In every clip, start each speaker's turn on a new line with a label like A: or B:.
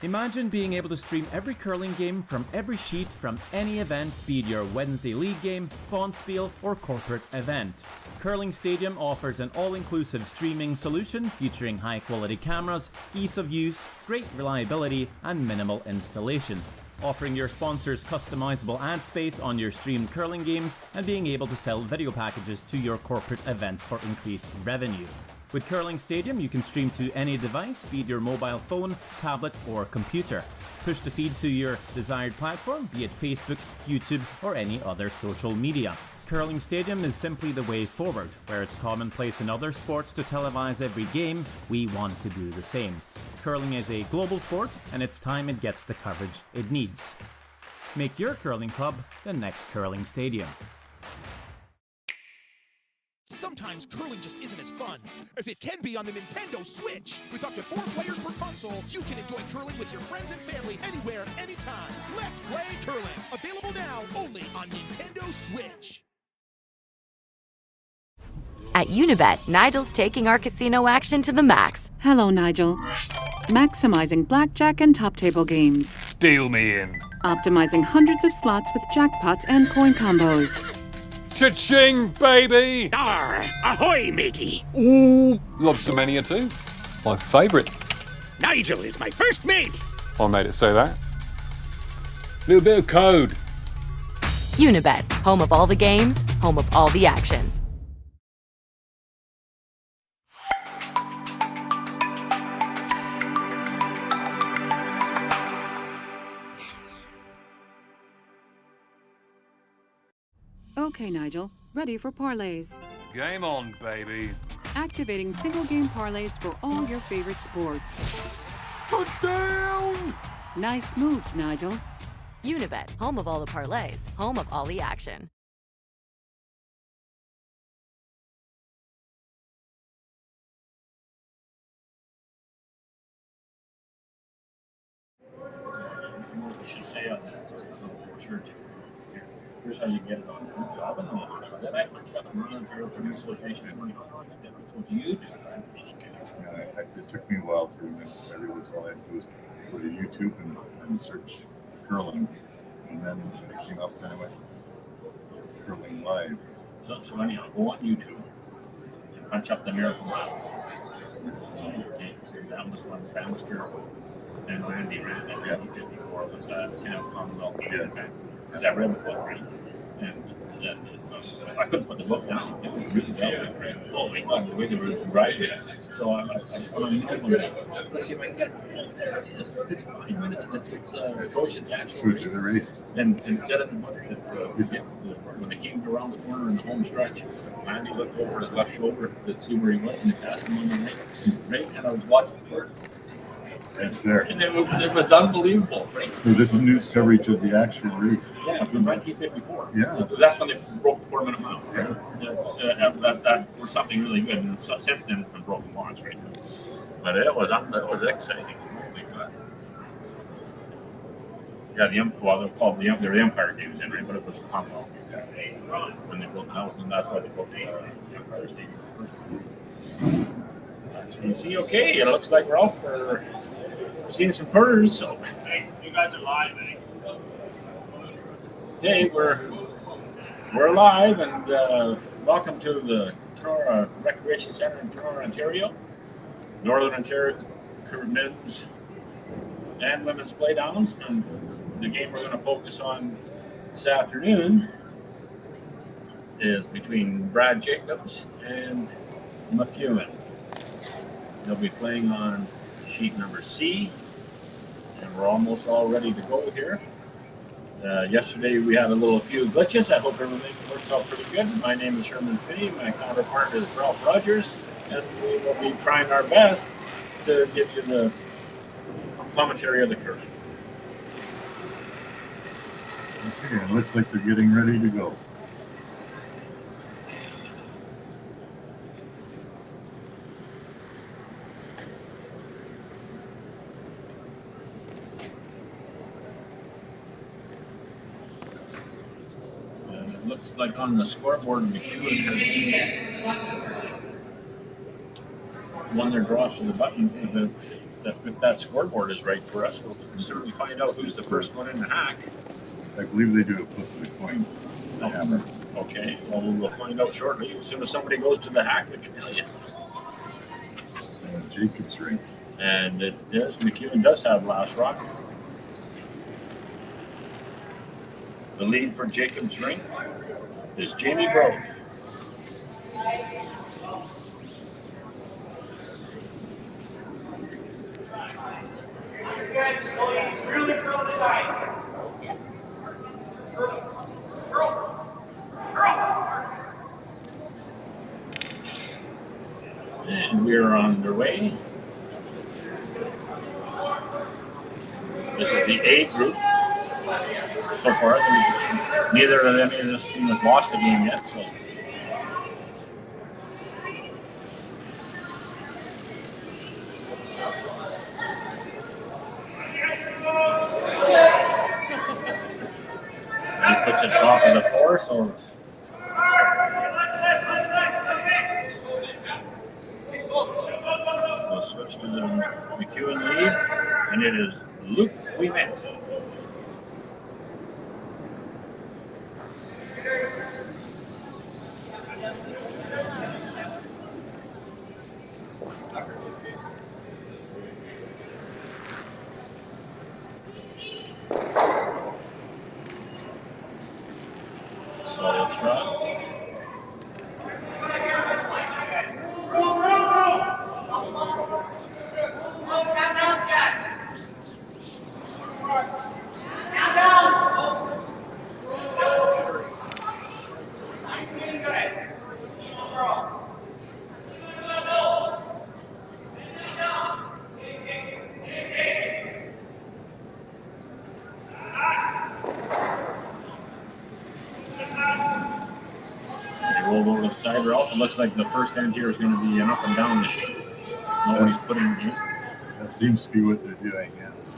A: Imagine being able to stream every curling game from every sheet from any event, be it your Wednesday league game, bonspiel, or corporate event. Curling Stadium offers an all-inclusive streaming solution featuring high-quality cameras, ease of use, great reliability, and minimal installation. Offering your sponsors customizable ad space on your streamed curling games and being able to sell video packages to your corporate events for increased revenue. With Curling Stadium, you can stream to any device, be it your mobile phone, tablet, or computer. Push the feed to your desired platform, be it Facebook, YouTube, or any other social media. Curling Stadium is simply the way forward. Where it's commonplace in other sports to televise every game, we want to do the same. Curling is a global sport, and it's time it gets the coverage it needs. Make your curling club the next Curling Stadium.
B: Sometimes curling just isn't as fun as it can be on the Nintendo Switch. With up to 4 players per console, you can enjoy curling with your friends and family anywhere, anytime. Let's play curling. Available now only on Nintendo Switch.
C: At Unibet, Nigel's taking our casino action to the max.
D: Hello, Nigel. Maximizing blackjack and top table games.
E: Deal me in.
D: Optimizing hundreds of slots with jackpots and coin combos.
E: Cha-ching, baby!
F: Arr! Ahoy, matey!
E: Ooh, lobster mania too. My favourite.
F: Nigel is my first mate!
E: I made it say that. Little bit of code.
C: Unibet, home of all the games, home of all the action.
D: Okay, Nigel. Ready for parlays.
E: Game on, baby.
D: Activating single-game parlays for all your favorite sports.
E: Touchdown!
D: Nice moves, Nigel.
C: Unibet, home of all the parlays, home of all the action.
G: You should say on the brochure too. Here's how you get it on. I don't know how to do that. I punched up the Northern Ontario Tankard Association this morning. So do you do that?
H: Yeah, it took me a while to remember. I realized all I had to do was go to YouTube and search curling, and then it came up and I went curling live.
G: So anyhow, go on YouTube and punch up the Miracle Mile. Okay, that was one Bannister and Randy ran in 1954 with Canada Commonwealth Games.
H: Yes.
G: Because I read the book, right? And I couldn't put the book down. It was really well written. The way they were writing it. So I just went on YouTube and let's see if I can get it. It's 5 minutes and it's approaching the actual race. And said in the book that when they came around the corner in the home stretch, Randy looked over his left shoulder to see where he was and he passed him on the right. And I was watching for it.
H: It's there.
G: And it was unbelievable. Right?
H: So this is news coverage of the actual race.
G: Yeah, from 1954.
H: Yeah.
G: That's when they broke the 4 minute mile.
H: Yeah.
G: That was something really good. And since then, it's been broken once, right? But it was exciting. Yeah, they're called they're the Empire Games, right? But it was the Commonwealth when they broke out, and that's why they broke the Empire Stadium. That's what you see. Okay, it looks like we're off for seeing some quarters. So hey, you guys are live, eh? Okay, we're live, and welcome to the Kenora Recreation Centre in Kenora, Ontario. Northern Ontario men's and women's playdowns, and the game we're going to focus on this afternoon is between Brad Jacobs and MacEwan. They'll be playing on sheet number C, and we're almost all ready to go here. Yesterday we had a few glitches. I hope everything works out pretty good. My name is Sherman Finney. My counterpart is Ralph Rogers, and we will be trying our best to give you the commentary of the curling.
H: Okay, it looks like they're getting ready to go.
G: Looks like on the scoreboard, MacEwan has won their draws to the button. if that scoreboard is right for us, we'll certainly find out who's the first one in the hack.
H: I believe they do a flip of the coin.
G: The hammer. Okay, well, we'll find out shortly. As soon as somebody goes to the hack, we can tell you.
H: Jacob's ring.
G: And it is, MacEwan does have last rock. The lead for Jacob's ring is Jamie Bro. And we're on their way. This is the A group. So far, neither of them in this team has lost a game yet. So, and he puts it top of the four. So, we'll switch to the MacEwan lead, and it is Luke Ouimet. Solid shot. Rolled over to the side rail. It looks like the first end here is going to be an up and down machine. Nobody's putting it in.
H: That seems to be what they're doing, yes.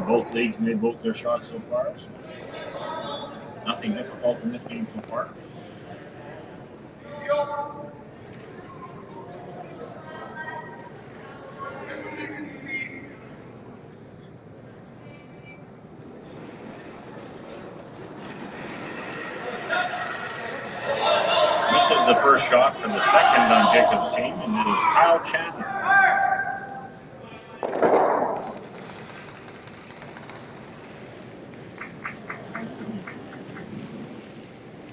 G: Both leagues made both their shots so far. So nothing difficult in this game so far. This is the first shot for the second on Jacob's team, and it is Kyle Chandler.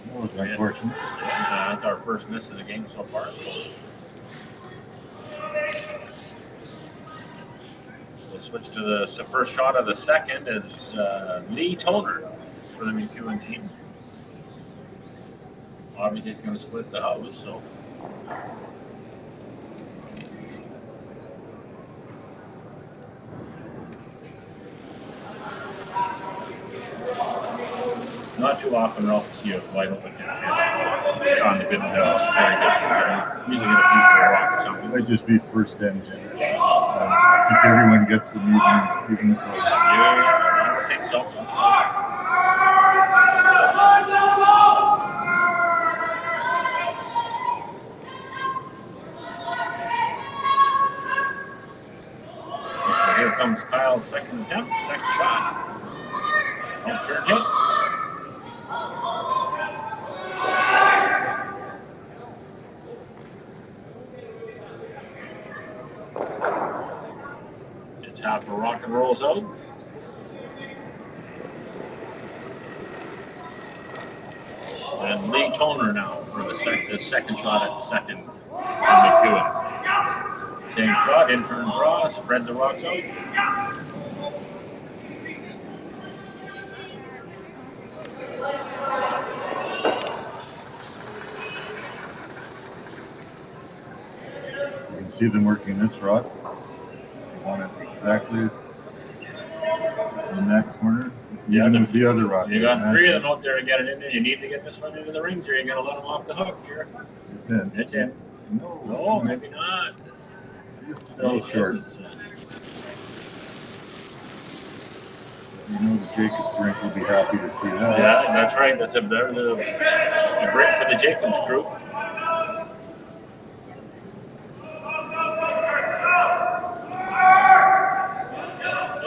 H: That was unfortunate.
G: Yeah, that's our first miss of the game so far. So we'll switch to the first shot of the second is Lee Toner for the MacEwan team. Obviously, he's going to split the house, so. Not too often, Ralph, to see a wide open hit on the good house. Very good. Usually get a piece of the rock or something.
H: Might just be first end generous. I think everyone gets them even the close.
G: Yeah, I think so. Here comes Kyle's second attempt, second shot. Turn hit. It's half a rock and rolls out. And Lee Toner now for the second shot at second on MacEwan. Same shot, in turn draw, spread the rocks out.
H: You can see them working this rock. They want it exactly in that corner.
G: Yeah,
H: Even with the other rock.
G: You got three of them out there to get it in there. You need to get this one into the rings, or you're going to let them off the hook here.
H: It's in.
G: It's in. No, maybe not.
H: Just fell short. You know the Jacobs rink will be happy to see that.
G: Yeah, that's right. That's a break for the Jacobs group.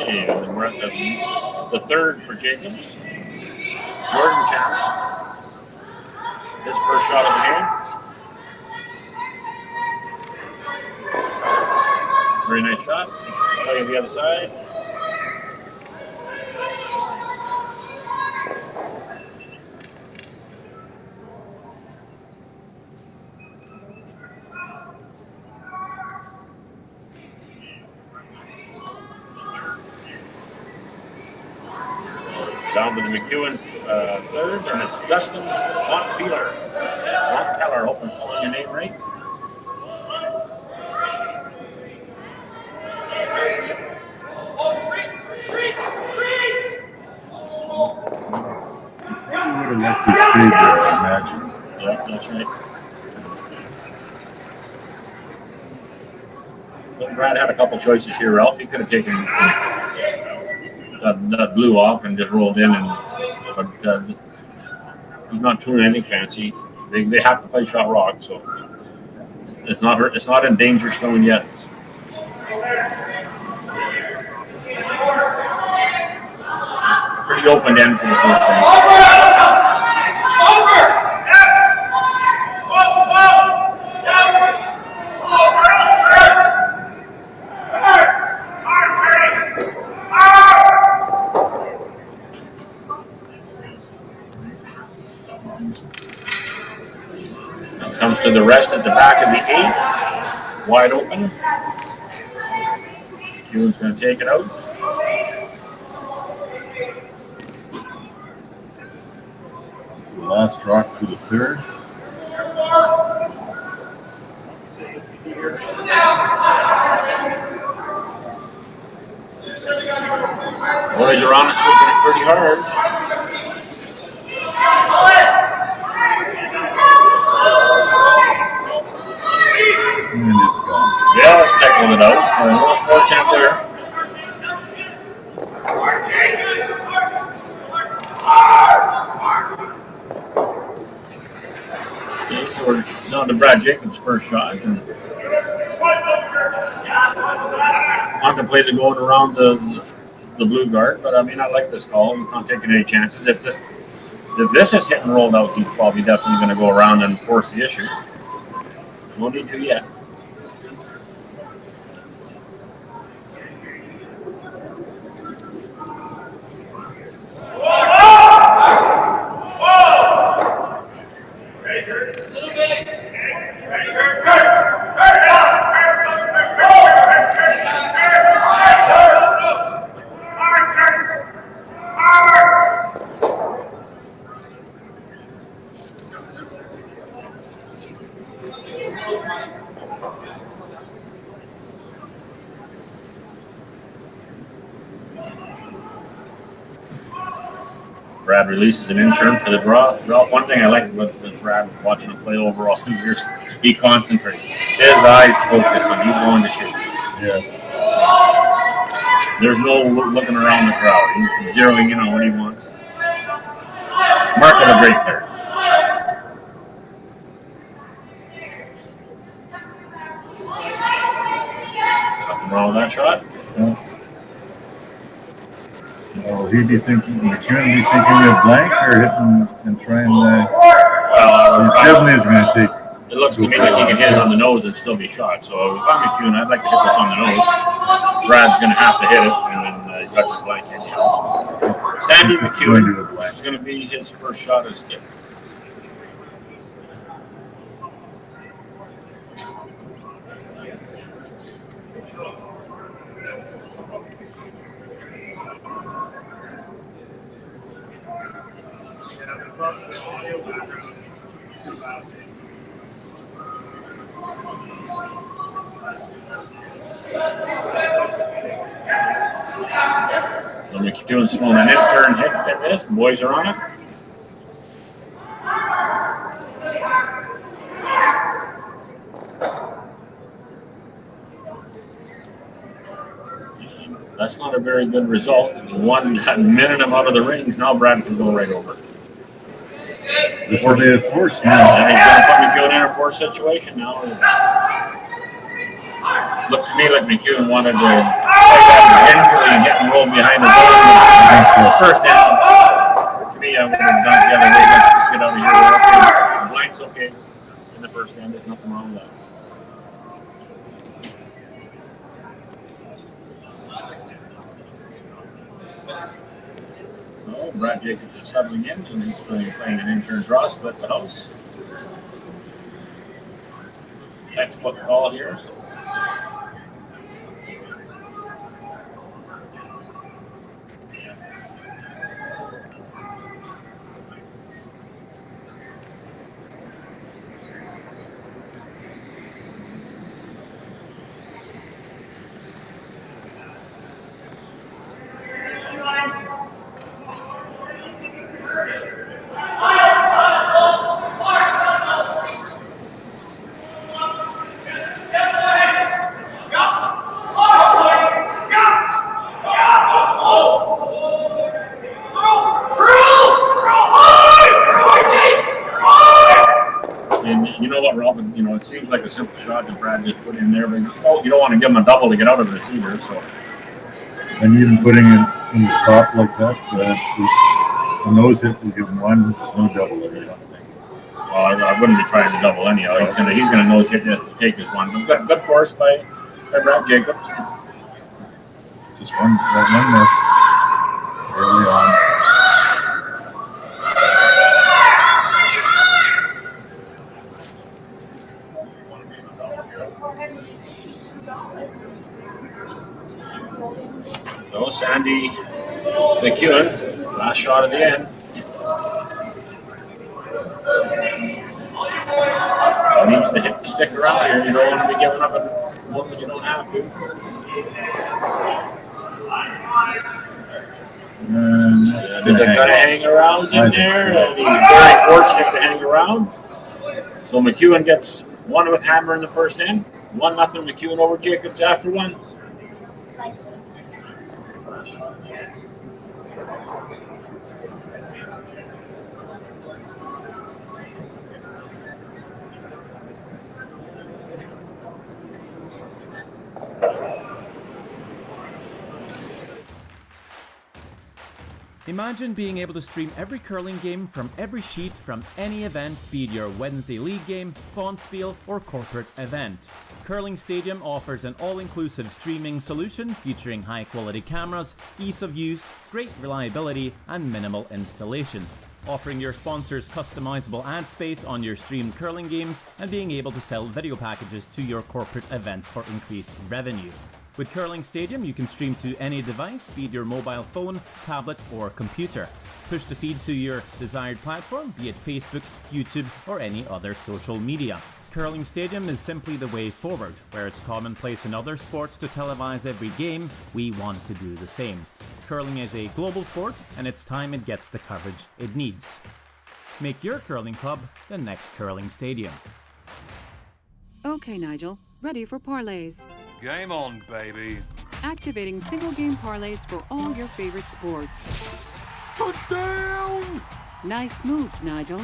G: And we're at the third for Jacobs. Jordan Chandler. His first shot of the game. Very nice shot. Play on the other side. Down to the MacEwan's third, and it's Dustin Montpeller. Montpeller, hope I'm calling your name right.
H: He would have left you stay there, I imagine.
G: Yeah, that's right. So Brad had a couple choices here, Ralph. He could have taken that blue off and just rolled in, but he's not doing anything fancy. They have to play shot rock, so it's not in danger stone yet. Pretty open end for the first thing. Comes to the rest at the back of the 8, wide open. MacEwan's going to take it out.
H: This is the last rock for the third.
G: Boys are on it, switching it pretty hard.
H: And it's gone.
G: Just tackled it out, so a little fortunate there. Okay, so we're down to Brad Jacobs' first shot. And contemplated going around the blue guard, but I mean, I like this call. He's not taking any chances. If this is hit and rolled out, he's probably definitely going to go around and force the issue. No need to yet. Brad releases an intern for the draw. Ralph, one thing I like about Brad watching him play over all 2 years, he concentrates. His eyes focus on he's going to shoot.
H: Yes.
G: There's no looking around the crowd. He's zeroing in on what he wants. Mark of a great player. Nothing wrong with that shot.
H: Yeah. Well, he'd be thinking, MacEwan be thinking of blank or hitting and trying
G: Well,
H: he definitely is going to take.
G: it looks to me like he can hit it on the nose and still be shot. So if I'm MacEwan, I'd like to hit this on the nose. Brad's going to have to hit it, and then you got your blank in. Sandy MacEwan is going to be his first shot as stick. So MacEwan's throwing an intern hit at this. The boys are on it. that's not a very good result. One got minute him out of the rings. Now Brad can go right over.
H: This will be a force
G: And he's going to put MacEwan in a force situation now. Looked to me like MacEwan wanted to play that gingerly and get and roll behind the goal. First end. To me, I would have done the other way. Let's just get out of here. Okay. The blank's okay in the first end. There's nothing wrong with that. Oh, Brad Jacobs is subbing in, and he's playing an intern draw, split the house. Textbook call here. So. It seems like a simple shot that Brad just put in there, but you don't want to give him a double to get out of this either. So,
H: and even putting it in the top like that, a nose hit will give him one. There's no double there, I don't think.
G: Well, I wouldn't be trying to double anyhow. He's gonna nose hit this to take his one. Good force by Brad Jacobs.
H: Just one miss early on.
G: So Sandy MacEwan, last shot of the end. He needs to hit the stick around here. You don't want to be giving up a one that you don't have to. He's got to hang around in there, and he's very fortunate to hang around. So MacEwan gets one with hammer in the first end. 1-0 MacEwan over Jacobs after one.
A: Imagine being able to stream every curling game from every sheet from any event, be it your Wednesday league game, bonspiel, or corporate event. Curling Stadium offers an all-inclusive streaming solution featuring high-quality cameras, ease of use, great reliability, and minimal installation. Offering your sponsors customizable ad space on your streamed curling games and being able to sell video packages to your corporate events for increased revenue. With Curling Stadium, you can stream to any device, be it your mobile phone, tablet, or computer. Push the feed to your desired platform, be it Facebook, YouTube, or any other social media. Curling Stadium is simply the way forward. Where it's commonplace in other sports to televise every game, we want to do the same. Curling is a global sport, and it's time it gets the coverage it needs. Make your curling club the next Curling Stadium.
D: Okay, Nigel. Ready for parlays.
I: Game on, baby.
D: Activating single game parlays for all your favorite sports.
I: Touchdown!
D: Nice moves, Nigel.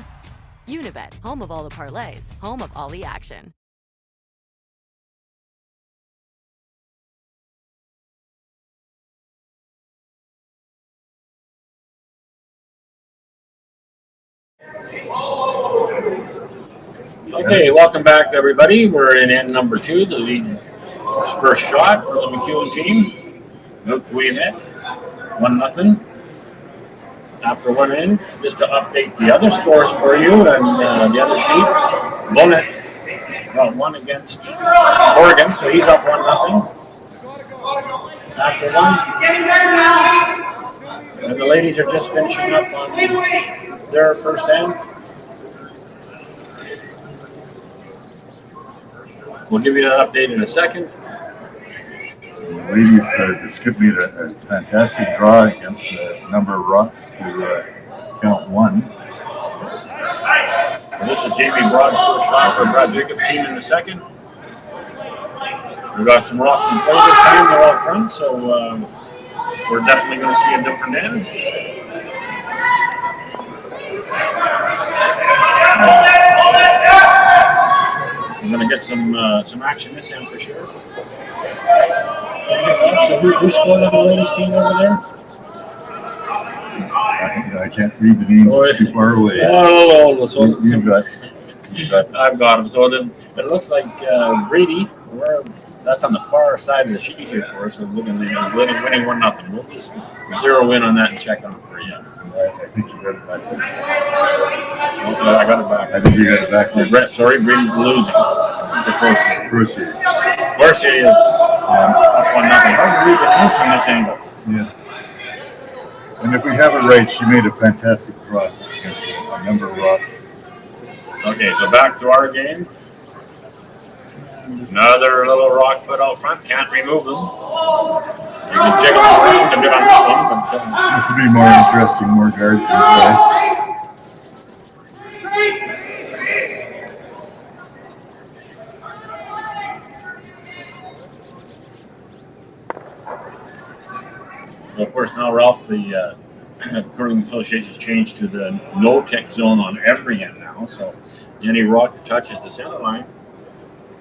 C: Unibet, home of all the parlays, home of all the action.
G: Okay, welcome back, everybody. We're in end number 2, the lead first shot for the MacEwan team. Win 1-0. After one end, just to update the other scores for you and the other sheet. Bonnet got one against Oregon, so he's up 1-0. After one, and the ladies are just finishing up on their first end. We'll give you an update in a second.
H: The ladies, the skip made a fantastic draw against a number of rocks to count one.
G: And this is Jamie Broad's first shot for Brad Jacobs' team in the second. We've got some rocks in play this time. They're out front, so we're definitely going to see a different end. I'm going to get some action this end for sure. So who scored on the ladies team over there?
H: I can't read the names. It's too far away.
G: Oh, so
H: you've got.
G: I've got them. So then it looks like Brady. That's on the far side of the sheet here for us. So winning 1-0. We'll just zero in on that and check on it for you.
H: I think you got it backwards.
G: Okay, I got it back.
H: I think you got it backwards.
G: Sorry, Brady's losing.
H: Corsier
G: is up 1-0. Hard to read the names from this angle.
H: Yeah. And if we have it right, she made a fantastic draw against a number of rocks.
G: Okay, so back to our game. Another little rock put out front. Can't remove them. You can jiggle around a bit on that one. But,
H: this would be more interesting, more guards in play.
G: So of course, now, Ralph, the Curling Association has changed to the no-tech zone on every end now. So any rock that touches the center line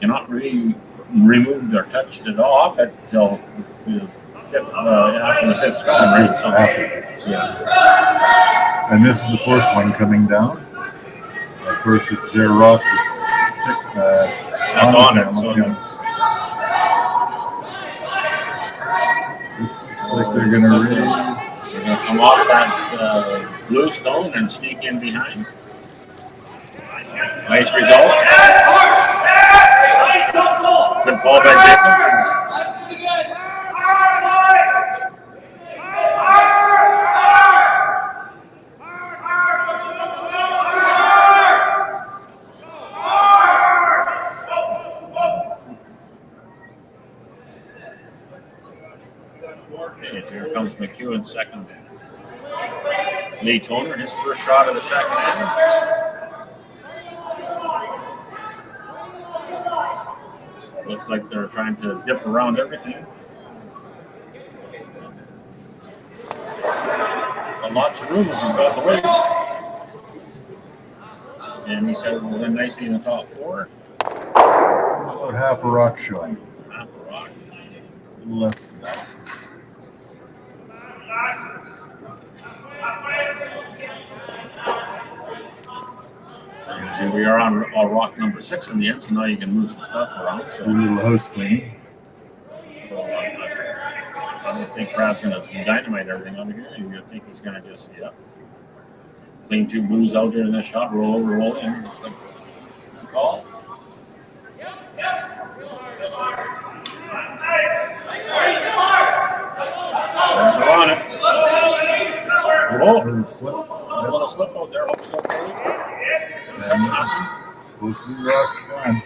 G: cannot really remove or touch it off until the fifth, after the fifth score, right? So,
H: yeah. And this is the fourth one coming down. Of course, it's their rock that's on it. So, it's like they're going to raise.
G: They're going to come off that blue stone and sneak in behind. Nice result. Good call by Jacobs. Okay, so here comes MacEwan's second. Lee Toner, his first shot of the second inning. Looks like they're trying to dip around everything. But lots of room if he's got the weight. And he said we'll win nicely in the top four.
H: About half a rock showing.
G: Half a rock.
H: A little less than that.
G: So we are on rock number 6 in the end, so now you can move some stuff around. So
H: a little house cleaning.
G: So I don't think Brad's going to dynamite everything over here. You think he's going to just, clean 2 blues out there in this shot, roll over, roll in. Like, call. They're on it. Oh, a little slip out there. Hope it's okay.
H: Both blue rocks gone.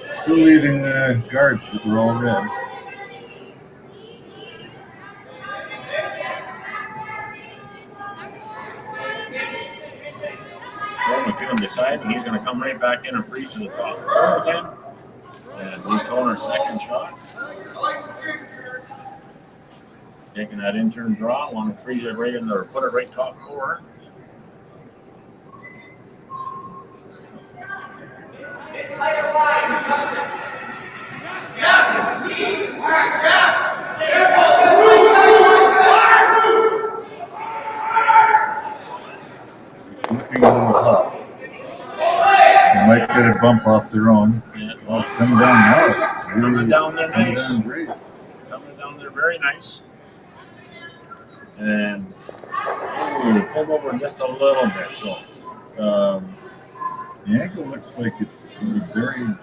H: Still leaving guards, but they're all red.
G: MacEwan deciding he's going to come right back in and freeze to the top four again. And Lee Toner's second shot. Taking that intern draw, want to freeze it right in there, or put it right top four.
H: It's looking a little hot. They might get a bump off their own.
G: Yeah.
H: Well, it's coming down now. It's really
G: Coming down there nice.
H: Down great.
G: Coming down there very nice. And pulled over just a little bit. So
H: the ankle looks like it's buried.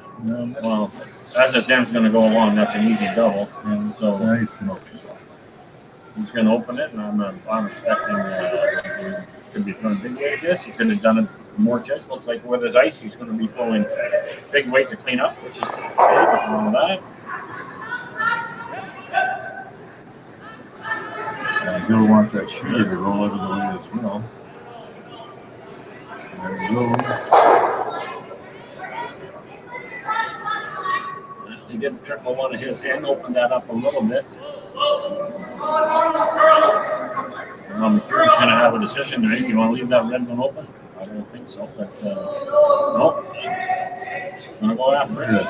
G: Well, as the Sam's going to go along, that's an easy double. And so
H: he's going to open it.
G: He's going to open it, and I'm expecting he could be throwing big weight. I guess he could have done it more chance. Looks like with his ice, he's going to be throwing big weight to clean up, which is okay. Nothing wrong with that.
H: You'll want that shooter to roll out of the way as well. There he goes.
G: He did trickle one of his in, opened that up a little bit. McEwan's going to have a decision to make. You want to leave that red one open? I don't think so, but nope. Going to go after it.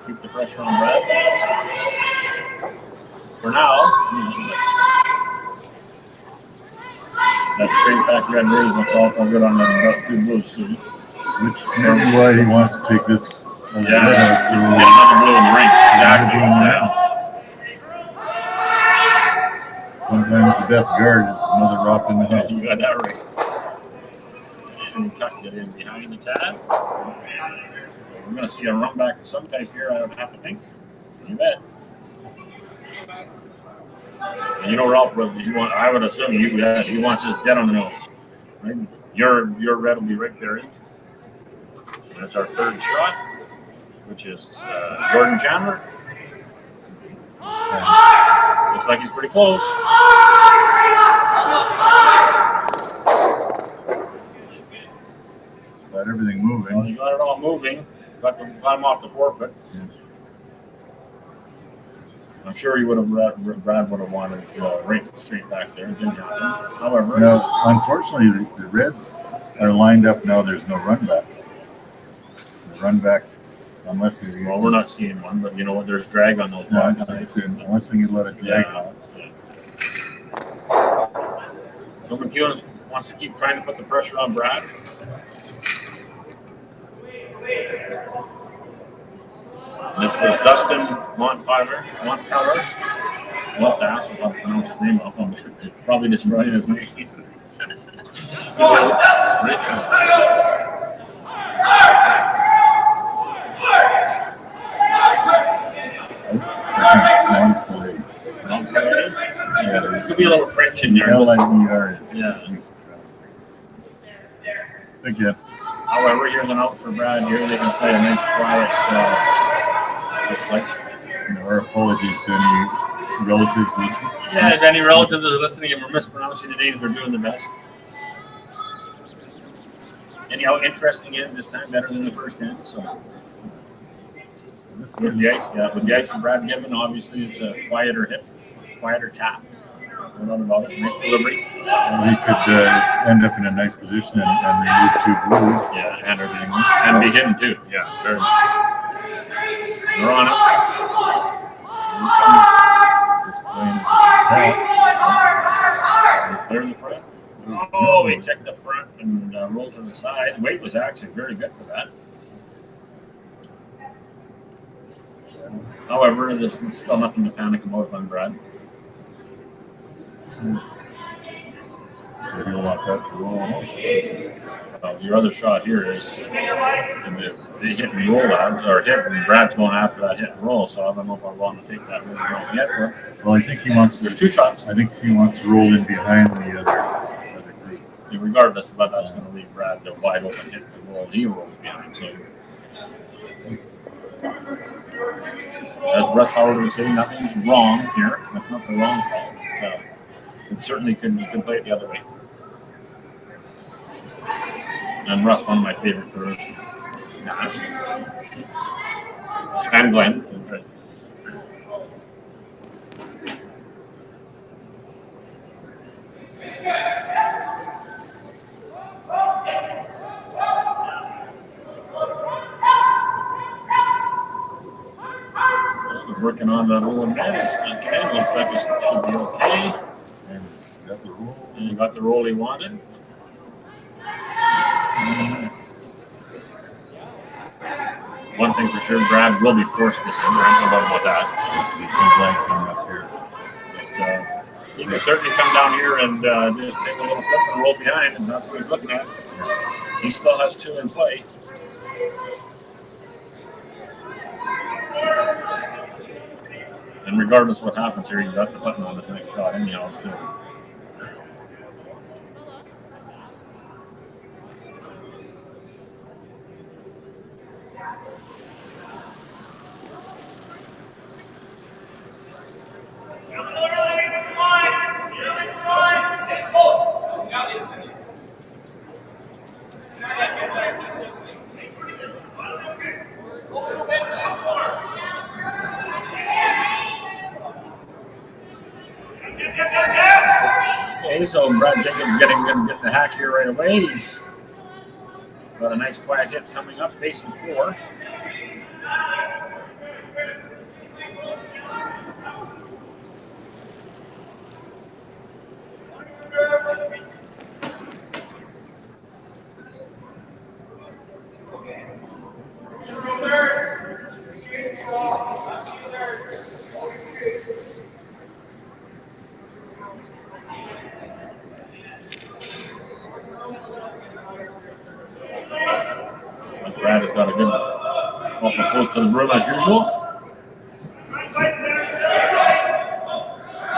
G: Keep the pressure on Brad. For now, that straight back red raise looks awful good on the two blues too.
H: Which may be why he wants to take this.
G: Get another blue in the ring. Exactly.
H: Sometimes the best guard is another rock in the house.
G: You got that right. And tucked it in behind the tab. So we're going to see a run back of some type here, I would have to think. You bet. And you know, Ralph, I would assume he wants his dead on the nose. Right? Your red will be right there. That's our third shot, which is Jordan Chandler. Looks like he's pretty close.
H: Got everything moving.
G: Well, you got it all moving. Got him off the forefooot. Yeah. I'm sure he would have. Brad would have wanted right straight back there. It didn't happen. However,
H: now unfortunately, the Reds are lined up now. There's no run back. The run back, unless they.
G: Well, we're not seeing one, but you know what? There's drag on those lines.
H: Unless they let it drag out.
G: Yeah. So MacEwan wants to keep trying to put the pressure on Brad. This was Dustin Montpeller. What the ass if I pronounce his name up? I'm probably destroying his name. There could be a little French in there.
H: L-I-E-R.
G: Yeah.
H: Again.
G: However, here's an out for Brad here. They can play a nice quiet
H: Our apologies to any relatives listening.
G: Yeah, if any relatives is listening and we're mispronouncing the names, we're doing the best. Anyhow, interesting end this time, better than the first end. So with the ice and Brad Gibbon, obviously it's a quieter tap. No doubt about it. Nice delivery.
H: He could end up in a nice position and remove two blues.
G: Yeah, and everything. And be hidden too. Yeah, very much. They're on it. Here comes this plane tap. Clear the front. Oh, he checked the front and rolled to the side. Weight was actually very good for that. However, there's still nothing to panic about on Brad.
H: So he'll want that to roll also.
G: Your other shot here is they hit and roll out, or hit, and Brad's going after that hit and roll, so I don't know if I want to take that roll yet.
H: Well, I think he wants to.
G: There's two shots.
H: I think he wants to roll in behind the other group.
G: Regardless, but that's going to leave Brad the wide open hit and roll. He rolls behind, so. As Russ Howard would say, nothing's wrong here. That's not the wrong call. It certainly you can play it the other way. And Russ, one of my favorite curves. Nast. And Glenn. That's right. Working on that roll and ball. It's not good. Looks like it should be okay.
H: And got the roll.
G: And he got the roll he wanted. One thing for sure, Brad will be forced this in. I don't know about that. So
H: there's no blank coming up here.
G: But he can certainly come down here and just take a little flip and roll behind, and that's what he's looking at. He still has two in play. And regardless of what happens here, you got the button on the next shot anyhow. So. Okay, so Brad Jacobs getting the hack here right away. He's got a nice quiet hit coming up, facing 4. Brad has got a good awful close to the broom as usual.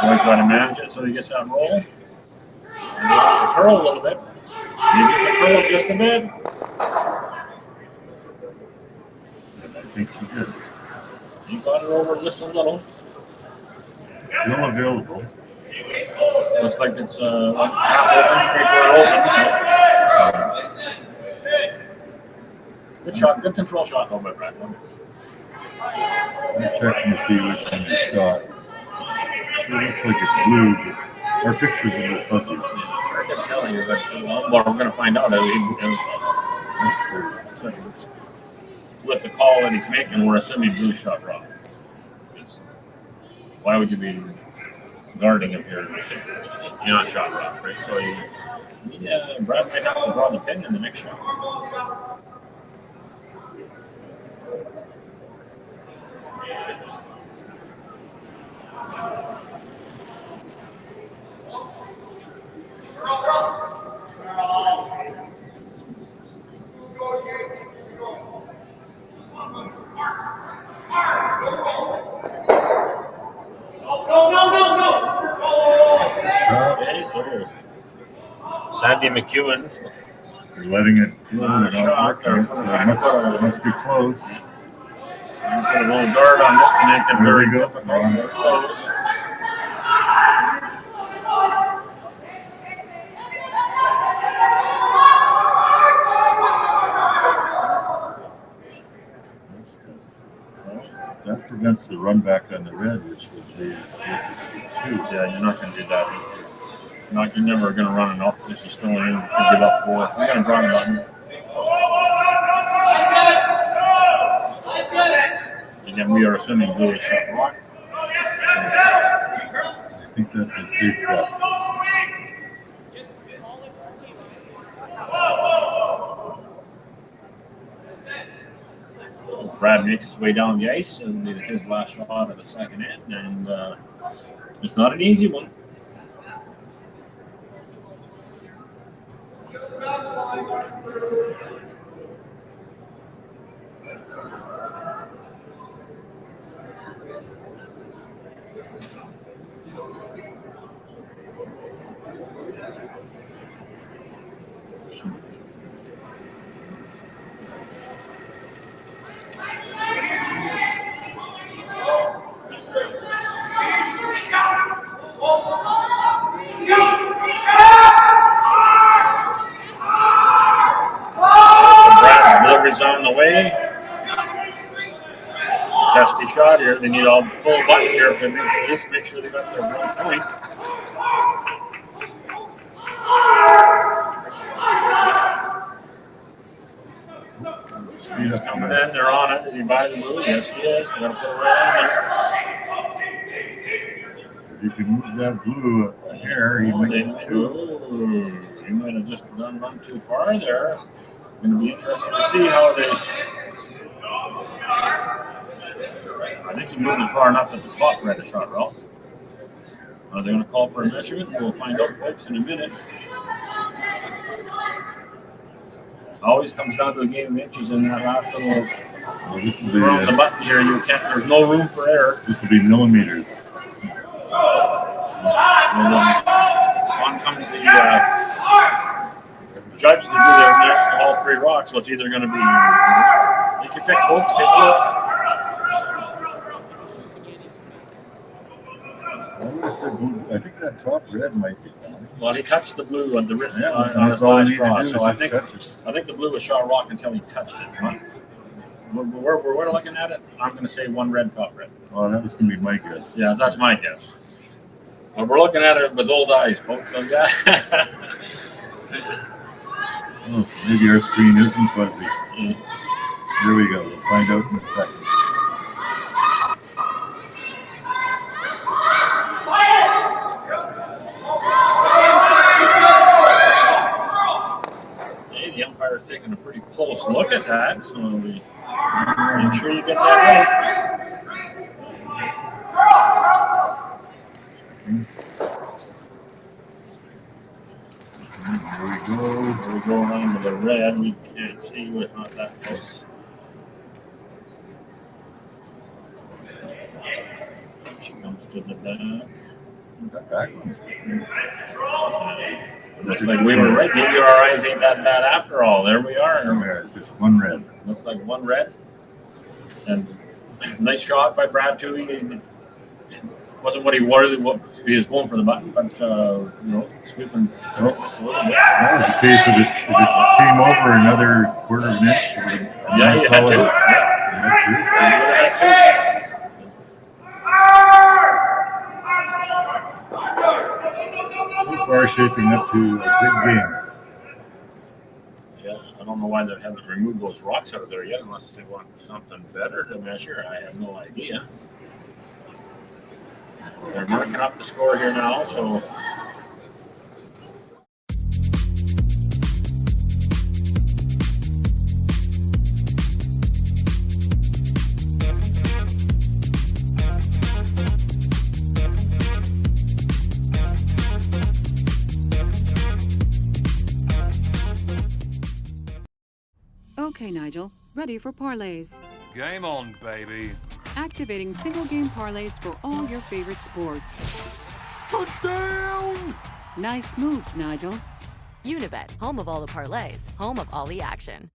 G: Always got to manage it so he gets that roll. And the curl a little bit. Needs it to curl just a bit.
H: I think he did.
G: He got it over just a little.
H: Still available.
G: Looks like it's half open. Good shot, good control shot over by Brad.
H: I'm checking to see which one he shot. Sure looks like it's blue, but our picture's a little fuzzy.
G: I can tell you, but we're going to find out.
H: That's cool.
G: With the call that he's making, we're assuming blue shot rock. Why would you be guarding him here? You're not shot rock, right? So Brad might have to draw the pin in the next shot. Okay, so Sandy MacEwan.
H: They're letting it go. They're not working it, so it must be close.
G: Put a little guard on this to make it very difficult. Close.
H: That's good. That prevents the run back on the red, which would be 2.
G: Yeah, you're not going to do that. You're never going to run an opposition strolling in and give up 4. You're going to draw the button. Again, we are assuming blue is shot rock.
H: I think that's a safe bet.
G: Brad makes his way down the ice and his last shot of the second end, and it's not an easy one. On the way. Testy shot here. They need a full button here to make sure they got their 1 point.
H: Speed
G: coming in. They're on it. Is he by the blue? Yes, he is. They're going to put it right on there.
H: If you can move that blue here, he might get 2.
G: He might have just run too far there. Going to be interesting to see how they. I think he moved it far enough at the top red shot, Ralph. Are they going to call for a measurement? We'll find out, folks, in a minute. Always comes down to a game of inches in that last little.
H: Well, this will be
G: the button here. You can't. There's no room for error.
H: This will be millimeters.
G: And on comes the. Judge to do their next all 3 rocks, so it's either going to be. Take your pick, folks. Take a look.
H: I would have said blue. I think that top red might be fine.
G: Well, he touched the blue on the written
H: on
G: his
H: all
G: last
H: he
G: draw,
H: needed to do
G: so
H: is touch it.
G: I think the blue was shot rock until he touched it. Huh? We're looking at it. I'm going to say 1 red, top red.
H: Well, that was going to be my guess.
G: Yeah, that's my guess. Well, we're looking at it with old eyes, folks. So yeah.
H: Oh, maybe our screen isn't fuzzy. Here we go. We'll find out in a second.
G: Hey, the umpire's taking a pretty close look at that, so we make sure you get that right.
H: Here we go.
G: We're going on with the red. We can't see. It's not that close. She comes to the back.
H: That back one's
G: Looks like we were right. Maybe our eyes ain't that bad after all. There we are.
H: there. Just one red.
G: Looks like one red. And nice shot by Brad too. He wasn't what he wanted. He was going for the button, but sweeping just a little bit.
H: That was the case if it came over another quarter of an inch. It would have been
G: Yeah, he had
H: solid.
G: to.
H: So far, shaping up to a good game.
G: Yeah, I don't know why they haven't removed those rocks out of there yet, unless they want something better to measure. I have no idea. They're marking up the score here now, so.
D: Okay, Nigel. Ready for parlays.
I: Game on, baby.
D: Activating single game parlays for all your favorite sports.
I: Touchdown!
D: Nice moves, Nigel.
C: Unibet, home of all the parlays, home of all the action.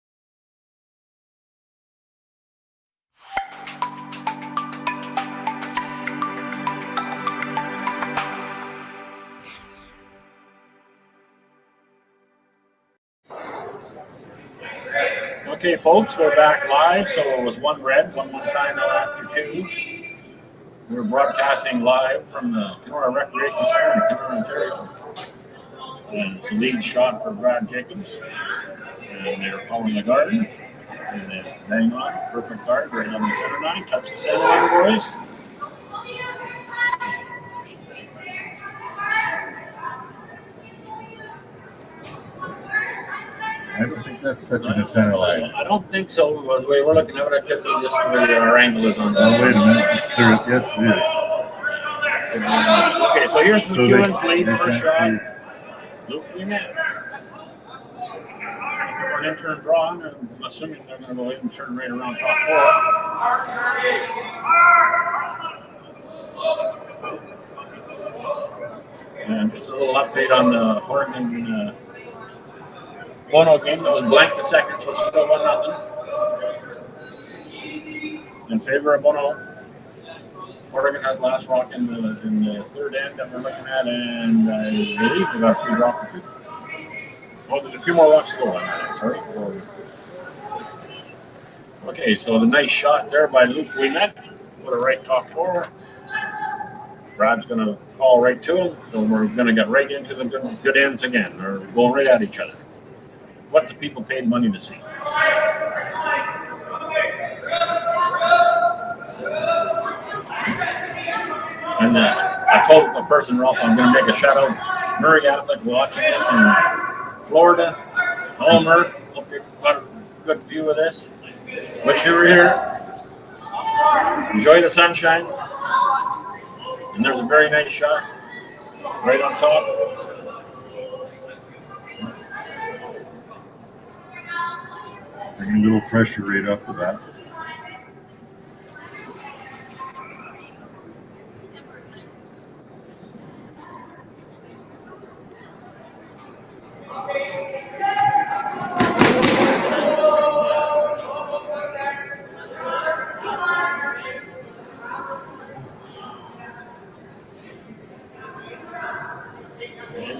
G: Okay, folks, we're back live. So it was one red, one time now after two. We're broadcasting live from the Kenora Recreation Center in Kenora, Ontario. And it's a lead shot for Brad Jacobs. And they're calling the garden. And then bang on, perfect guard right on the center line. Touch the center line, boys.
H: I don't think that's touching the center line.
G: I don't think so. The way we're looking at it, it could be just the way our angle is on.
H: Oh, wait a minute. Clear it. Yes, it is.
G: Okay, so here's
H: So
G: MacEwan's lead
H: they
G: first
H: can't
G: shot. Luke Winnett. For an in-turn draw, and I'm assuming they're going to go in and turn right around top four. And just a little update on the Horton Bono game. That was blank the second, so it's still 1-0 in favor of Bono. Oregon has last rock in the third end that we're looking at, and I believe we got a free draw for two. Oh, there's a few more rocks to go on that. Sorry. Okay, so the nice shot there by Luke Winnett. Put a right top four. Brad's going to call right to him, so we're going to get right into the good ends again. We're going right at each other. What the people paid money to see. And I told the person, Ralph, I'm going to make a shout out. Murray Affleck watching this in Florida. Homer, hope you got a good view of this. Wish you were here. Enjoy the sunshine. And there's a very nice shot right on top.
H: Bringing a little pressure right off the bat.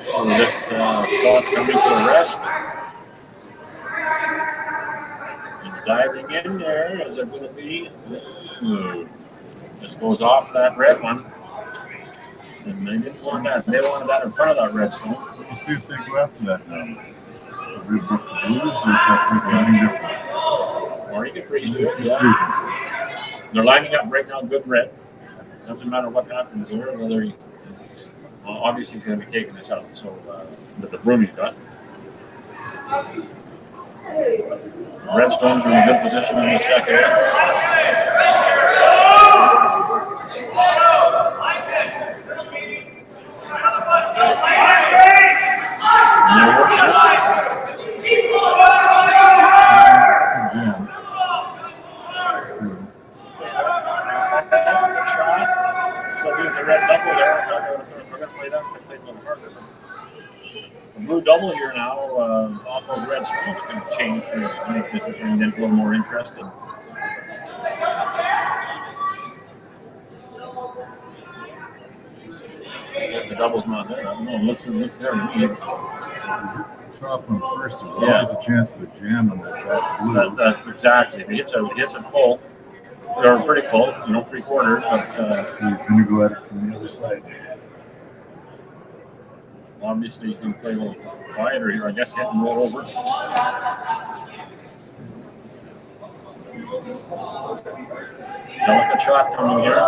G: So this shot's coming to a rest. It's diving in there. Is it going to be? This goes off that red one. And they didn't want that. They wanted that in front of that redstone.
H: We'll see if they go after that now. The Red Bull Blues, or if that plays something different.
G: Or you can freeze too.
H: Just
G: Yeah.
H: freezing.
G: They're lining up right now, good red. Doesn't matter what happens there, whether he, well, obviously he's going to be taking this out. So, but the broom he's got. Redstones are in a good position in the second. And they're working it.
H: Jam.
G: Shot. So there's a red double there. I thought we're going to play that. We're going to play a little harder. The blue double here now. All those red stones can change to make this thing a little more interesting. Says the double's not there. I don't know. It looks there to me.
H: If he hits the top one first, there's always a chance of a jam on that blue.
G: That's exactly. If he hits it full, or pretty full, 3/4, but
H: So he's going to go at it from the other side.
G: obviously you can play a little quieter here. I guess hit and roll over. Delicate shot coming here.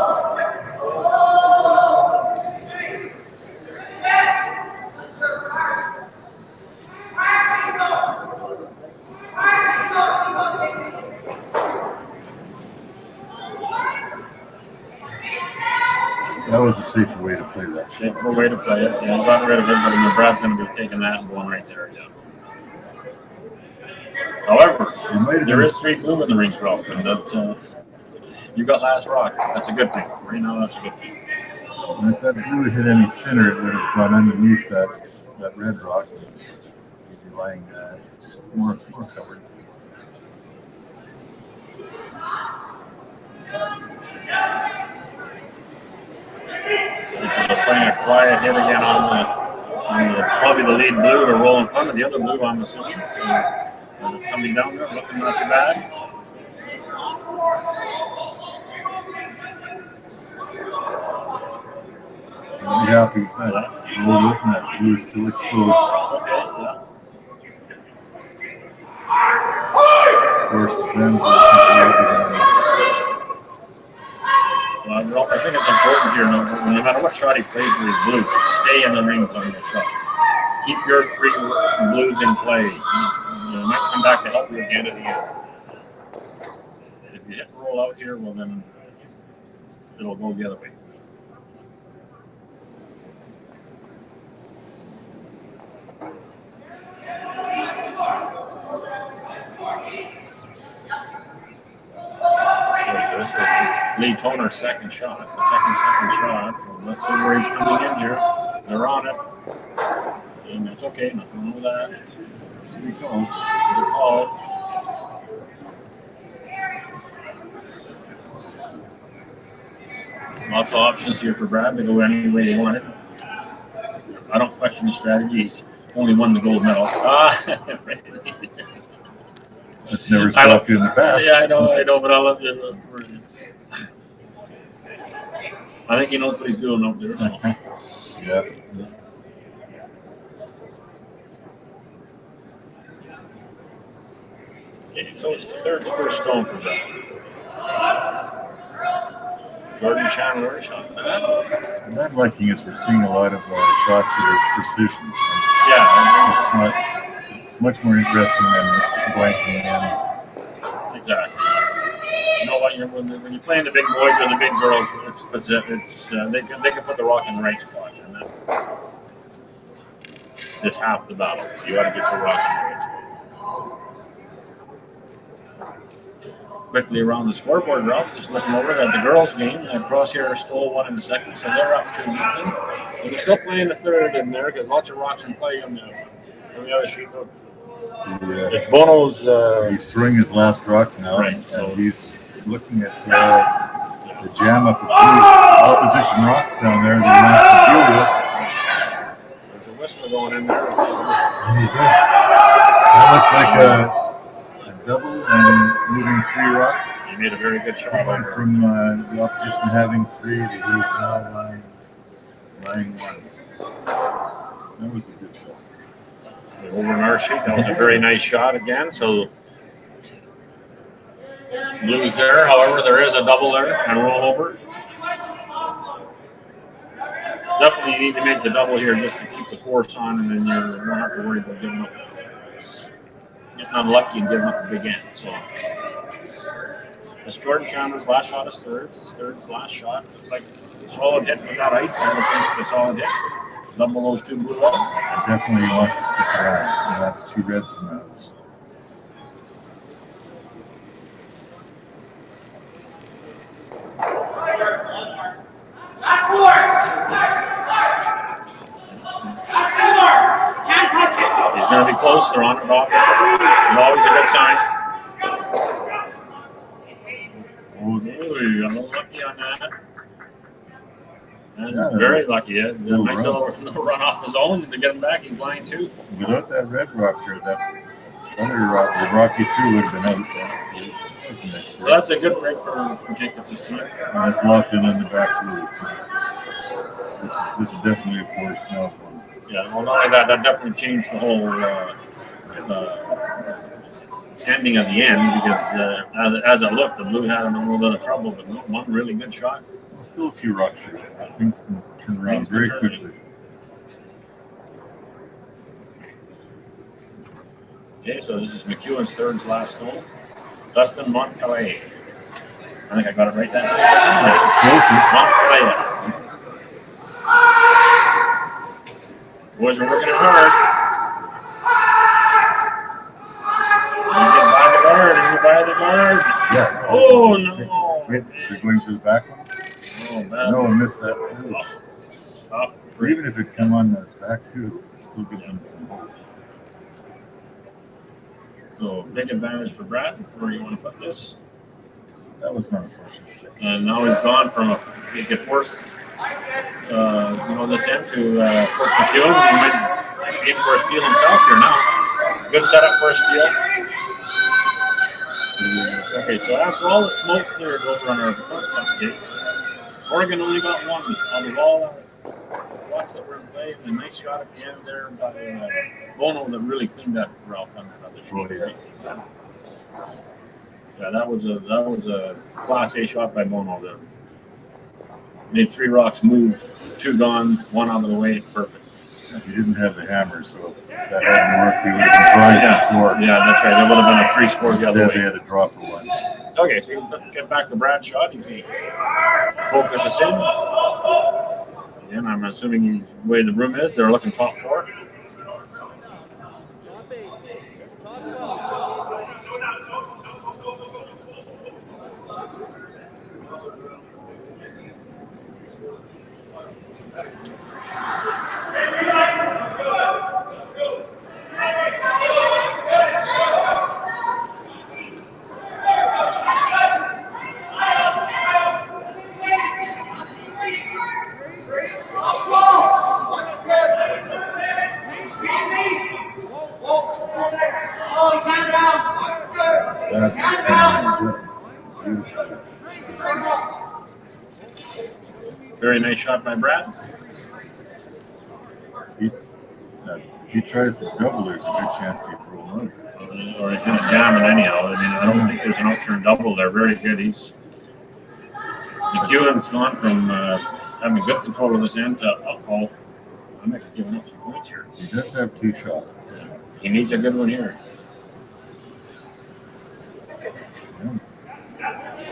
H: That was a safer way to play that.
G: Safer way to play it. Yeah, I got rid of it, but Brad's going to be taking that and going right there. Yeah. However, there is 3 blue in the rings, Ralph, and that you got last rock. That's a good thing. Right now, that's a good thing.
H: And if that blue hit any thinner, it would have gone underneath that red rock. You'd be lying more covered.
G: So they're playing a quiet hit again on the probably the lead blue to roll in front of the other blue, I'm assuming. So it's coming down there, looking not too bad.
H: I'll be happy with that. Roll it, and that blue is still exposed.
G: It's okay, yeah.
H: Forces them to
G: Well, I think it's important here, no matter what shot he plays with his blue, stay in the rings on your shot. Keep your 3 blues in play. It might come back to help you again at the end. If you hit and roll out here, well then it'll go the other way. So this is Lee Toner's second shot. So let's see where he's coming in here. They're on it. And it's okay, nothing wrong with that. That's what we call. Lots of options here for Brad to go any way he wanted. I don't question the strategy. He's only won the gold medal.
H: That's never stopped you in the past.
G: Yeah, I know, but I love you. I think he knows what he's doing up there now.
H: Yeah.
G: Okay, so it's the third first stone for Brad. Jordan Chandler shot that.
H: What I'm liking is we're seeing a lot of shots that are precision.
G: Yeah,
H: it's much more interesting than blanking ends.
G: exactly. You know what? When you're playing the big boys or the big girls, they can put the rock in the right spot, and that's half the battle. You got to get the rock in the right spot. Quickly around the scoreboard, Ralph, just looking over at the girls' game. Crosshair stole one in the second, so they're up 2-0. And they're still playing the third in there because lots of rocks in play on the other sheet. It's Bono's.
H: He's throwing his last rock now,
G: right, so
H: and he's looking at the jam up of two opposition rocks down there that he wants to deal with.
G: There's a whistle going in there.
H: And he did. That looks like a double and moving 3 rocks.
G: He made a very good shot.
H: Went from the opposition having 3 to he's now lying Line one. That was a good shot.
G: Over in our sheet, that was a very nice shot again. So Blues there. However, there is a double there and roll over. Definitely you need to make the double here just to keep the force on, and then you don't have to worry about getting unlucky and giving up a big end. So that's Jordan Chandler's last shot is third. His third's last shot. It's like a solid hit with that ice. I think it's a solid hit. Double those two blue up.
H: Definitely he wants to stick around. That's two reds in those.
G: He's going to be close. They're on it off. Always a good sign. Oh, you got a little lucky on that. And very lucky. Yeah. Nice little run off his own to get him back. He's line two.
H: Without that red rock here, that other rock, the rocky through would have been out. So,
G: so that's a good break for Jacobs' team.
H: And it's locked in the back blue. So this is definitely a force now for him.
G: Yeah, well, not only that definitely changed the whole ending of the end because as it looked, the blue had him in a little bit of trouble, but one really good shot.
H: Well, still a few rocks here. Things can turn around very quickly.
G: Okay, so this is MacEwan's third last goal. Dustin Montcalais. I think I got it right there. Montcalais. Boys are working it hard. He's by the guard.
H: Yeah.
G: Oh, no.
H: Wait, is it going to the back ones?
G: Oh, bad.
H: No, I missed that too.
G: Oh,
H: even if it come on his back too, it's still give him some hope.
G: So big advantage for Brad. Where do you want to put this?
H: That was not unfortunate.
G: And now he's gone from he could force this end to force MacEwan. He might be in for a steal himself here now. Good setup for a steal. Okay, so after all the smoke cleared over on our front gate, Oregon only got one on the wall. Lots that were in play, and a nice shot at the end there by Bono that really cleaned that Ralph on that other shot.
H: Oh, yes.
G: Yeah, that was a Class A shot by Bono that made three rocks move, two gone, one out of the way, perfect.
H: He didn't have the hammer, so if that hadn't worked, he would have been drawing for four.
G: Yeah, that's right. There would have been a three-score the other way.
H: They had to draw for one.
G: Okay, so you get back to Brad's shot. He's focus us in. Again, I'm assuming he's the way the room is. They're looking top four. Very nice shot by Brad.
H: If he tries to double, there's a good chance he'll roll out.
G: Or he's going to jam it anyhow. I mean, I don't think there's an outturn double there. Very good. MacEwan's gone from having good control of this end to I'm actually giving up some points here.
H: He does have two shots.
G: He needs a good one here.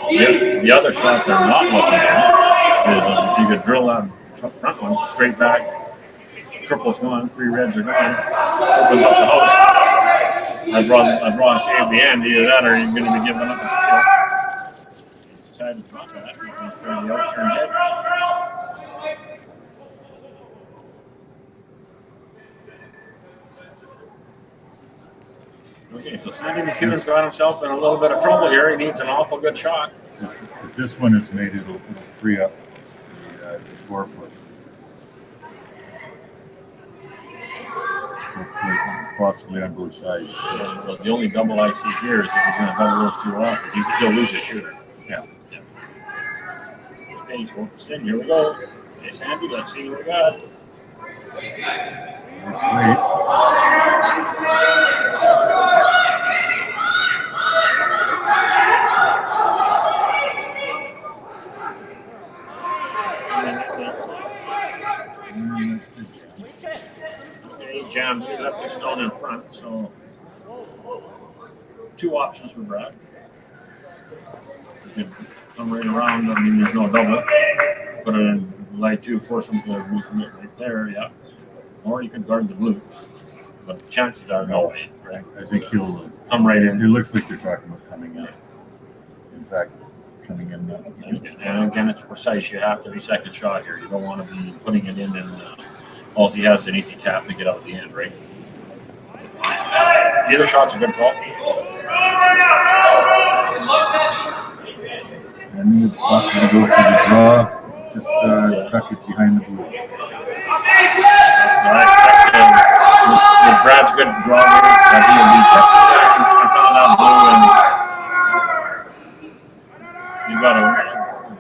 G: The other shot they're not looking at is if you could drill that front one straight back, triple's gone, three reds are gone, opens up the house. I'd rather save the end, either that or you're going to be giving up a steal. Decided to drop that. He's going to play the outturn hit. Okay, so Sandy MacEwan's got himself in a little bit of trouble here. He needs an awful good shot.
H: If this one is made, it'll free up the 4 foot. Hopefully, possibly on both sides.
G: Well, the only double I see here is if he's going to double those two off. He'll lose his shooter.
H: Yeah.
G: Okay, he's focused in. Here we go. Hey, Sandy, let's see what we got.
H: Let's wait.
G: He jammed. He left the stone in front, so 2 options for Brad. You can come right around. I mean, there's no double. Put it in light 2, force him to right there, yeah. Or you could guard the blue. But chances are no.
H: Right? I think he'll
G: Come right in.
H: It looks like you're talking about coming in. In fact, coming in.
G: And again, it's precise. You have to be second shot here. You don't want to be putting it in and all he has is an easy tap to get out at the end, right? Either shot's a good call.
H: And you're not going to go for the draw. Just tuck it behind the blue.
G: I expect with Brad's good draw that he'll be just there in front of that blue, and you've got a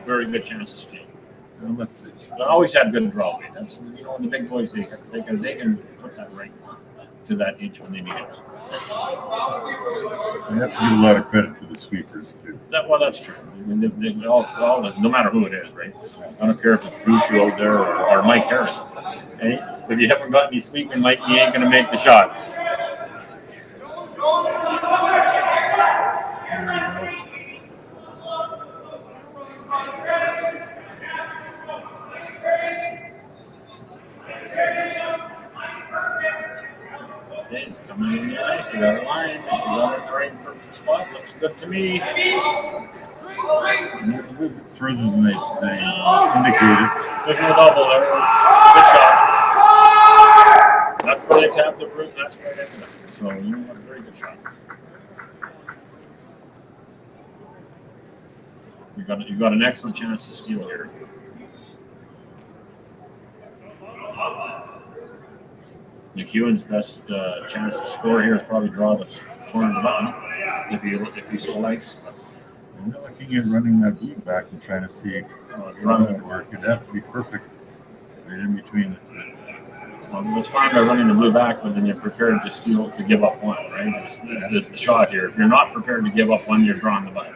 G: very good chance to steal.
H: Well, let's see.
G: I always had good draw. That's the big boys. They can put that right to that inch when they need it.
H: You have to give a lot of credit to the sweepers too.
G: That's true. I mean, they all, no matter who it is, right? I don't care if it's Gushu out there or Mike Harris. And if you haven't got any sweeping, Mike, he ain't going to make the shot. Okay, it's coming in there nice. They got a line. It's got it in the right perfect spot. Looks good to me.
H: A little bit further than they indicated.
G: There's no double there. Good shot. That's where they tapped the root. That's where they ended up. So you have a very good shot. You've got an excellent chance to steal here. MacEwan's best chance to score here is probably draw the corner of the button if he so likes.
H: And they're looking at running that blue back and trying to see how that work. It'd have to be perfect right in between.
G: It's fine by running the blue back, but then you're prepared to steal to give up 1, right? That's the shot here. If you're not prepared to give up 1, you're drawing the button.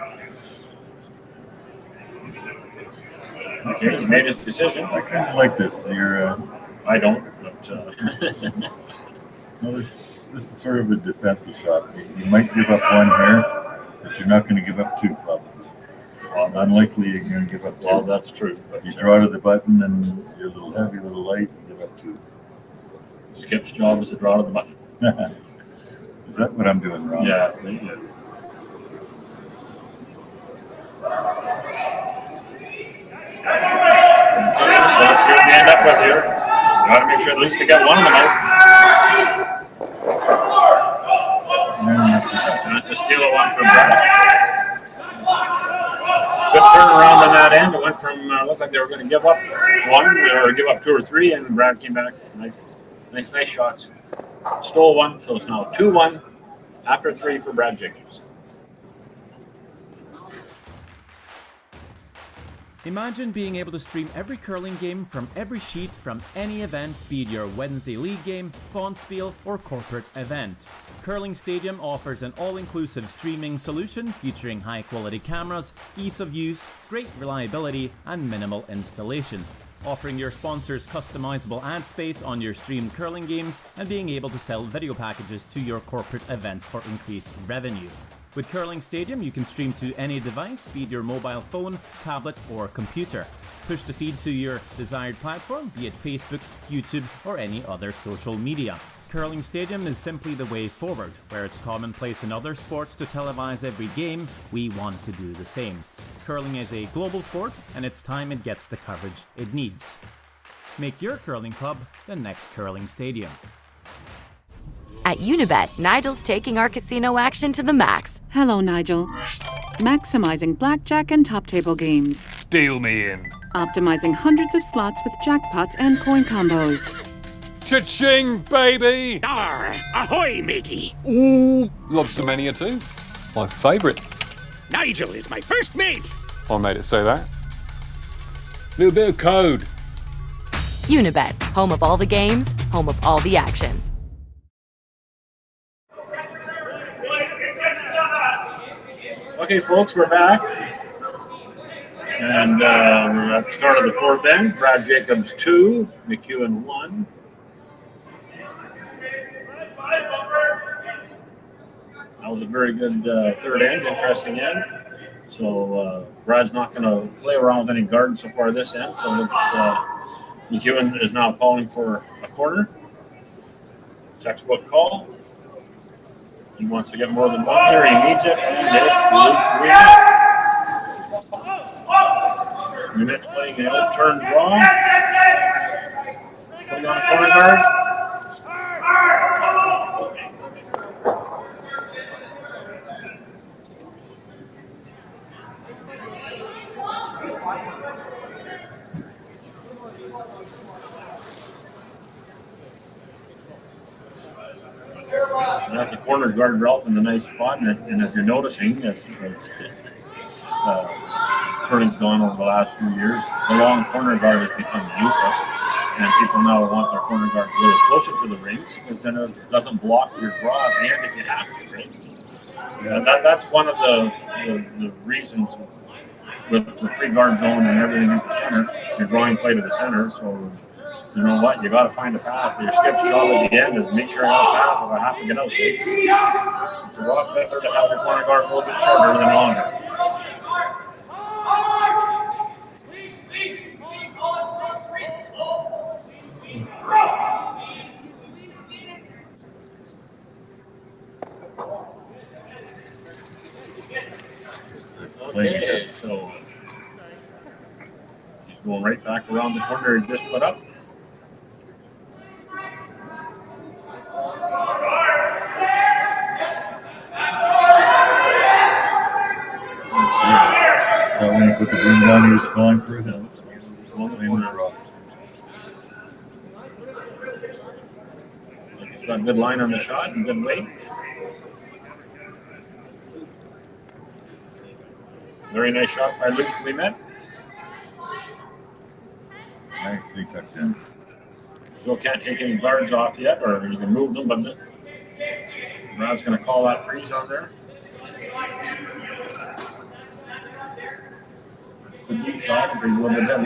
G: Okay, he made his decision.
H: I kind of like this.
G: I don't, but
H: well, this is sort of a defensive shot. You might give up 1 here, but you're not going to give up 2 probably.
G: Well,
H: unlikely you're going to give up 2.
G: Well, that's true. But
H: you draw to the button and you're a little heavy, a little light, you give up 2.
G: Skip's job is to draw to the button.
H: Is that what I'm doing wrong?
G: Yeah. Okay, so let's see what we end up with here. You got to make sure at least they got one of them out. And it's a steal of 1 from Brad. Good turnaround on that end. It went from looked like they were going to give up 1 or give up 2 or 3, and Brad came back. Nice shots. Stole 1, so it's now 2-1 after 3 for Brad Jacobs.
A: Imagine being able to stream every curling game from every sheet from any event, be it your Wednesday league game, bonspiel, or corporate event. Curling Stadium offers an all-inclusive streaming solution featuring high-quality cameras, ease of use, great reliability, and minimal installation. Offering your sponsors customizable ad space on your streamed curling games and being able to sell video packages to your corporate events for increased revenue. With Curling Stadium, you can stream to any device, be it your mobile phone, tablet, or computer. Push the feed to your desired platform, be it Facebook, YouTube, or any other social media. Curling Stadium is simply the way forward. Where it's commonplace in other sports to televise every game, we want to do the same. Curling is a global sport, and it's time it gets the coverage it needs. Make your curling club the next Curling Stadium.
C: At Unibet, Nigel's taking our casino action to the max.
D: Hello, Nigel. Maximizing blackjack and top table games.
I: Deal me in.
D: Optimizing hundreds of slots with jackpots and coin combos.
I: Cha-ching, baby!
F: Arr, ahoy, matey!
I: Ooh, lobster mania too. My favourite.
F: Nigel is my first mate!
I: I made it say that. Little bit of code.
C: Unibet, home of all the games, home of all the action.
G: Okay, folks, we're back. And we're at the start of the fourth end. Brad Jacobs 2, MacEwan 1. That was a very good third end, interesting end. So Brad's not going to play around with any guards so far this end. So it's MacEwan is now calling for a corner. Textbook call. He wants to get more than one here. He needs it, and it's Luke Winnet. Winnet's playing the out-turned wrong. Putting on a corner guard. That's a corner guard, Ralph, in a nice spot. And if you're noticing, as curling's gone over the last few years, the long corner guard has become useless. And people now want their corner guards a little closer to the rings because then it doesn't block your draw at the end if you have to, right? Yeah, that's one of the reasons with the free guard zone and everything in the center, you're drawing play to the center. So you know what? You got to find a path. Your skip's job at the end is make sure I have a path if I have to get out. It's a lot better to have your corner guard a little bit shorter than longer. Okay, so he's going right back around the corner he just put up.
H: When he put the broom down, he was calling for it.
G: He's got a good line on the shot and good weight. Very nice shot by Luke Winnet.
H: Nicely tucked in.
G: Still can't take any guards off yet, or you can move them, but Brad's going to call that freeze on there. It's a deep shot, and brings a little bit in.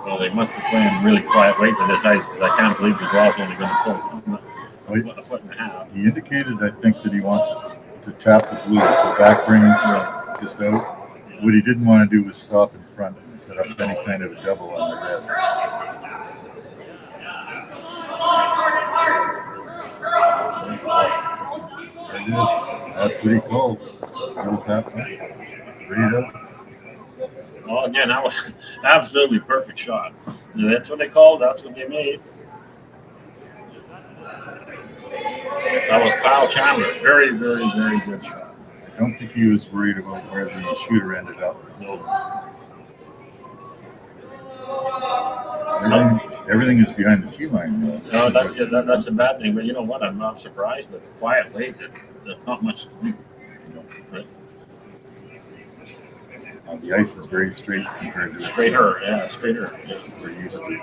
G: Well, they must be playing really quiet weight with this ice because I can't believe the draw's only going to pull a foot and a half.
H: He indicated, I think, that he wants to tap the blue, so back ring just out. What he didn't want to do was stop in front and set up any kind of a double on the reds. There it is. That's what he called. Double tap. Read up.
G: Well, again, that was an absolutely perfect shot. That's what they called. That's what they made. That was Kyle Chandler. Very, very, very good shot.
H: I don't think he was worried about where the shooter ended up.
G: No.
H: Everything is behind the tee line.
G: No, that's a bad thing. But you know what? I'm not surprised with quiet weight. There's not much to do. Right?
H: The ice is very straight compared to
G: straighter. Yeah.
H: We're used to.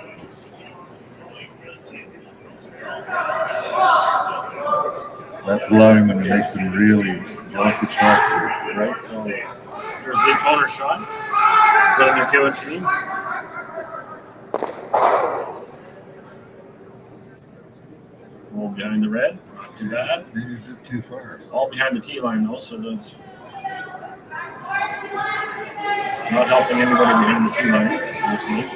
H: That's allowing them to make some really delicate shots here.
G: Right. So here's the corner shot. Put in the MacEwan team. All behind the red. Not too bad.
H: Maybe a bit too far.
G: All behind the tee line though, so that's not helping anybody behind the tee line this week.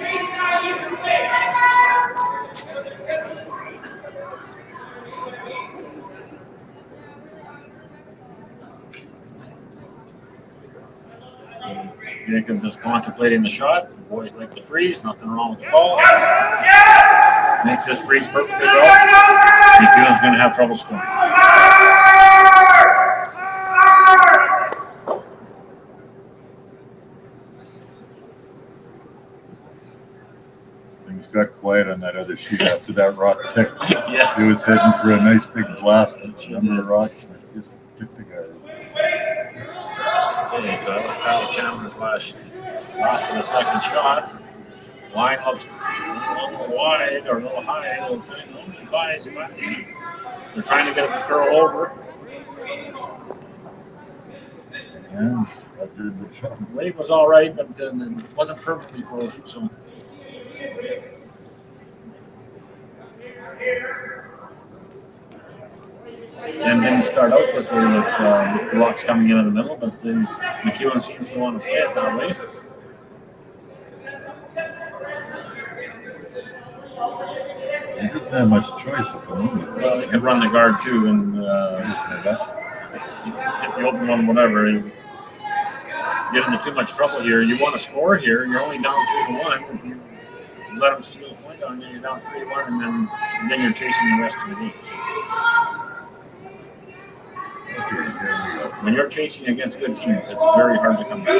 G: Jacob just contemplating the shot. The boys like the freeze. Nothing wrong with the ball. Makes this freeze perfectly well. MacEwan's going to have trouble scoring.
H: got quiet on that other sheet after that rock tick.
G: Yeah.
H: It was heading for a nice big blast at a number of rocks. And it just took the guy.
G: Okay, so that was Kyle Chandler's last of the second shot. Line looks a little wide or a little high. They're trying to get it to curl over.
H: Yeah, that did the job.
G: The wave was all right, but then it wasn't perfectly frozen. So. And didn't start out this way with rocks coming in the middle, but then MacEwan seems to want to play it that way.
H: He doesn't have much choice at the moment.
G: Well, he could run the guard too and hit the open one, whatever. He was getting into too much trouble here. You want to score here, you're only down 2-1. If you let him steal a point on you, you're down 3-1, and then you're chasing the rest of the game. So.
H: Okay, here we go.
G: When you're chasing against good teams, it's very hard to come back.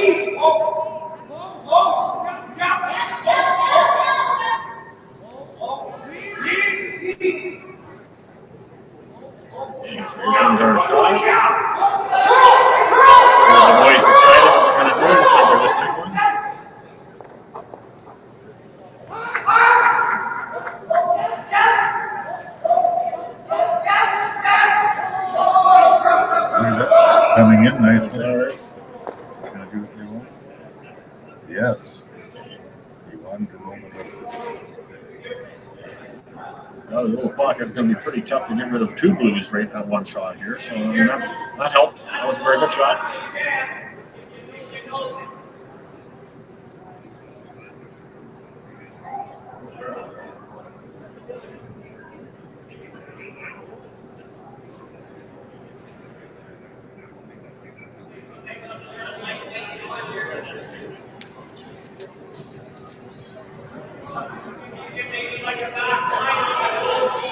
G: Okay, so here comes our shot. So the boys decided what they're going to do. Looks like they're just tickling.
H: It's coming in nicely.
G: All right.
H: Is it going to do what they want? Yes. He wanted to roll it up.
G: Well, the little pocket's going to be pretty tough to get rid of two blues right at one shot here. So I mean, that helped. That was a very good shot.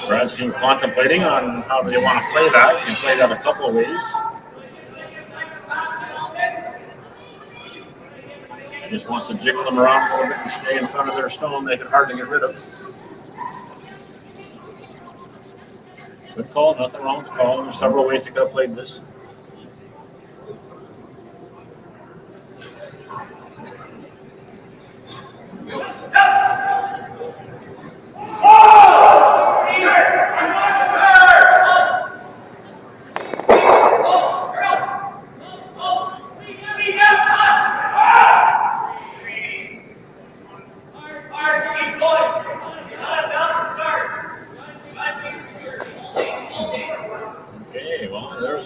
G: Brad's team contemplating on how they want to play that. You can play that a couple of ways. He just wants to jiggle them around a little bit and stay in front of their stone. Make it hard to get rid of. Good call. Nothing wrong with the call. There's several ways they could have played this.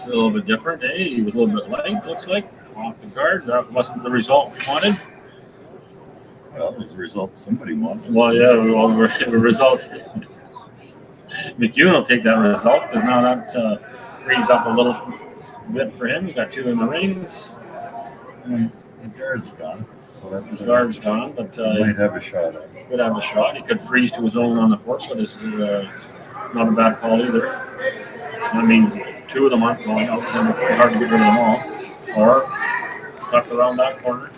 G: A little bit different. Hey, he was a little bit light, looks like. Off the guard. That wasn't the result we wanted.
H: Well, it was the result somebody wanted.
G: Well, yeah, the result. MacEwan will take that result because now that frees up a little bit for him. He got two in the rings.
H: And the guard's gone. So that was
G: the guard's gone, but
H: he might have a shot at it.
G: Could have a shot. He could freeze to his own on the fourth, but this is not a bad call either. That means two of them aren't going out, and it's pretty hard to get rid of them all. Or tuck around that corner.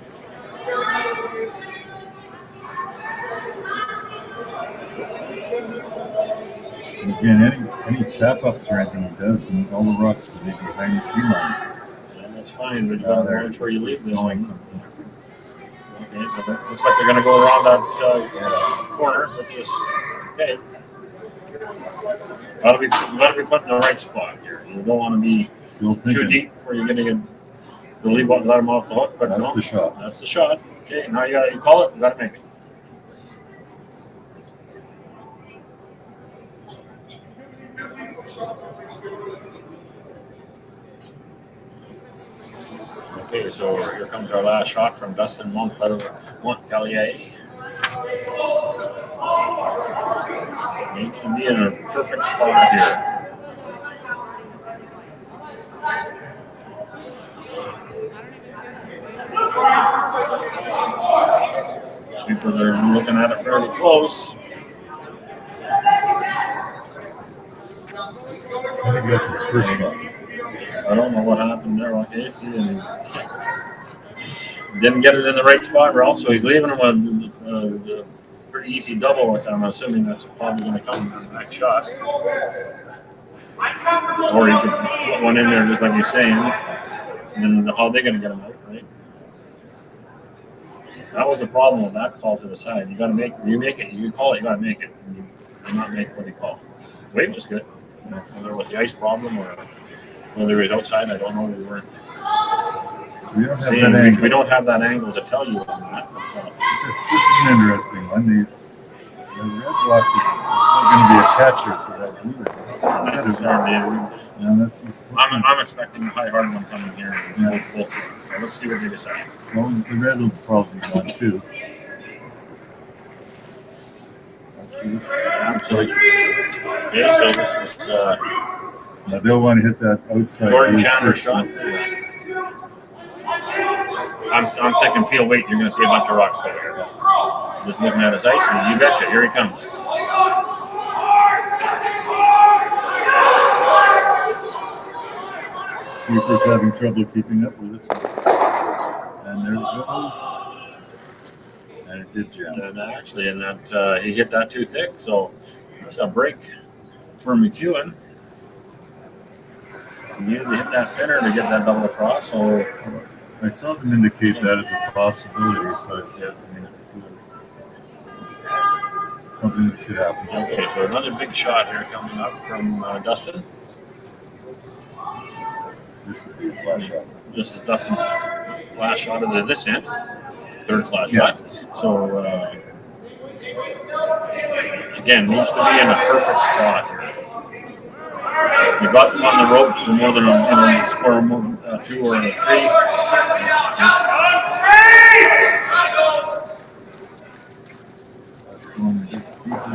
H: And again, any tap ups or anything he does, and all the rocks to leave behind the tee line.
G: Yeah, that's fine, but you got to watch where you leave this
H: going
G: one.
H: something different.
G: Okay, but it looks like they're going to go around that corner, which is okay. Got to be put in the right spot here. You don't want to be too deep where you're going to get the lead one, let him off the hook. But
H: that's
G: no,
H: the shot.
G: That's the shot. Okay, now you call it. You got to make it. Okay, so here comes our last shot from Dustin Montpellier. Needs to be in a perfect spot here. Sweepers are looking at it fairly close.
H: I think that's his first shot.
G: I don't know what happened there. Okay, see, didn't get it in the right spot, Ralph, so he's leaving him with a pretty easy double, which I'm assuming that's probably going to come in the next shot. Or you could put one in there just like you're saying, and then how are they going to get them out, right? That was the problem with that call to the side. You got to make it. You call it, you got to make it. And you do not make what you call. Weight was good. Whether it was the ice problem or whether it was outside, I don't know. We don't have that angle to tell you on that.
H: This is an interesting one. The red block is still going to be a catcher for that blue.
G: I'm expecting a high hard one coming here. Both. So let's see what they decide.
H: Well, the red will probably be one too.
G: Absolutely. Okay, so this is.
H: Now they'll want to hit that outside.
G: Jordan Chandler shot. I'm thinking peel weight. You're going to see a bunch of rocks go here. Just looking at his ice, and you betcha, here he comes.
H: Sweeper's having trouble keeping up with this one. And there it goes. And it did jam.
G: And actually, he hit that too thick, so there's a break for MacEwan. He needed to hit that thinner to get that double across, so
H: I saw them indicate that as a possibility, so yeah, something that could happen.
G: Okay, so another big shot here coming up from Dustin.
H: This would be his last shot.
G: This is Dustin's last shot of this end, third last
H: yes.
G: shot. So again, needs to be in a perfect spot here. You got them on the ropes for more than a score more, 2 or a 3.
H: That's going a bit deeper.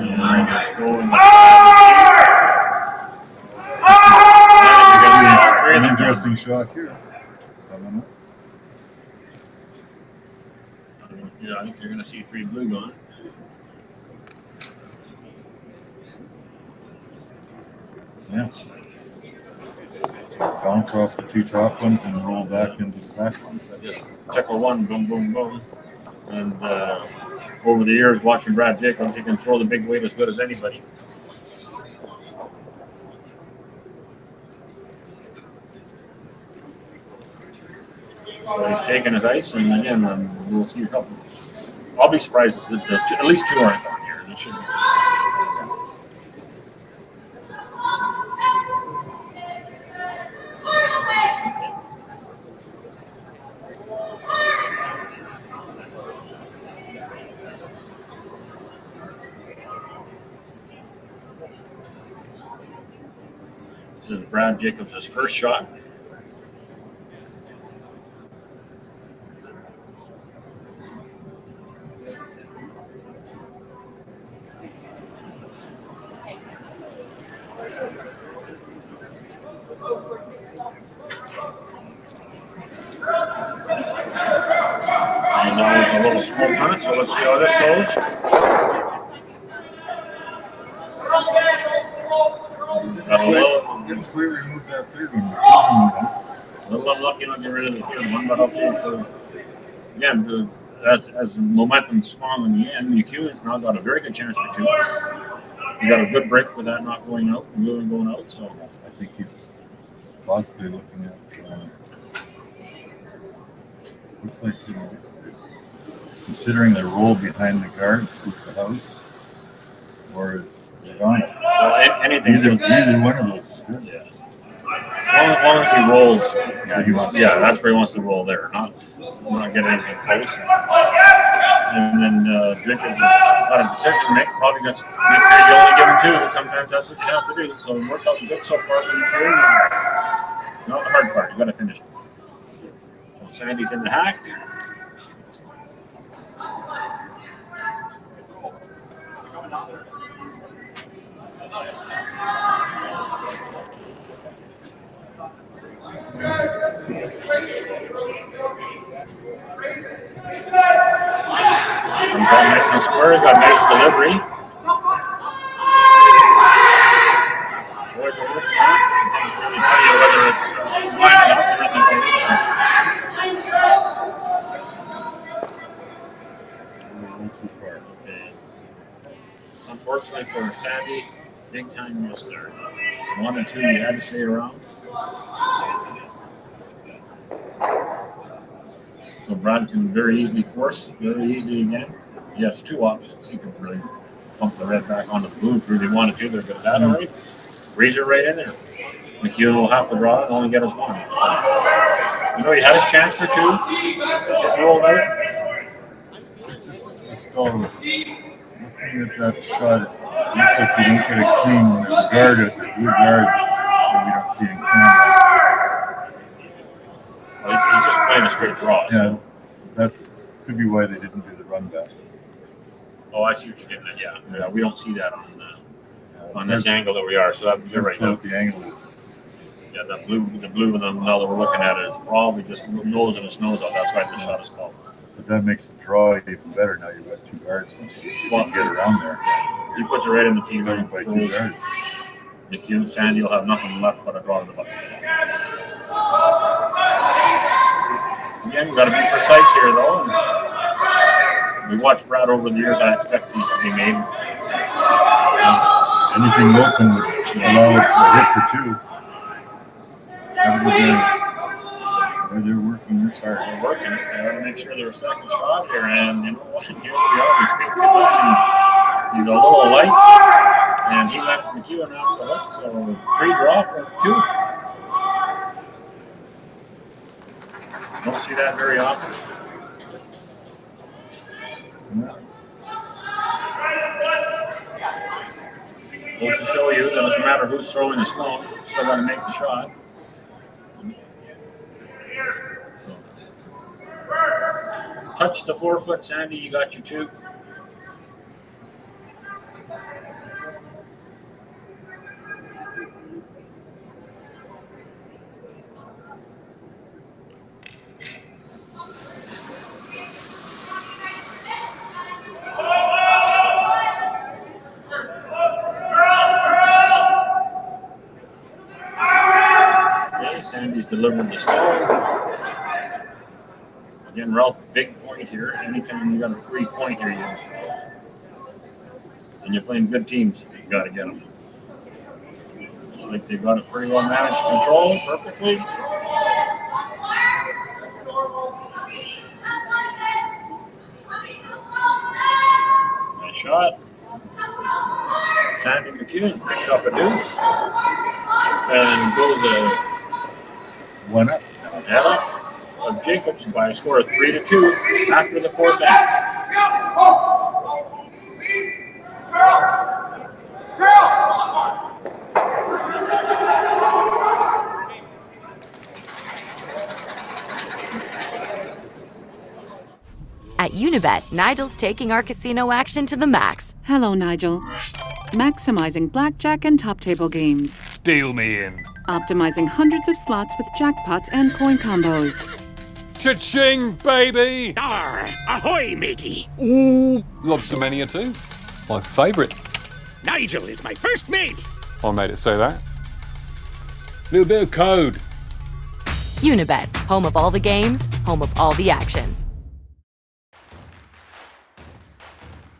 H: An interesting shot here.
G: Yeah, I think you're going to see 3 blue going.
H: Yeah. Bounce off the 2 top ones and roll back into the back ones.
G: Just checker 1, boom, boom, boom. And over the years, watching Brad Jacobs, he can throw the big weight as good as anybody. So he's taking his ice, and again, we'll see a couple. I'll be surprised if at least 2 aren't on here. They should be. This is Brad Jacobs' first shot. And now a little smoke on it, so let's see how this goes.
H: Didn't quite remove that third one.
G: A little unlucky not getting rid of the third one, but okay. So again, as the momentum swung in the end, MacEwan's now got a very good chance for 2. You got a good break with that not going out, and Lewin going out. So
H: I think he's possibly looking at. Looks like considering the role behind the guards with the house, or gone.
G: Well, anything.
H: Either one of those is good.
G: Yeah. As long as he rolls.
H: Yeah, he wants.
G: Yeah, that's where he wants to roll there, not get anything close. And then Jenkins has got a decision to make. Probably just make sure you only give him 2. But sometimes that's what you have to do. So it worked out good so far for MacEwan. Not the hard part. You got to finish it. So Sandy's in the hack. Comes out nice and square. Got a nice delivery. Boys are working on it. I can't really tell you whether it's lining up or anything.
H: Too far.
G: Okay. unfortunately for Sandy, big time miss there. 1 and 2, you had to stay around. So Brad can very easily force, very easy again. He has 2 options. He can really pump the red back onto the blue if they wanted to. They're good at that already. Freezer right in there. MacEwan will have to draw it and only get us 1. You know, he had his chance for 2. Get rolled out.
H: This fellow was looking at that shot. It looks like you don't get it clean when there's a guard out there, blue guard that we don't see in camera.
G: Well, he's just playing a straight draw.
H: Yeah,
G: So.
H: that could be why they didn't do the run back.
G: Oh, I see what you're getting at. Yeah, we don't see that on this angle that we are. So you're right.
H: What the angle is.
G: Yeah, the blue, and now that we're looking at it, it's probably just nosing its nose out. That's why the shot is called.
H: But that makes the draw even better. Now you've got 2 guards. You can get around there.
G: He puts it right in the team.
H: By 2 guards.
G: MacEwan, Sandy will have nothing left but a draw to the button. Again, we've got to be precise here, though. We watched Brad over the years. I expect these to be made.
H: Anything open would allow a hit for 2. They're working this hard.
G: They're working it. They got to make sure there's a second shot here. And you know what? Here we are. We speak too much. And he's a little light. And he left MacEwan off the hook. So free draw for 2. Don't see that very often.
H: Yeah.
G: Goes to show you that it doesn't matter who's throwing the stone, still got to make the shot. Touch the 4-foot, Sandy. You got your 2. Okay, Sandy's delivered the stone. Again, Ralph, big point here. Anytime you got a free point here, and you're playing good teams, you got to get them. Looks like they've got it pretty well managed, control perfectly. Nice shot. Sandy MacEwan picks up a deuce and goes
H: 1 up.
G: Ella of Jacobs by a score of 3-2 after the 4th inning.
C: At Unibet, Nigel's taking our casino action to the max.
D: Hello, Nigel. Maximizing blackjack and top table games.
I: Deal me in.
D: Optimizing hundreds of slots with jackpots and coin combos.
I: Cha-ching, baby!
F: Arr, ahoy, matey!
I: Ooh, lobster mania too. My favourite.
F: Nigel is my first mate!
I: I made it say that. Little bit of code.
C: Unibet, home of all the games, home of all the action.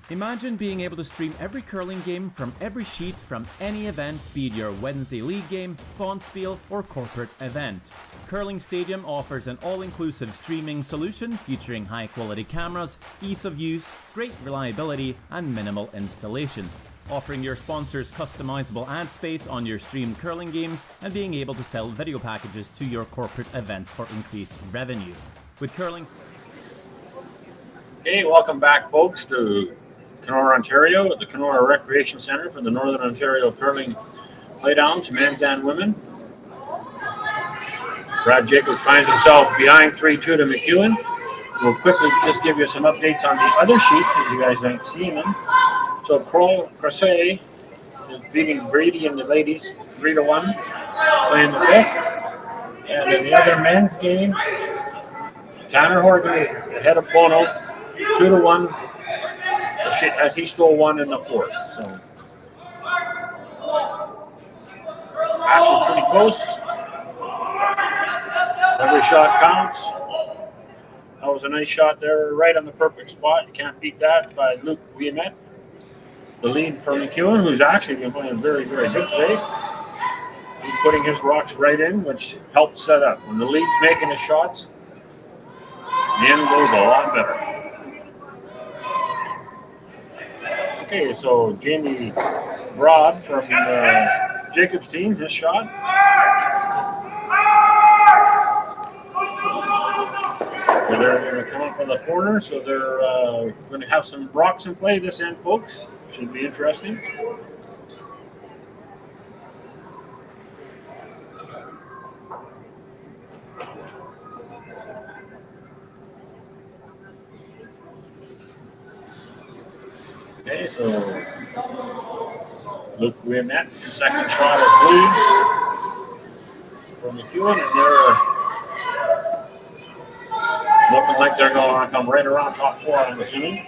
A: Imagine being able to stream every curling game from every sheet from any event, be it your Wednesday league game, bonspiel, or corporate event. Curling Stadium offers an all-inclusive streaming solution featuring high-quality cameras, ease of use, great reliability, and minimal installation. Offering your sponsors customizable ad space on your streamed curling games and being able to sell video packages to your corporate events for increased revenue. With curling...
G: Okay, welcome back, folks, to Kenora, Ontario, at the Kenora Recreation Centre for the Northern Ontario Curling Playdowns, men's and women. Brad Jacobs finds himself behind 3-2 to MacEwan. We'll quickly just give you some updates on the other sheets because you guys aren't seeing them. So Crosset is beating Brady and the ladies 3-1, playing the 5th. And in the other men's game, Tanner Horgan is ahead of Bono 2-1 as he stole 1 in the 4th. So action's pretty close. Every shot counts. That was a nice shot there, right on the perfect spot. You can't beat that by Luke Ouimet. the lead for MacEwan, who's actually been playing very, very good today. He's putting his rocks right in, which helps set up. When the lead's making his shots, the end goes a lot better. Okay, so Jamie Broad from Jacob's team, his shot. So they're going to come up with a corner, so they're going to have some rocks in play this end, folks. Should be interesting. Okay, so Luke Winnet's second shot is lead for MacEwan, and they're looking like they're going to come right around top four, I'm assuming.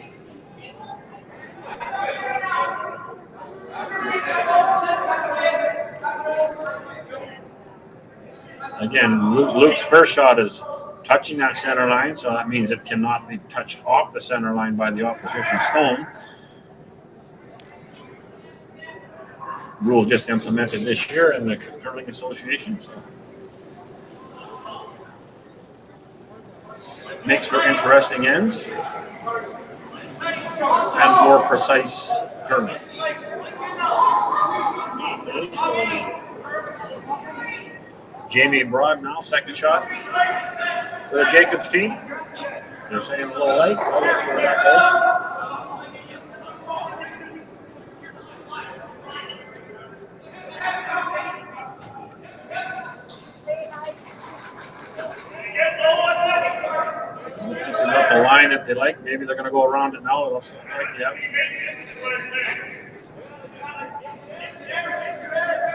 G: Again, Luke's first shot is touching that center line, so that means it cannot be touched off the center line by the opposition stone. Rule just implemented this year in the Curling Association, so makes for interesting ends and more precise curling. Okay, so Jamie Broad now, second shot for the Jacobs team. They're saying a little late. Let's see where that goes. Got the line that they like. Maybe they're going to go around it now. It looks like, yeah.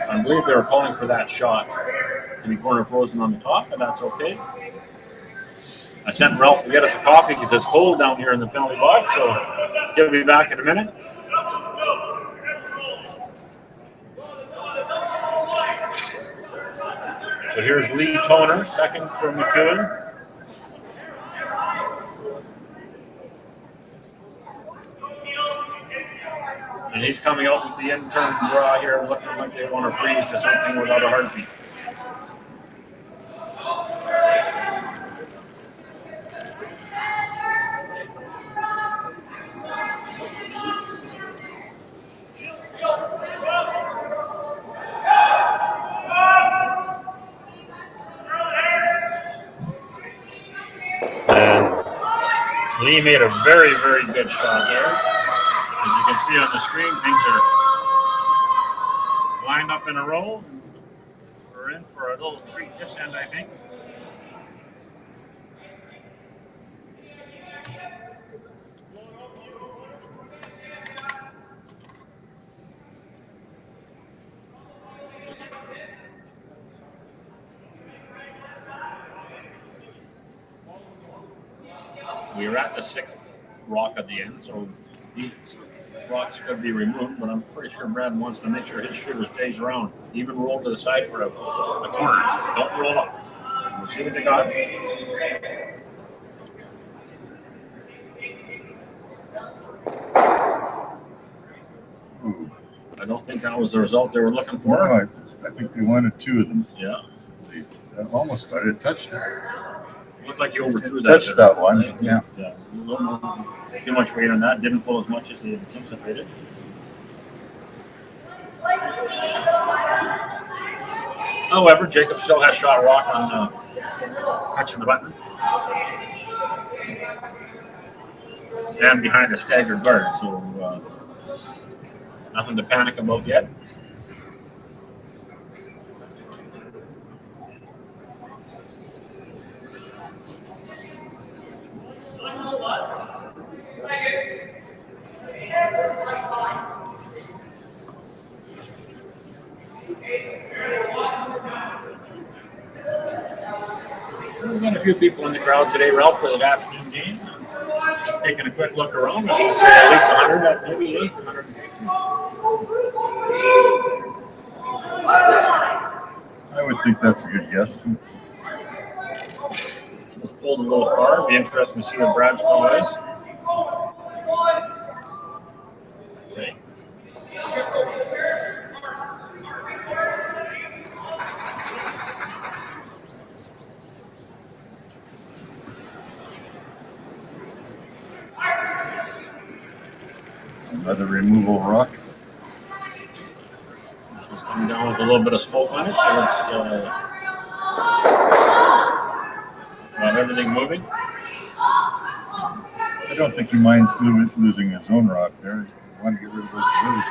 G: I believe they were calling for that shot to be corner frozen on the top, but that's okay. I sent Ralph to get us a coffee because it's cold down here in the penalty box, so he'll be back in a minute. So here's Lee Toner, second for MacEwan. And he's coming out with the in-turn draw here, looking like they want to freeze to something without a heartbeat. And Lee made a very, very good shot there. As you can see on the screen, things are lined up in a row. We're in for a little treat this end, I think. We were at the sixth rock at the end, so these rocks could be removed, but I'm pretty sure Brad wants to make sure his shooter stays around. Even roll to the side for a corner. Don't roll up. We'll see what they got. I don't think that was the result they were looking for.
H: No, I think they wanted two of them.
G: Yeah.
H: They almost got it. Touched it.
G: Looked like he overthrew that.
H: Touched that one. Yeah.
G: Yeah. Too much weight on that. Didn't pull as much as they had anticipated. However, Jacob still has shot rock on touching the button. And behind a staggered guard, so nothing to panic about yet. We've got a few people in the crowd today, Ralph, for the afternoon game. Taking a quick look around. I would say at least 100, maybe 100.
H: I would think that's a good guess.
G: So it's pulled a little far. It'll be interesting to see what Brad's call is. Okay.
H: the removal rock.
G: This one's coming down with a little bit of smoke on it, so it's got everything moving.
H: I don't think he minds losing his own rock there. He wanted to get rid of those blues.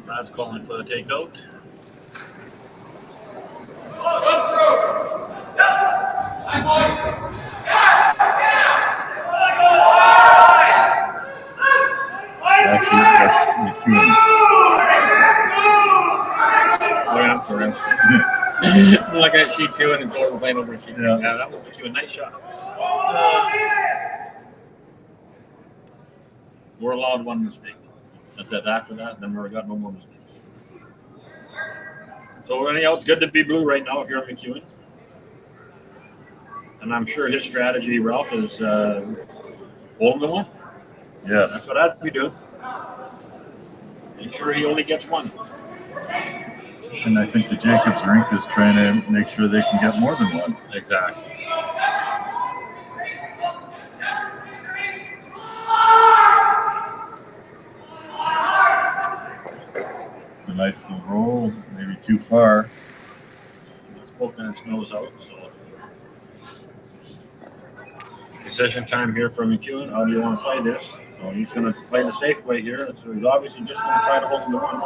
G: Brad's calling for the takeout.
H: Actually, that's MacEwan.
G: Oh, yeah, I'm sorry. Look at sheet 2 and it's over playing over sheet 3.
H: Yeah.
G: Yeah, that was MacEwan. Nice shot. We're allowed one mistake. After that, then we've got no more mistakes. So anyhow, it's good to be blue right now if you're MacEwan. And I'm sure his strategy, Ralph, is holding the one.
H: Yes.
G: That's what I'd be doing. Make sure he only gets one.
H: And I think the Jacobs rink is trying to make sure they can get more than one.
G: Exactly.
H: It's a nice little roll, maybe too far.
G: It's poking its nose out. So decision time here for MacEwan. How do you want to play this? So he's going to play the safe way here. So he's obviously just going to try to hold him to one.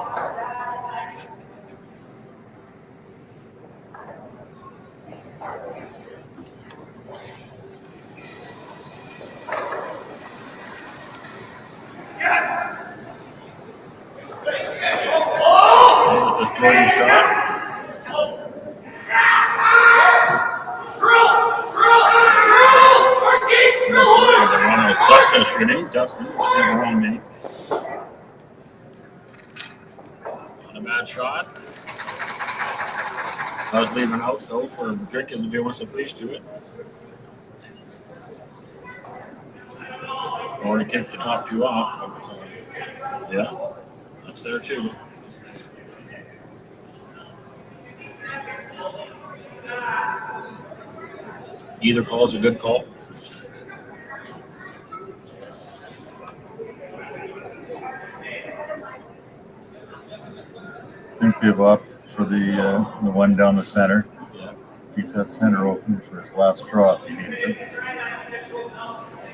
G: This Jordan shot. The one was Dustin shooting. Dustin was the wrong name. Not a bad shot. Does leave an out though for Jenkins if he wants to freeze to it. Or he kicks the top 2 off. Yeah, that's there too. Either call is a good call.
H: I think they've opted for the one down the center.
G: Yeah.
H: Keep that center open for his last draw if he needs it.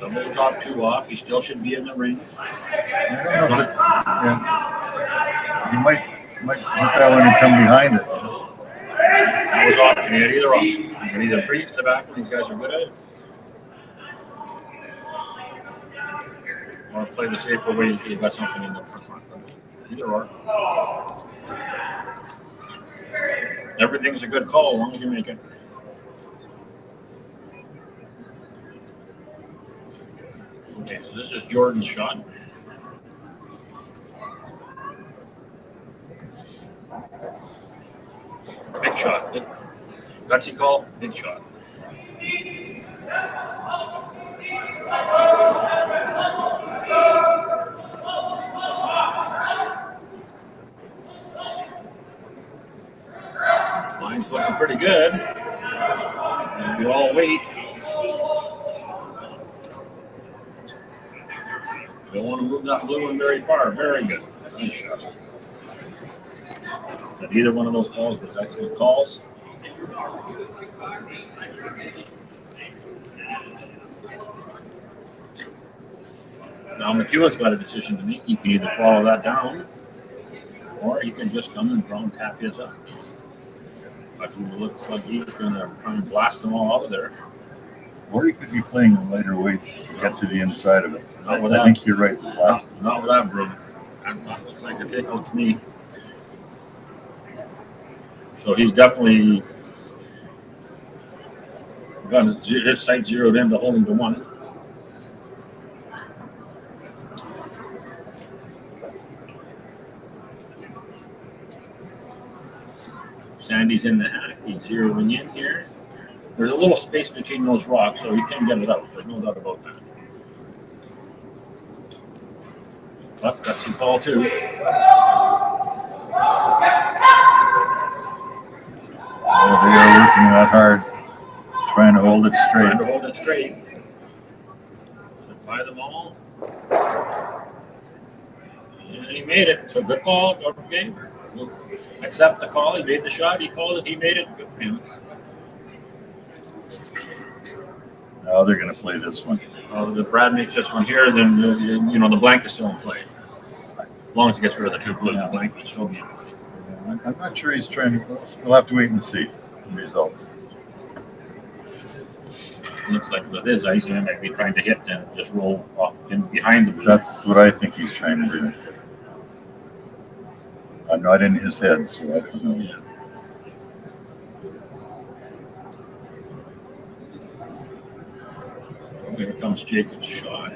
G: Double top 2 off. He still should be in the rings.
H: I don't know if yeah. He might put that one and come behind it.
G: That was option. He had either option. You can either freeze to the back when these guys are good at it, or play the safer way if you've got something in the front. Either or. Everything's a good call as long as you make it. Okay, so this is Jordan's shot. Big shot. Big, gutsy call, big shot. Line's looking pretty good. We all wait. Don't want to move that blue one very far. Very good. Nice shot. But either one of those calls was excellent calls. Now MacEwan's got a decision to make. He can either follow that down, or he can just come and ground tap his up. But it looks like he's going to try and blast them all out of there.
H: Or he could be playing a lighter weight to get to the inside of it. I
G: that.
H: think you're right.
G: Not with that broom. That looks like a takeout to me. So he's definitely got his sight zeroed in to hold him to one. Sandy's in the hat. He's zeroing in here. There's a little space between those rocks, so he can get it out. There's no doubt about that. Gutsy call too.
H: Oh, they are working that hard, trying to hold it straight.
G: By them all. And he made it. So good call. Okay. We'll accept the call. He made the shot. He called it. He made it. Good for him.
H: Now they're going to play this one.
G: The Brad makes this one here, then the blank is still in play. As long as he gets rid of the two blue, the blank will still be in play.
H: I'm not sure he's trying to. We'll have to wait and see the results.
G: Looks like with his ice, he might be trying to hit and just roll off in behind the blue.
H: That's what I think he's trying to do. I'm not in his head, so I don't know.
G: Yeah. Here comes Jacob's shot.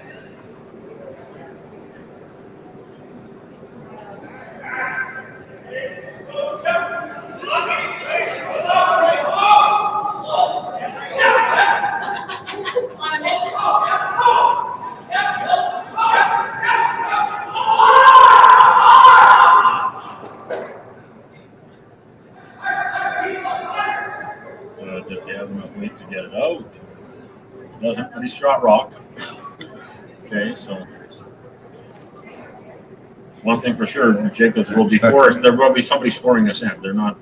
G: Does he have enough weight to get it out? Doesn't, but he's shot rock. Okay, so one thing for sure, Jacobs will be forced. There will be somebody scoring this end. They're not.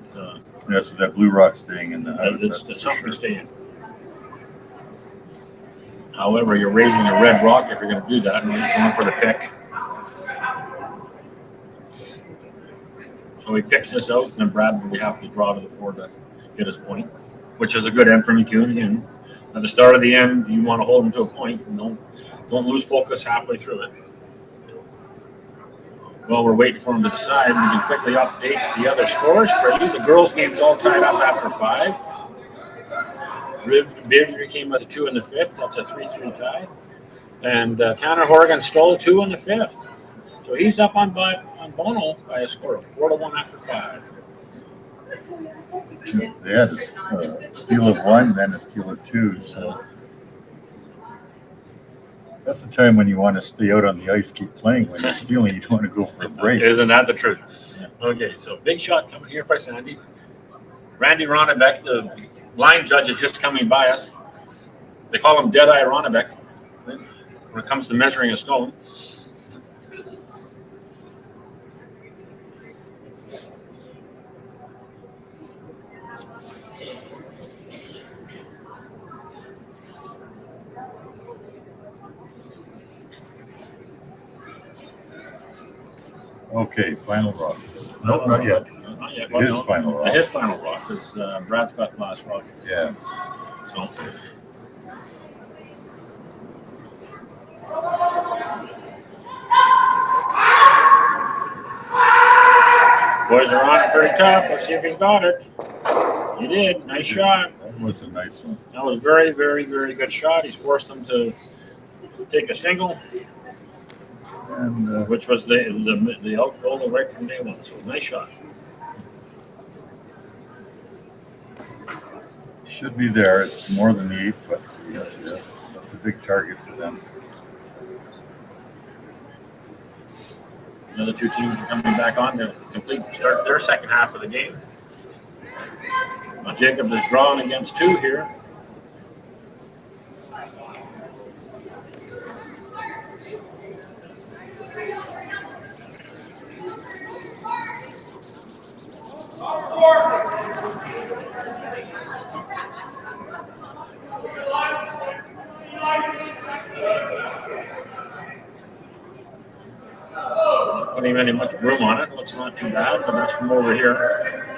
H: Yes, with that blue rock staying in the house.
G: It's something to stay in. However, you're raising a red rock if you're going to do that, and he's going for the pick. So he picks this out, and then Brad will be happy to draw to the four to get his point, which is a good end for MacEwan again. At the start of the end, you want to hold them to a point and don't lose focus halfway through it. While we're waiting for them to decide, we can quickly update the other scores for you. The girls' game's all tied up after 5. Brier came with a 2 in the 5th. That's a 3-3 tie. And Tanner Horgan stole 2 in the 5th. So he's up on Bono by a score of 4-1 after 5.
H: They had a steal of 1, then a steal of 2. So that's the time when you want to stay out on the ice, keep playing. When you're stealing, you don't want to go for a break.
G: Isn't that the truth? Yeah. Okay, so big shot coming here by Sandy. Randy Ronnebeck, the line judge, is just coming by us. They call him Deadeye Ronnebeck when it comes to measuring a stone.
H: Okay, final rock. Nope, not yet.
G: Not yet.
H: His final rock.
G: His final rock, because Brad's got the last rock.
H: Yes.
G: So. Boys are on it pretty tough. Let's see if he's got it. He did. Nice shot.
H: That was a nice one.
G: That was a very, very, very good shot. He's forced them to take a single.
H: And
G: which was the out goal right from day one. So nice shot.
H: Should be there. It's more than the 8 foot. Yes, yes. That's a big target for them.
G: The other two teams are coming back on to start their second half of the game. Now Jacobs is drawn against 2 here. Putting any much room on it. Looks not too bad, but that's from over here.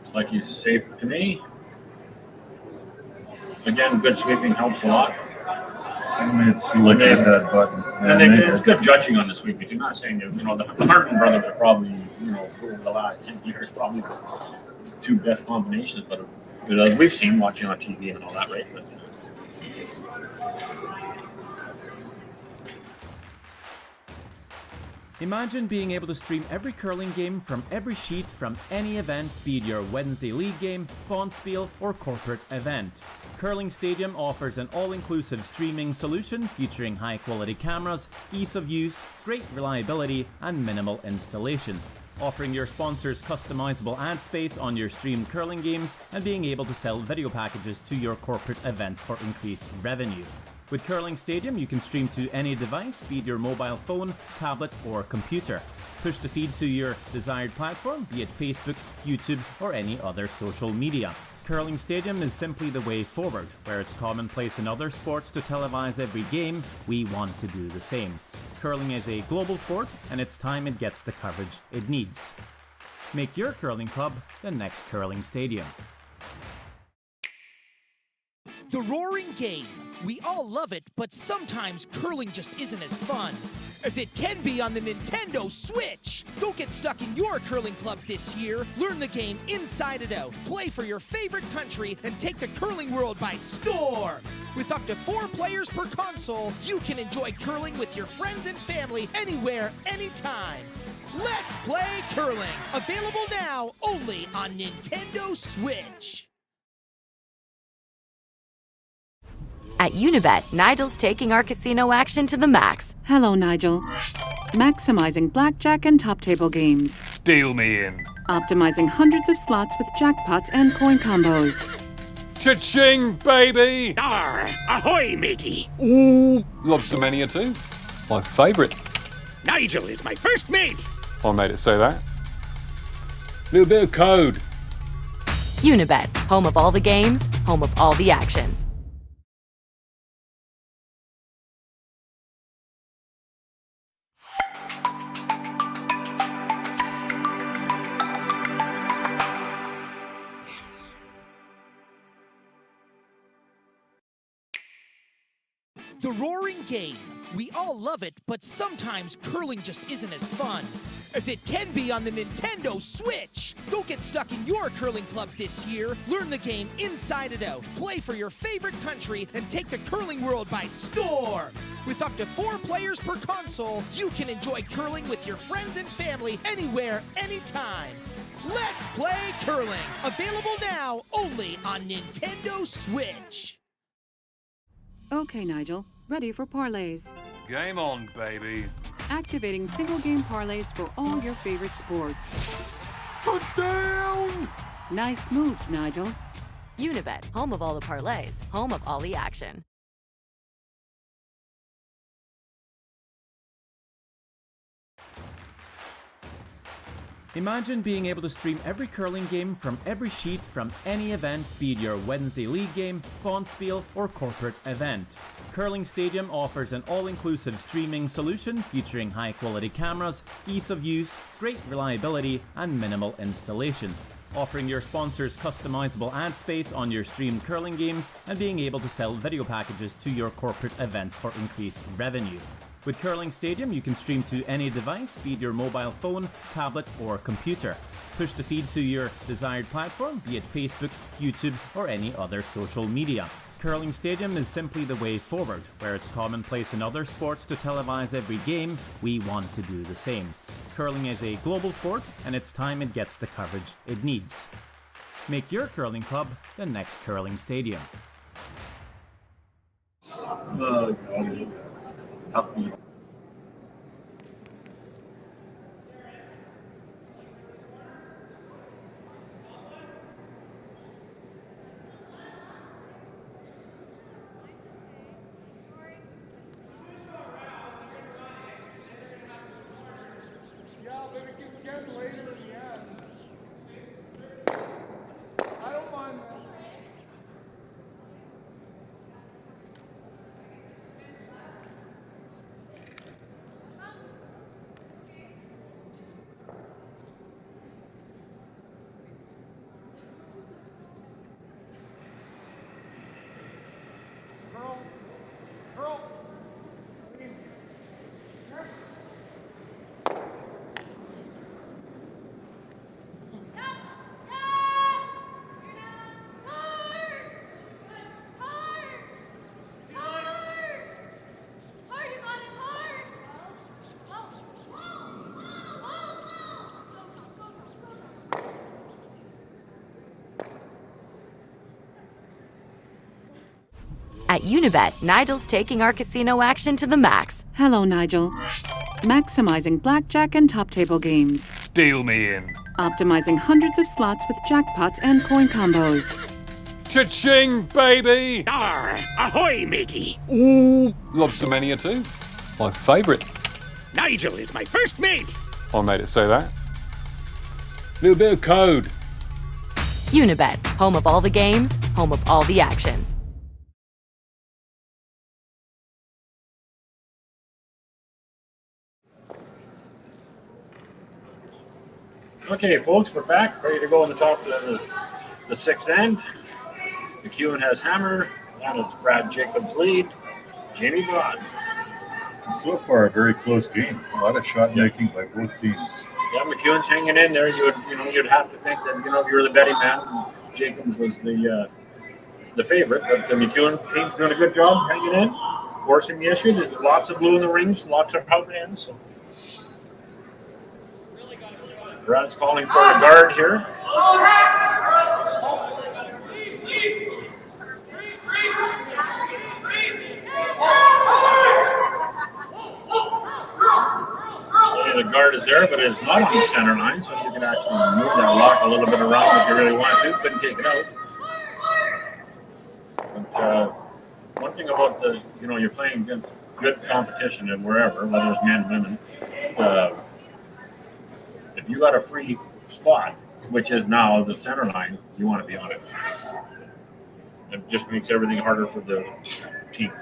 G: Looks like he's safe to me. Again, good sweeping helps a lot.
H: It's looking at that button.
G: And it's good judging on the sweeping. I'm not saying that, the Hartman brothers are probably, over the last 10 years, probably the 2 best combinations, but we've seen watching on TV and all that, right? But,
A: Imagine being able to stream every curling game from every sheet from any event, be it your Wednesday league game, bonspiel, or corporate event. Curling Stadium offers an all-inclusive streaming solution featuring high-quality cameras, ease of use, great reliability, and minimal installation. Offering your sponsors customizable ad space on your streamed curling games and being able to sell video packages to your corporate events for increased revenue. With Curling Stadium, you can stream to any device, be it your mobile phone, tablet, or computer. Push the feed to your desired platform, be it Facebook, YouTube, or any other social media. Curling Stadium is simply the way forward. Where it's commonplace in other sports to televise every game, we want to do the same. Curling is a global sport, and it's time it gets the coverage it needs. Make your curling club the next Curling Stadium.
B: The roaring game. We all love it, but sometimes curling just isn't as fun as it can be on the Nintendo Switch. Don't get stuck in your curling club this year. Learn the game inside and out. Play for your favorite country and take the curling world by storm. With up to 4 players per console, you can enjoy curling with your friends and family anywhere, anytime. Let's play curling. Available now only on Nintendo Switch.
C: At Unibet, Nigel's taking our casino action to the max.
D: Hello, Nigel. Maximizing blackjack and top table games.
I: Deal me in.
D: Optimizing hundreds of slots with jackpots and coin combos.
I: Cha-ching, baby!
F: Arr, ahoy, matey!
I: Ooh, lobster mania too. My favourite.
F: Nigel is my first mate!
I: I made it say that. Little bit of code.
C: Unibet, home of all the games, home of all the action.
B: The roaring game. We all love it, but sometimes curling just isn't as fun as it can be on the Nintendo Switch. Don't get stuck in your curling club this year. Learn the game inside and out. Play for your favorite country and take the curling world by storm. With up to 4 players per console, you can enjoy curling with your friends and family anywhere, anytime. Let's play curling. Available now only on Nintendo Switch.
D: Okay, Nigel. Ready for parlays.
I: Game on, baby.
D: Activating single game parlays for all your favorite sports.
I: Touchdown!
D: Nice moves, Nigel.
C: Unibet, home of all the parlays, home of all the action.
A: Imagine being able to stream every curling game from every sheet from any event, be it your Wednesday league game, bonspiel, or corporate event. Curling Stadium offers an all-inclusive streaming solution featuring high-quality cameras, ease of use, great reliability, and minimal installation. Offering your sponsors customizable ad space on your streamed curling games and being able to sell video packages to your corporate events for increased revenue. With Curling Stadium, you can stream to any device, be it your mobile phone, tablet, or computer. Push the feed to your desired platform, be it Facebook, YouTube, or any other social media. Curling Stadium is simply the way forward. Where it's commonplace in other sports to televise every game, we want to do the same. Curling is a global sport, and it's time it gets the coverage it needs. Make your curling club the next Curling Stadium.
C: At Unibet, Nigel's taking our casino action to the max.
D: Hello, Nigel. Maximizing blackjack and top table games.
I: Deal me in.
D: Optimizing hundreds of slots with jackpots and coin combos.
I: Cha-ching, baby!
F: Arr, ahoy, matey!
I: Ooh, lobster mania too. My favourite.
F: Nigel is my first mate!
I: I made it say that. Little bit of code.
C: Unibet, home of all the games, home of all the action.
G: Okay, folks, we're back, ready to go on the top of the sixth end. MacEwan has hammer, and it's Brad Jacobs lead. Jamie Broad.
H: So far, a very close game. A lot of shot making by both teams.
G: Yeah, MacEwan's hanging in there. You'd have to think that if you're the betting man, Jacobs was the favorite, but the MacEwan team's doing a good job hanging in, forcing the issue. There's lots of blue in the rings, lots of out ends. So. Brad's calling for a guard here. The guard is there, but it is not on the center line, so you can actually move that lock a little bit around if you really want to. Couldn't take it out. But one thing about you're playing against good competition and wherever, whether it's men, women, if you got a free spot, which is now the center line, you want to be on it. It just makes everything harder for the team.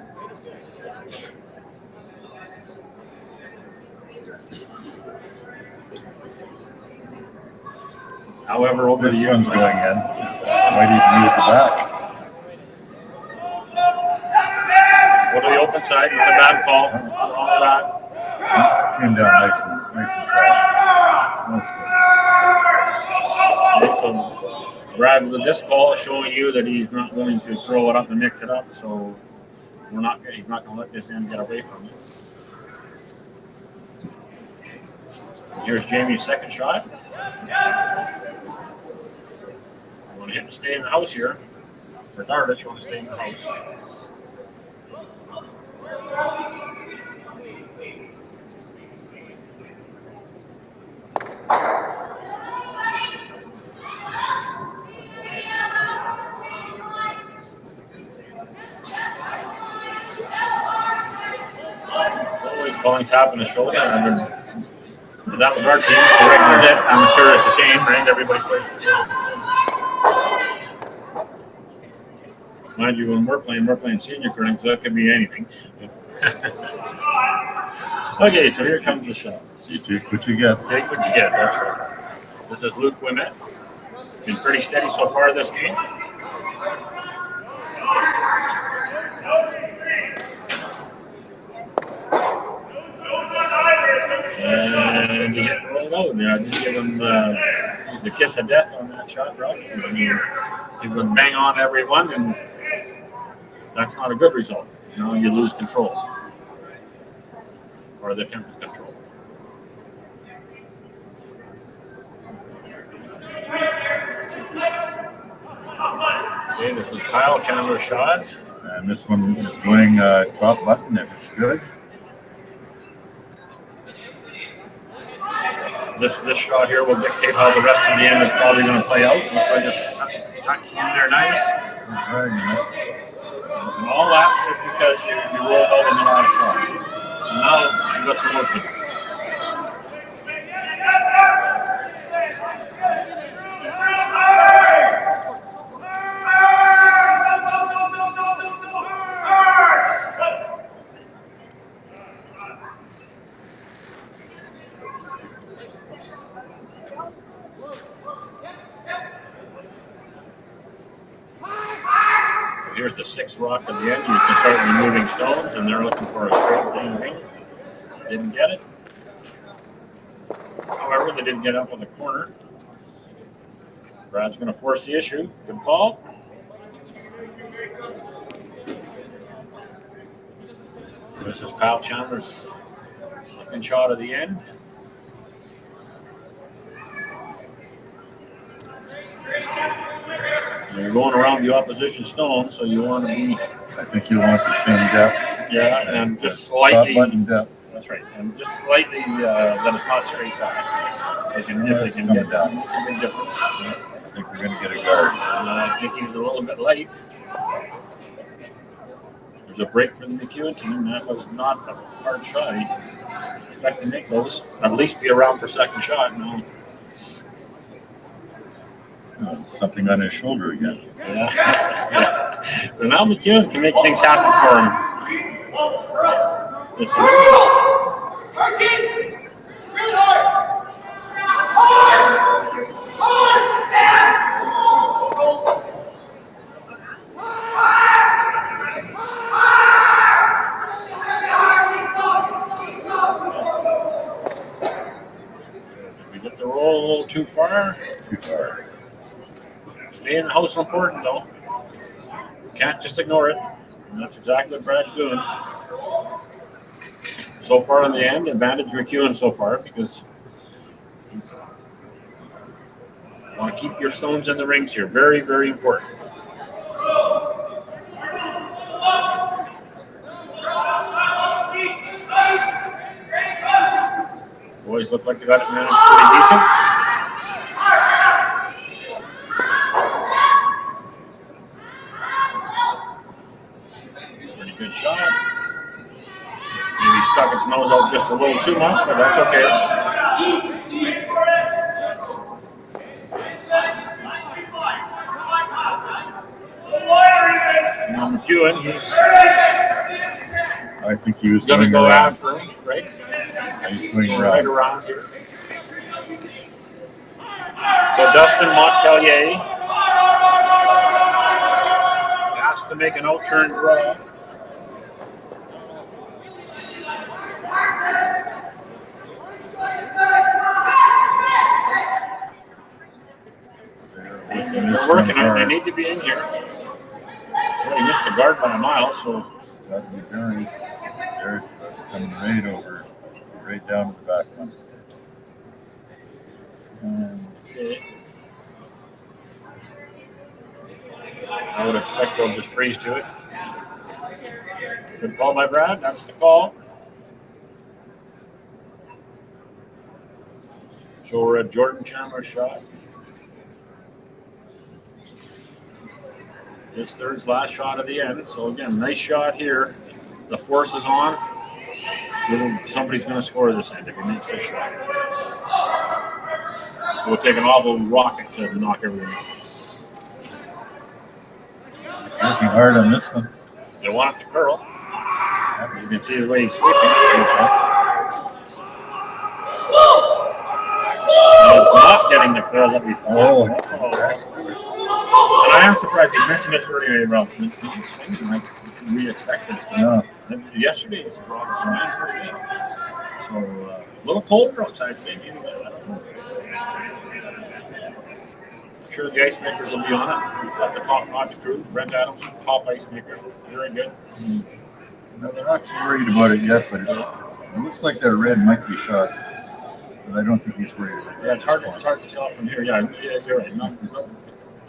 G: However, over
H: This
G: the years,
H: one's going in. Might even be at the back.
G: go to the open side, not a bad call. All that.
H: That came down nice and fast. That's good.
G: Okay, so Brad, with this call is showing you that he's not willing to throw it up and mix it up, so he's not going to let this end get away from it. Here's Jamie's second shot. You want to hit and stay in the house here. Regardless, you want to stay in the house. Always calling tap on the shoulder. If that was our team, it's a regular hit. I'm sure it's the same, right? Everybody plays the same. Mind you, when we're playing senior curling, so that could be anything. Okay, so here comes the shot.
H: You take what you get.
G: Take what you get, that's right. This is Luke Wimet. Been pretty steady so far this game. And he hit rolled out there. I just give him the kiss of death on that shot, bro. He would bang on everyone, and that's not a good result. You lose control. Or the attempt to control. Okay, this was Kyle Chandler's shot.
H: And this one is going top button if it's good.
G: This shot here will dictate how the rest of the end is probably going to play out. Looks like it's tucking in there nice. And all that is because you rolled out in the last shot. And now you've got some work to do. Here's the sixth rock at the end. You can start removing stones, and they're looking for a straight line ring. Didn't get it. However, they didn't get up on the corner. Brad's going to force the issue. Good call. This is Kyle Chandler's second shot of the end. You're going around the opposition stone, so you want to be
H: I think you want the same depth.
G: Yeah, and just
H: top
G: slightly.
H: button depth.
G: That's right, and just slightly that it's not straight back. They can get that makes a big difference.
H: I think we're going to get a guard.
G: And I think he's a little bit light. There's a break for the MacEwan team. That was not a hard shot. He expect to make those. At least be around for second shot. No.
H: Oh, something on his shoulder again.
G: Yeah. Yeah. So now MacEwan can make things happen for him. This we get the roll a little too far.
H: Too far.
G: Stay in the house is important, though. Can't just ignore it. And that's exactly what Brad's doing. So far in the end, advantage MacEwan so far because you want to keep your stones in the rings here. Very, very important. Boys look like they got it managed pretty decent. Pretty good shot. Maybe stuck its nose out just a little too much, but that's okay. Now MacEwan,
H: I think he was
G: going to go
H: around.
G: after him, right?
H: He's going
G: Right around here. So Dustin Montpellier has to make an out-turn draw. They're working on it. They need to be in here. Well, he missed the guard by a mile, so
H: It's got to be buried. There, it's coming right over, right down to the back one.
G: I would expect they'll just freeze to it. Good call by Brad. That's the call. So we're at Jordan Chandler's shot. His third's last shot of the end. So again, nice shot here. The force is on. Somebody's going to score this end if he makes this shot. It will take an awful rocket to knock everything out.
H: Working hard on this one.
G: They want it to curl. You can see the way he's sweeping. It's not getting the curl that we thought. And I am surprised. You mentioned this earlier, Ralph. It's not swinging like we expected it.
H: Yeah.
G: Yesterday's draw was swinging pretty good. So a little colder outside today, maybe. I don't know. I'm sure the ice makers will be on it. We've got the top-notch crew. Brent Adams, top ice maker. Very good.
H: No, they're not too worried about it yet, but it looks like that red might be shot. But I don't think he's worried about it.
G: Yeah, it's hard to tell from here. Yeah, you're right.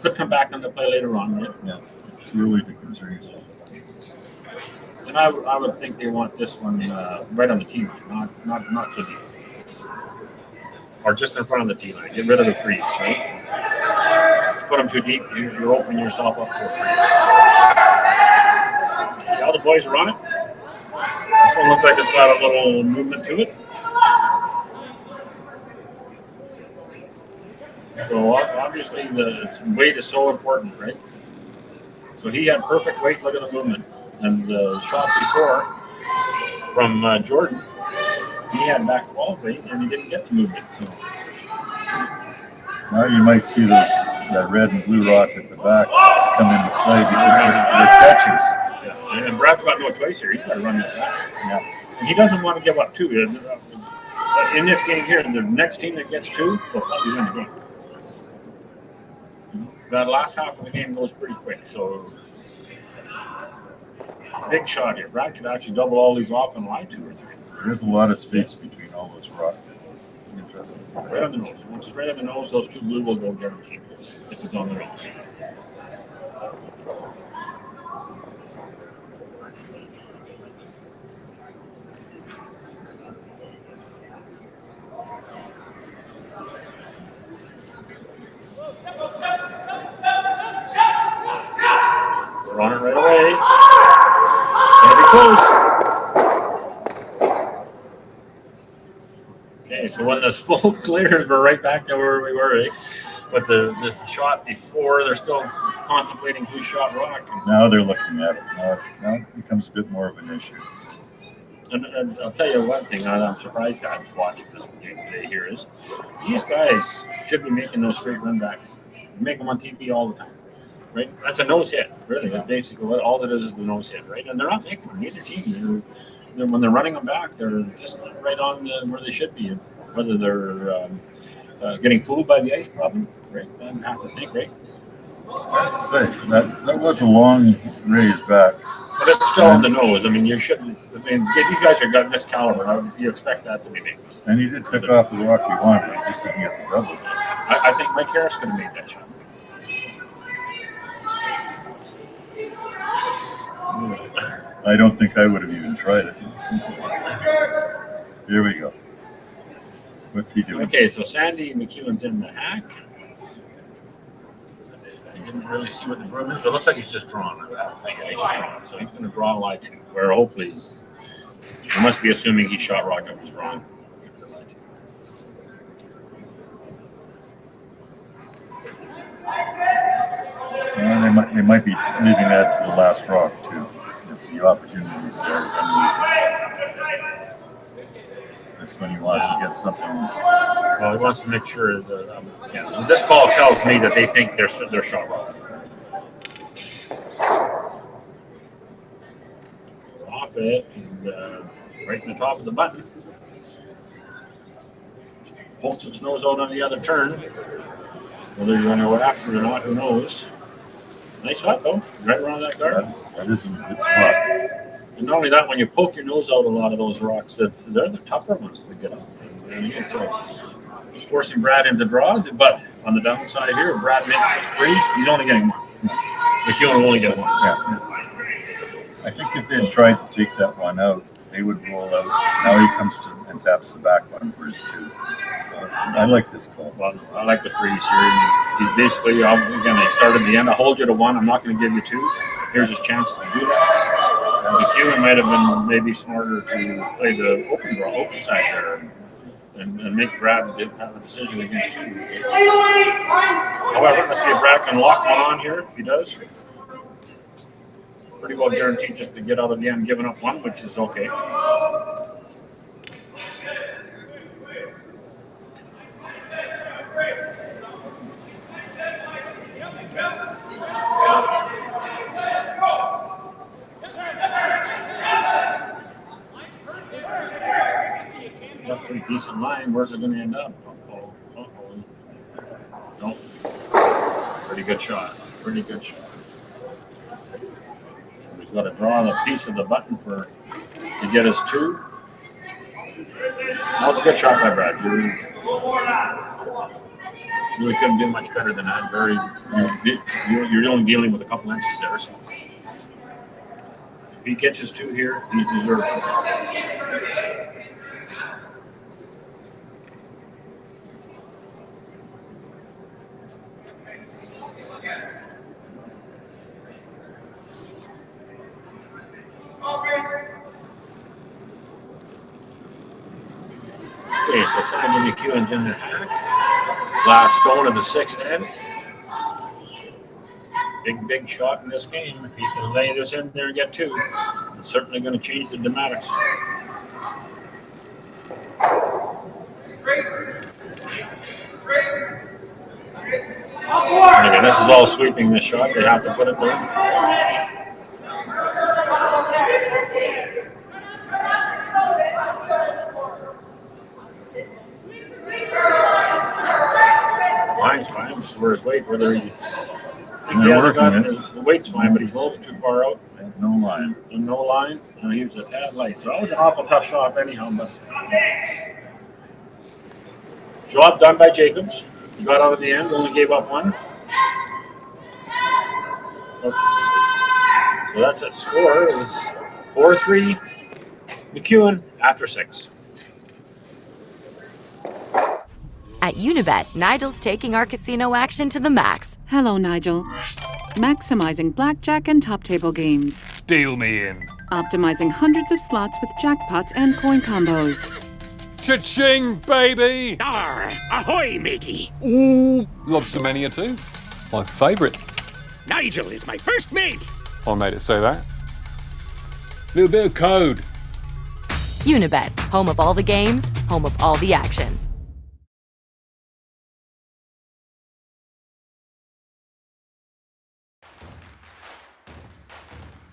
G: Could come back into play later on, right?
H: Yeah, it's too early to concern yourself.
G: And I would think they want this one right on the tee line, not so deep. Or just in front of the tee line. Get rid of the freeze, right? So put them too deep, you're opening yourself up to a freeze. Yeah, the boys are on it. This one looks like it's got a little movement to it. So obviously the weight is so important, right? So he had perfect weight. Look at the movement. And the shot before from Jordan, he had back 12 weight and he didn't get the movement. So
H: now you might see that red and blue rock at the back come into play because they're catchers.
G: Yeah. And Brad's got no choice here. He's got to run that back. Yeah. And he doesn't want to give up two. In this game here, the next team that gets two will probably win the game. That last half of the game goes pretty quick, so big shot here. Brad could actually double all these off and lie 2 or 3.
H: There's a lot of space between all those rocks. Interesting.
G: Right on the nose. Once it's right on the nose, those two blue will go guaranteed if it's on the nose. goes. Okay, so when the smoke clears, we're right back to where we were, eh? But the shot before, they're still contemplating who shot rock.
H: Now they're looking at it. Now it becomes a bit more of an issue.
G: And I'll tell you one thing I'm surprised at watching this game today here is these guys should be making those straight run backs. Make them on TV all the time, right? That's a nose hit, really. That's basically all it is the nose hit, right? And they're not making them. Neither team. When they're running them back, they're just not right on where they should be. Whether they're getting fooled by the ice problem, right? I have to think, right?
H: I'd say that was a long raise back.
G: But it's still on the nose. I mean, you shouldn't. I mean, these guys are got this caliber. You expect that to be made.
H: And he did pick off the rock he wanted. He just didn't get the double.
G: I think Mike Harris could have made that shot.
H: I don't think I would have even tried it. Here we go. What's he doing?
G: Okay, so Sandy MacEwan's in the hack. I didn't really see what the broom is, but it looks like he's just drawn. Yeah, he's just drawn. So he's going to draw lie two, where hopefully he must be assuming he shot rock up his drawn.
H: They might be leaving that to the last rock too. If the opportunity's there, that's when he wants to get something.
G: Well, he wants to make sure that this call tells me that they think they're shot rock. Off it and right in the top of the button. Pulls its nose out on the other turn. Whether you're going to go after it or not, who knows? Nice shot, though. Right around that guard.
H: That is a good spot.
G: And not only that, when you poke your nose out a lot of those rocks, they're the tougher ones to get up. And so it's forcing Brad into draw. But on the downside here, if Brad makes this freeze, he's only getting one. MacEwan will only get one.
H: Yeah. I think if they had tried to take that one out, they would roll out. Now he comes to and taps the back one for his two. So I like this call.
G: Well, I like the freeze here. He basically, again, they started the end. I hold you to one. I'm not going to give you two. Here's his chance to do that. MacEwan might have been maybe smarter to play the open side there and make Brad have a decision against two. However, let's see if Brad can lock one on here. If he does, pretty well guaranteed just to get out of the end, giving up one, which is okay. It's got a pretty decent line. Where's it going to end up? Nope. Pretty good shot. Pretty good shot. He's got to draw the piece of the button to get his two. That was a good shot by Brad. You really couldn't do much better than that. You're only dealing with a couple inches there. So if he gets his two here, he deserves it. Okay, so Sandy MacEwan's in the hack. Last stone of the sixth end. Big shot in this game. If he can lay this in there and get two, it's certainly going to change the dramatics. And again, this is all sweeping this shot. They have to put it there. Line's fine. This is where his weight, whether he the weight's fine, but he's a little bit too far out.
H: No line.
G: And no line. And he was a tad light. So that was an awful tough shot anyhow, but job done by Jacobs. He got out of the end, only gave up one. Okay. So that's it. Score is 4-3 MacEwan after 6.
C: At Unibet, Nigel's taking our casino action to the max.
D: Hello, Nigel. Maximizing blackjack and top table games.
I: Deal me in.
D: optimizing hundreds of slots with jackpots and coin combos.
I: Cha-ching, baby!
F: Arr, ahoy, matey!
I: Ooh, lobster mania too. My favourite.
F: Nigel is my first mate!
I: I made it say that. Little bit of code.
C: Unibet, home of all the games, home of all the action.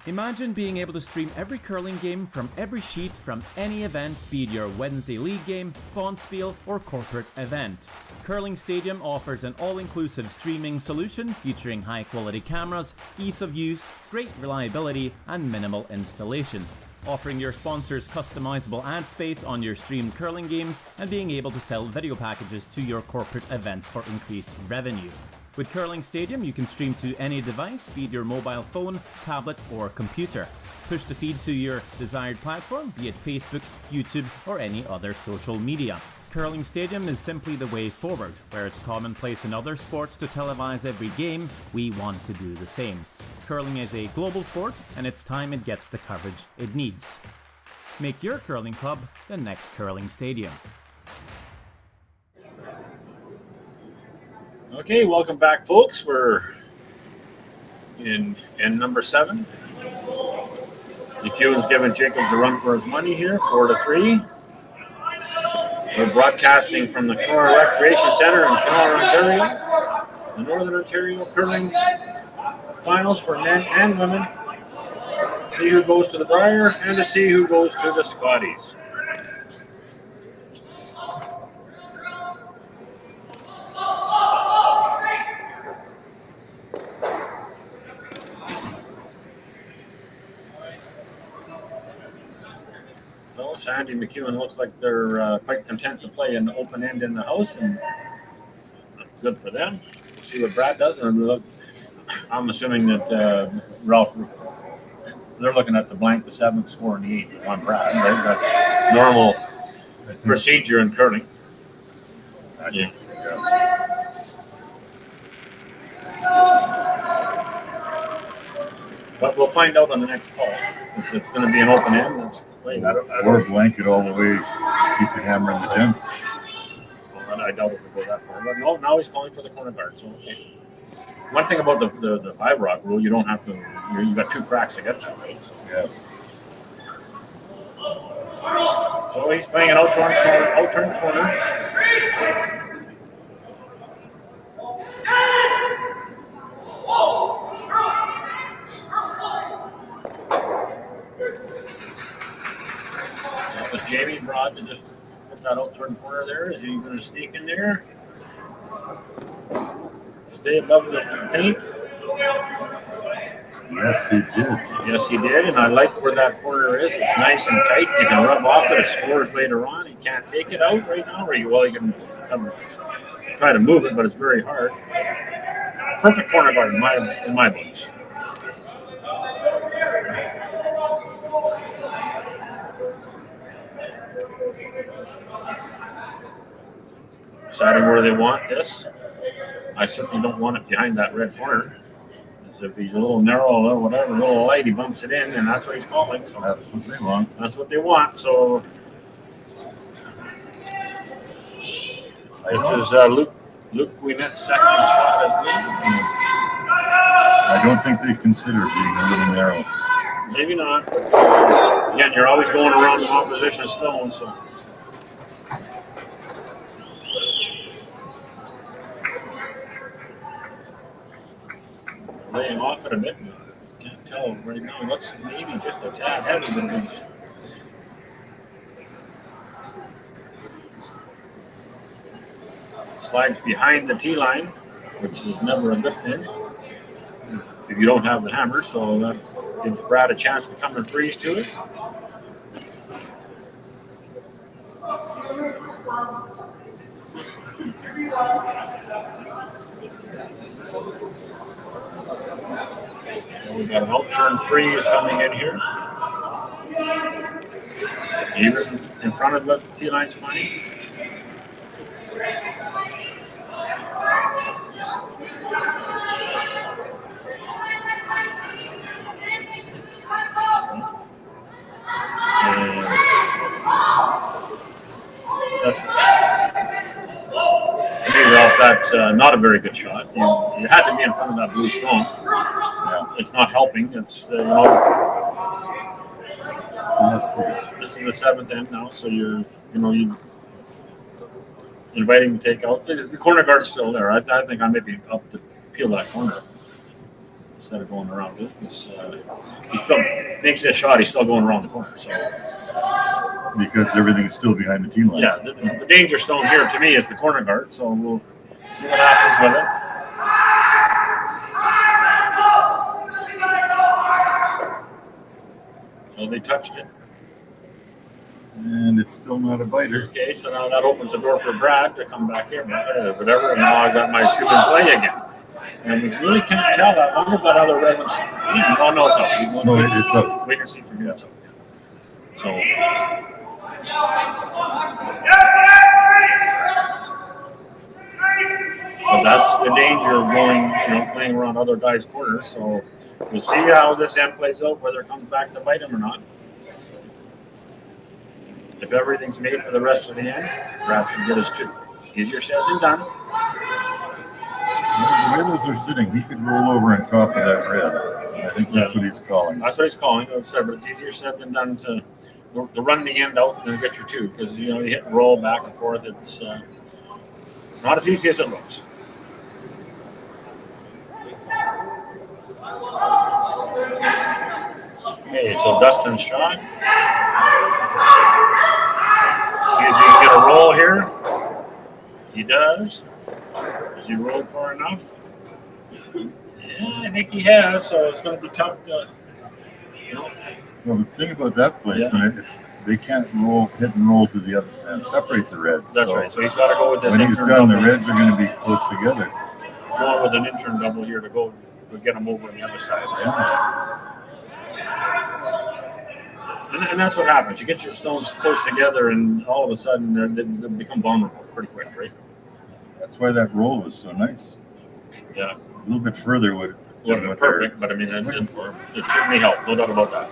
A: Imagine being able to stream every curling game from every sheet from any event, be it your Wednesday league game, bonspiel, or corporate event. Curling Stadium offers an all-inclusive streaming solution featuring high-quality cameras, ease of use, great reliability, and minimal installation. Offering your sponsors customizable ad space on your streamed curling games and being able to sell video packages to your corporate events for increased revenue. With Curling Stadium, you can stream to any device, be it your mobile phone, tablet, or computer. Push the feed to your desired platform, be it Facebook, YouTube, or any other social media. Curling Stadium is simply the way forward. Where it's commonplace in other sports to televise every game, we want to do the same. Curling is a global sport, and it's time it gets the coverage it needs. Make your curling club the next Curling Stadium.
G: Okay, welcome back, folks. We're in number 7. MacEwan's giving Jacobs a run for his money here, 4-3. We're broadcasting from the Kenora Recreation Centre in Kenora, Ontario. The Northern Ontario Curling Finals for men and women. See who goes to the Brier and to see who goes to the Scotties. So Sandy and MacEwan looks like they're quite content to play an open end in the house, and good for them. We'll see what Brad does, and look, I'm assuming that Ralph, they're looking at the blank, the 7th score, and the 8th on Brad. Right? That's normal procedure in curling. Yeah. But we'll find out on the next call if it's going to be an open end. That's playing.
H: Or blanket all the way, keep the hammer in the gym.
G: Well, I doubt it will go that far. But no, now he's calling for the corner guard. So okay. One thing about the 5 rock rule, you don't have to. You got 2 cracks to get that right. So.
H: Yes.
G: So he's playing an outturn corner. That was Jamie Broad to just put that outturn corner there. Is he going to sneak in there? Stay above the paint?
H: Yes, he did.
G: Yes, he did, and I like where that corner is. It's nice and tight. You can rub off it. It scores later on. He can't take it out right now. He can try to move it, but it's very hard. Perfect corner guard in my books. Deciding where they want this. I certainly don't want it behind that red corner. So if he's a little narrow or whatever, a little light, he bumps it in, and that's what he's calling. So
H: that's what they want.
G: That's what they want. So this is Luke Guinette's second shot as lead.
H: I don't think they consider being a little narrow.
G: Maybe not. Again, you're always going around the opposition stone, so. Lay him off it a bit. Can't tell right now. It looks maybe just a tad heavy, but it's. Slides behind the tee line, which is never a good thing if you don't have the hammer. So that gives Brad a chance to come and freeze to it. We've got an outturn freeze coming in here. Even in front of the tee line's fine. It's not a very good shot. You had to be in front of that blue stone.
H: Yeah.
G: It's not helping. It's this is the 7th end now, so you're inviting the takeout. The corner guard's still there. I think I may be up to peel that corner instead of going around this. He still makes a shot. He's still going around the corner. So
H: Because everything's still behind the tee line.
G: yeah, the danger stone here to me is the corner guard. So we'll see what happens with it. So they touched it.
H: And it's still not a biter.
G: Okay, so now that opens the door for Brad to come back here, whatever. And now I got my 2 in play again. And we really can't tell that. I wonder if that other red one's. Oh, no, it's up.
H: No, it's up.
G: We can see from here it's up. So. But that's the danger of going, playing around other guys' corners. So we'll see how this end plays out, whether it comes back to bite him or not. If everything's made for the rest of the end, Brad should get his 2. Easier said than done.
H: The way those are sitting, he could roll over on top of that red. I think that's what he's calling.
G: That's what he's calling. But it's easier said than done to run the end out and get your 2, because you hit and roll back and forth. It's not as easy as it looks. Okay, so Dustin's shot. See if he can get a roll here. He does. Has he rolled far enough? Yeah, I think he has. So it's going to be tough to,
H: Well, the thing about that placement, they can't hit and roll to the other and separate the reds.
G: That's right. So he's got to go with this.
H: When he's done, the reds are going to be close together.
G: He's going with an intern double here to go to get him over on the other side. Right?
H: Yeah.
G: And that's what happens. You get your stones close together, and all of a sudden they become vulnerable pretty quick, right?
H: That's why that roll was so nice.
G: Yeah.
H: A little bit further would
G: have been perfect, but I mean, it certainly helped. No doubt about that.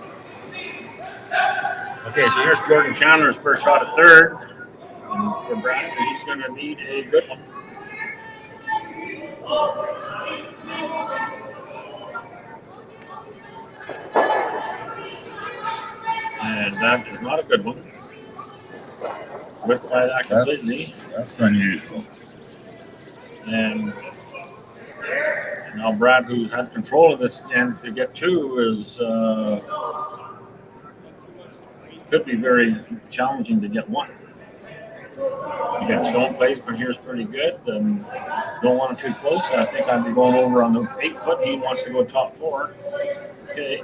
G: Okay, so here's Jordan Chandler's first shot at third. And for Brad, he's going to need a good one. And that is not a good one. Whipped by that completely.
H: That's unusual.
G: And now Brad, who had control of this end to get 2, is could be very challenging to get 1. Again, stone placement here is pretty good. Don't want it too close. I think I'd be going over on the 8-foot. He wants to go top 4. Okay.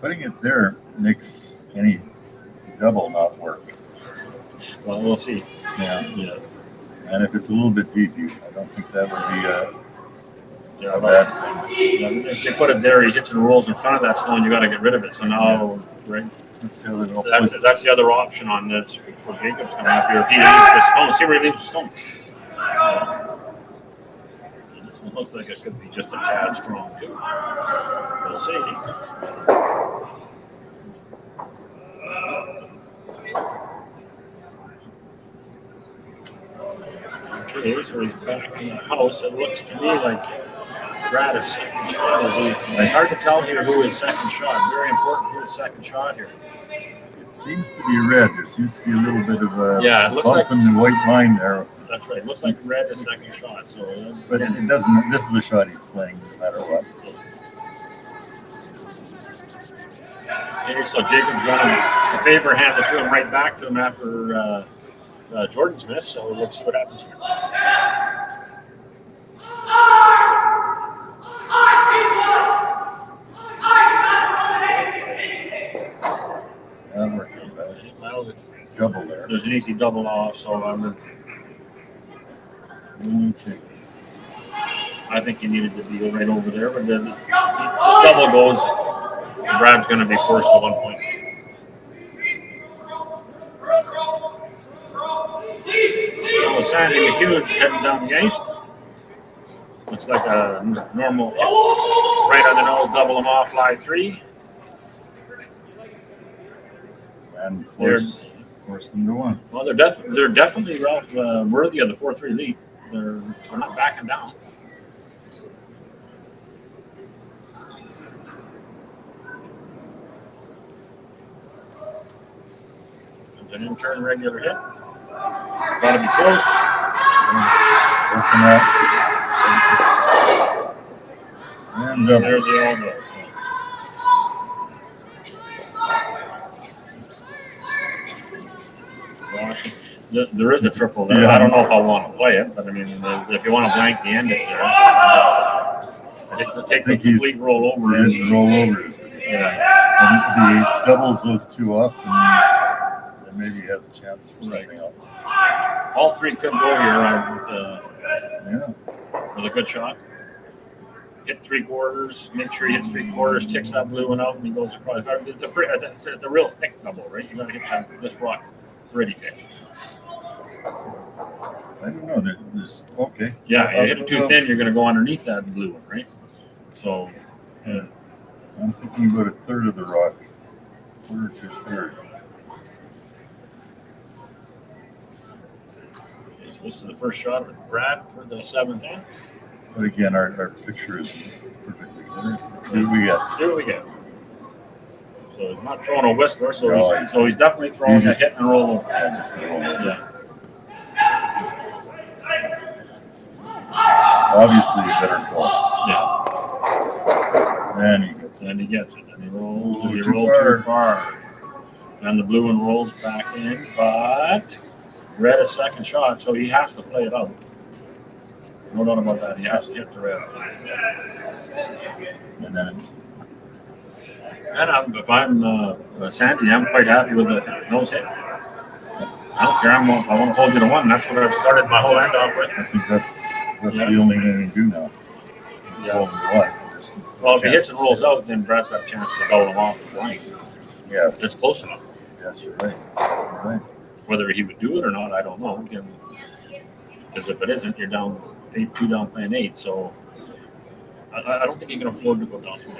H: Putting it there makes any double not work.
G: Well, we'll see.
H: Yeah. And if it's a little bit deep, I don't think that would be a bad thing.
G: Yeah, if they put it there, he hits and rolls in front of that stone, you got to get rid of it. So now, right?
H: That's the
G: other option on this for Jacobs coming up here. If he leaves the stone, see where he leaves the stone. This one looks like it could be just a tad strong, too. We'll see. Okay, so he's back in the house. It looks to me like Brad is second shot. It's hard to tell here who is second shot. Very important who is second shot here.
H: It seems to be red. There seems to be a little bit of a
G: it looks
H: bump
G: like
H: in the white line there.
G: That's right. It looks like red is second shot. So,
H: but it doesn't. This is the shot he's playing no matter what. So.
G: Okay, so Jacobs got him a favor handed to him right back to him after Jordan's miss. So let's see what happens here.
H: That worked out better. Well, double there.
G: There's an easy double off, so I think he needed to be right over there, but then this double goes. Brad's going to be forced to 1 point. So Sandy McHugh heading down the ice. Looks like a normal right on the nose, double him off, fly 3.
H: And force Force them to one.
G: Well, they're definitely, Ralph, worthy of the 4-3 lead. They're not backing down. An in-turn regular hit. Got to be close.
H: Working that. And
G: There they all go. So. There is a triple there.
H: Yeah.
G: I don't know if I want to play it, but I mean, if you want to blank the end, it's there. Take the complete roll over.
H: The roll over is what he's got. And he doubles those two up, and maybe he has a chance for something else.
G: All three could go here with a good shot. Hit 3/4, make sure he hits 3/4, ticks that blue one out, and he goes across. It's a real thick double, right? You got to hit this rock pretty thick.
H: I don't know. There's okay.
G: Yeah, you hit it too thin, you're going to go underneath that blue one, right? So,
H: I'm thinking about a third of the rock, quarter to a third.
G: Okay, so this is the first shot of Brad for the 7th end.
H: But again, our picture is perfectly clear. Let's see what we get.
G: So he's not throwing a whistler, so he's definitely throwing a hit and roll. Yeah.
H: Obviously a better call.
G: Yeah.
H: And he gets it.
G: And he rolls.
H: Oh,
G: He
H: too
G: rolled
H: far.
G: too far. And the blue one rolls back in, but red a second shot, so he has to play it out. No doubt about that. He has to hit the red.
H: And then.
G: And if I'm Sandy, I'm quite happy with the nose hit. I don't care. I want to hold you to one. That's what I've started my whole end off with.
H: I think that's the only thing they can do now. Hold them to one.
G: Well, if he hits and rolls out, then Brad's got a chance to double him off the line.
H: Yes.
G: It's close enough.
H: Yes, you're right. You're right.
G: Whether he would do it or not, I don't know. Because if it isn't, you're down 8-2 down playing 8. So I don't think you can afford to go down 2 down.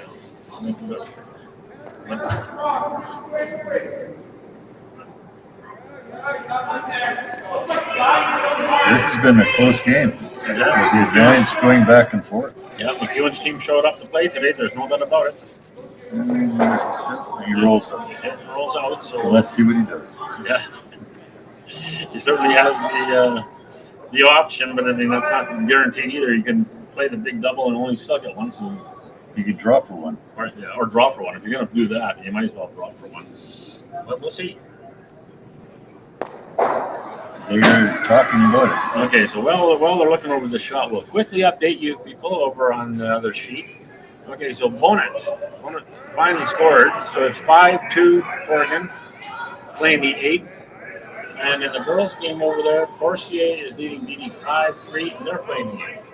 G: I think you got.
H: This has been a close game. With the advantage going back and forth.
G: Yeah, MacEwan's team showed up to play today. There's no doubt about it.
H: And he rolls out.
G: He rolls out. So
H: let's see what he does.
G: Yeah, he certainly has the option, but I mean that's not guaranteed either. You can play the big double and only suck at once. And
H: you could draw for one.
G: Or draw for one. If you're going to do that, you might as well draw for one. But we'll see.
H: They're talking about it.
G: Okay, so while they're looking over the shot, we'll quickly update you people over on the other sheet. Okay, so Bonnet finally scored. So it's 5-2 Oregon, playing the 8th. And in the girls' game over there, Corsier is leading BD 5-3, and they're playing the 8th.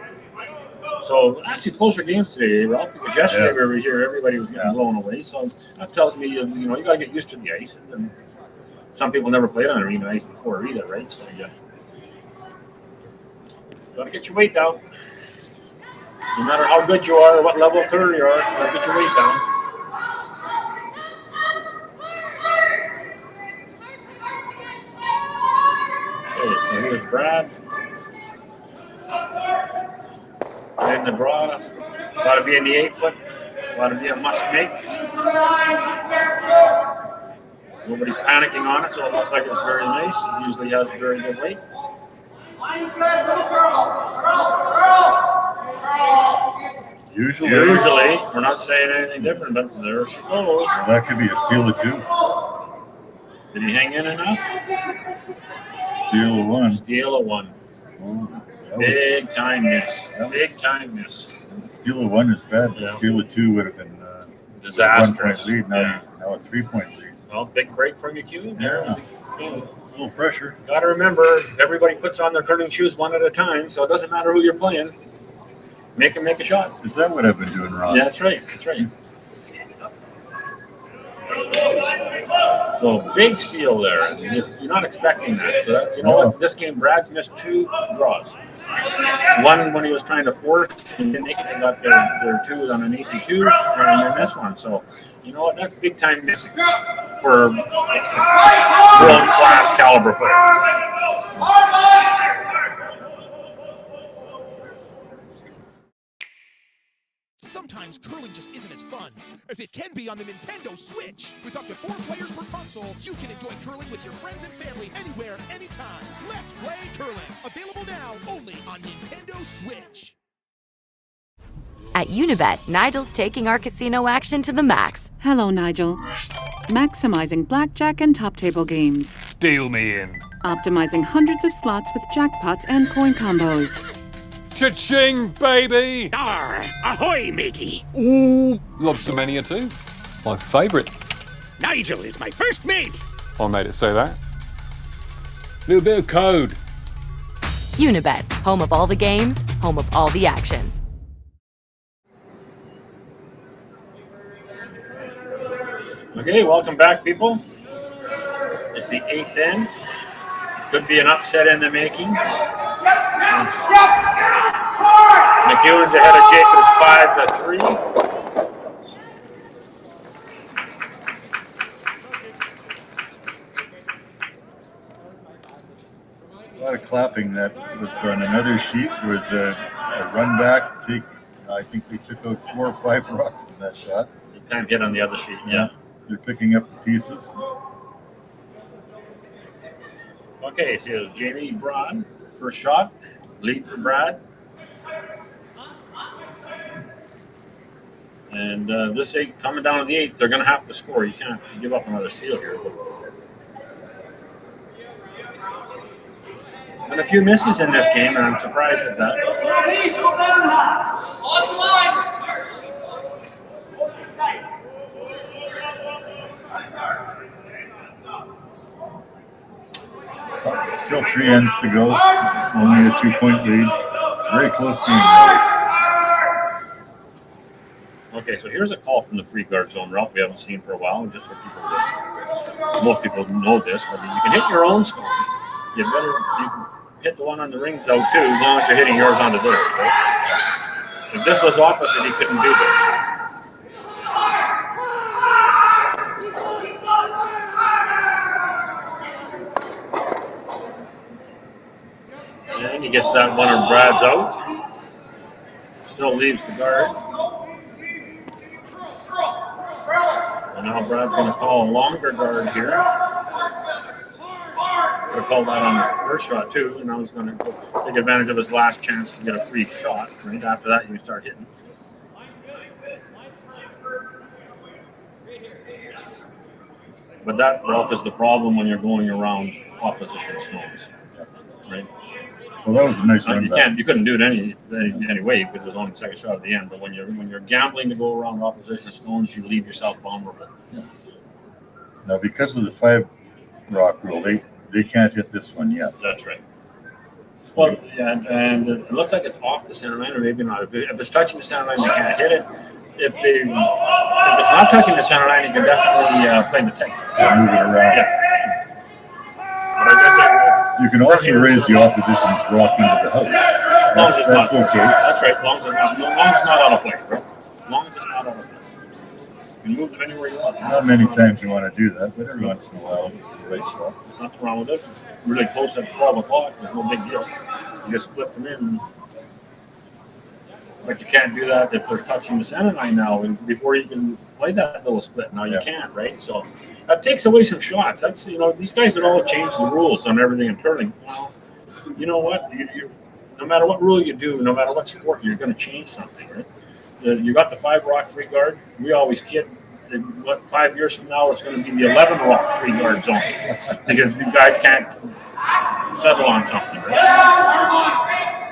G: So actually closer games today, Ralph, because yesterday we were here, everybody was getting blown away. So that tells me, you got to get used to the ice. And some people never played on arena ice before either, right? So you got to get your weight down. No matter how good you are or what level of curler you are, you got to get your weight down. Okay, so here's Brad. And the draw, got to be in the 8-foot, got to be a must make. Nobody's panicking on it, so it looks like it's very nice. It usually has a very good weight. Usually, we're not saying anything different, but there she goes.
H: That could be a steal of 2.
G: Did he hang in enough?
H: Steal of 1.
G: Steal of 1.
H: Oh,
G: Big time miss.
H: Steal of 1 is bad.
G: Yeah.
H: Steal of 2 would have been
G: disastrous.
H: 1-point lead. Now a 3-point lead.
G: Well, big break from MacEwan there.
H: Yeah. A little pressure.
G: Got to remember, everybody puts on their curling shoes one at a time, so it doesn't matter who you're playing. Make them make a shot.
H: Is that what I've been doing wrong?
G: Yeah, that's right. So big steal there. You're not expecting that. So that, what? This game, Brad's missed 2 draws. one when he was trying to force, and then they got their twos on an easy two, and then this one. So, you know what? That's big time missing for world class caliber player.
B: Sometimes curling just isn't as fun as it can be on the Nintendo Switch. With up to 4 players per console, you can enjoy curling with your friends and family anywhere, anytime. Let's play curling. Available now only on Nintendo Switch.
C: At Unibet, Nigel's taking our casino action to the max.
D: Hello, Nigel. Maximizing blackjack and top table games.
I: Deal me in.
D: Optimizing hundreds of slots with jackpots and coin combos.
I: Cha-ching, baby!
F: Arr, ahoy, matey!
I: Ooh, lobster mania too. My favourite.
F: Nigel is my first mate!
I: I made it say that. Little bit of code.
C: Unibet, home of all the games, home of all the action.
G: Okay, welcome back, people. It's the 8th end. Could be an upset in the making. MacEwan's ahead of Jacobs 5-3.
H: A lot of clapping. That was on another sheet. There was a run back. I think they took out 4 or 5 rocks in that shot.
G: You can't get on the other sheet, yeah.
H: They're picking up the pieces.
G: Okay, so Jamie Broad, first shot, lead for Brad. And this 8 coming down to the 8th, they're going to have to score. You can't give up another steal here. And a few misses in this game, and I'm surprised at that.
H: Still 3 ends to go. Only a 2-point lead. It's a very close game, really.
G: Okay, so here's a call from the free guard zone route we haven't seen for a while. Just for people, most people know this, but you can hit your own stone. You can hit the one on the rings out too, as long as you're hitting yours onto there. Right? If this was opposite, he couldn't do this. And he gets that one of Brad's out. Still leaves the guard. And now Brad's going to call a longer guard here. Could have called that on his first shot too, and now he's going to take advantage of his last chance to get a free shot. Right after that, you can start hitting. But that, Ralph, is the problem when you're going around opposition stones, right?
H: Well, that was a nice run back.
G: You couldn't do it any way because it was only the second shot at the end. But when you're gambling to go around opposition stones, you leave yourself vulnerable.
H: Yeah. Now, because of the 5 rock rule, they can't hit this one yet.
G: That's right. Well, yeah, and it looks like it's off the center line, or maybe not. If it's touching the center line, they can't hit it. If it's not touching the center line, you can definitely play the take.
H: Yeah, move it around.
G: Yeah. But I guess
H: you can also raise the opposition's rock into the house. That's okay.
G: That's right. Long as it's not out of play, right? Long as it's not out of play. You can move them anywhere you want.
H: Not many times you want to do that, but every once in a while it's the right shot.
G: Nothing wrong with it. Really close at 12 o'clock. There's no big deal. You just split them in. But you can't do that if they're touching the center line now, and before you can play that little split. Now you can't, right? So that takes away some shots. That's these guys that all change the rules on everything in curling. Well, you know what? No matter what rule you do, no matter what sport, you're going to change something, right? You got the 5 rock free guard. We always kid. 5 years from now, it's going to be the 11 rock free guard zone because the guys can't settle on something, right?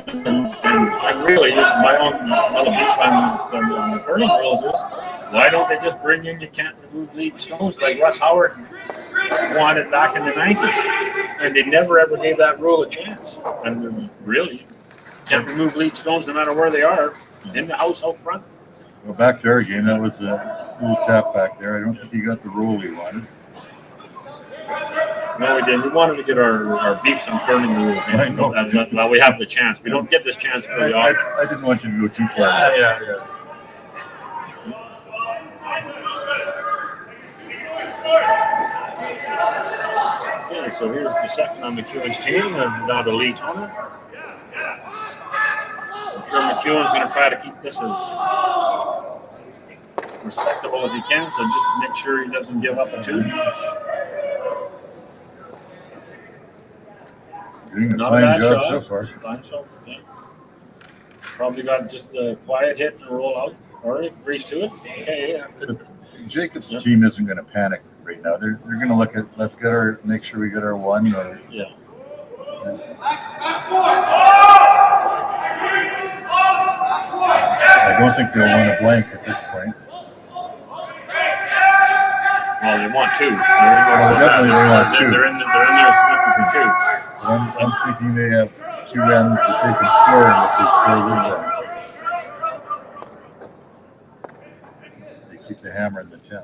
G: And really, my own little beef on the curling rules is, why don't they just bring in you can't remove lead stones like Russ Howard wanted back in the 90s? And they never ever gave that rule a chance. And really, you can't remove lead stones no matter where they are, in the house out front.
H: Well, back to our game, that was a little tap back there. I don't think he got the roll he wanted.
G: No, we didn't. We wanted to get our beefs and curling rules in.
H: I know.
G: Well, we have the chance. We don't get this chance very often.
H: I didn't want you to go too far.
G: Yeah. Okay, so here's the second on MacEwan's team, and now the lead owner. I'm sure MacEwan's going to try to keep this as respectable as he can, so just make sure he doesn't give up a 2.
H: Doing a
G: Not
H: fine
G: bad
H: job
G: shot.
H: so far.
G: Fine shot, yeah. Probably got just a quiet hit and roll out. All right, breeze to it. Okay, yeah.
H: Jacob's team isn't going to panic right now. They're going to look at, make sure we get our 1. Or,
G: yeah.
H: I don't think they'll want a blank at this point.
G: Well, they want 2.
H: Definitely they want 2.
G: They're in there sniffing for 2.
H: I'm thinking they have 2 ends that they can score, and if they score this end, they keep the hammer in the 10.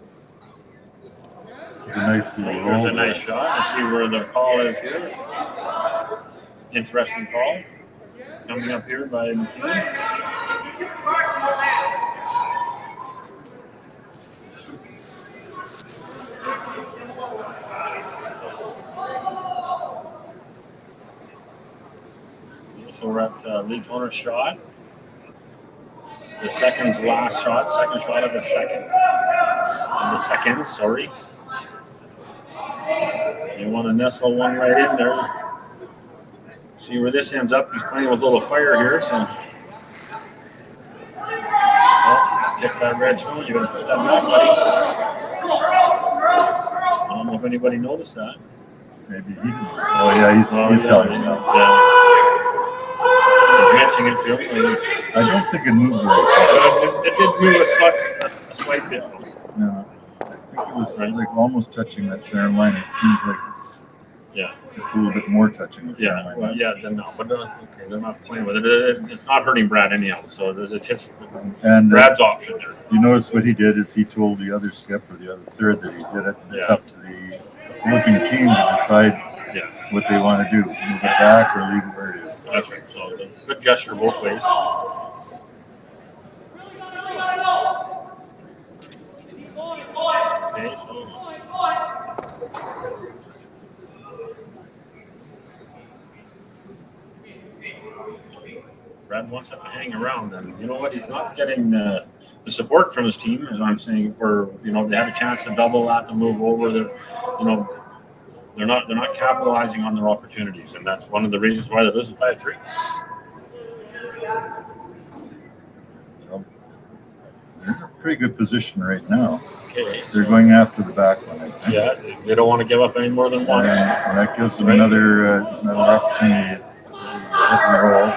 H: It's a nice little roll.
G: There's a nice shot. Let's see where the call is here. Interesting call. Coming up here by MacEwan. So we're at lead owner's shot. This is the second shot of the second. Sorry. You want to nestle one right in there. See where this ends up. He's playing with a little fire here, so. Kick that red stone. You're going to put that back, buddy. I don't know if anybody noticed that.
H: Maybe he didn't. Oh, yeah, he's telling me now.
G: Yeah. Mentioning it to him.
H: I don't think it moved very far.
G: It did move a slight bit.
H: No, I think it was like almost touching that center line. It seems like it's just a little bit more touching the center line.
G: Well, then no, but okay, they're not playing with it. It's not hurting Brad anyhow, so it's his Brad's option there.
H: You notice what he did is he told the other skip or the other third that he did it. And it's up to the opposing team to decide what they want to do, move it back or leave it where it is.
G: That's right. So good gesture both ways. Okay, so Brad wants to hang around, and you know what? He's not getting the support from his team, as I'm saying. Where they have a chance to double that and move over. They're not capitalizing on their opportunities, and that's one of the reasons why they're losing 5-3.
H: So, they're in a pretty good position right now.
G: Okay,
H: they're going after the back one, I think.
G: Yeah, they don't want to give up any more than 1.
H: And that gives them another opportunity to hit and roll.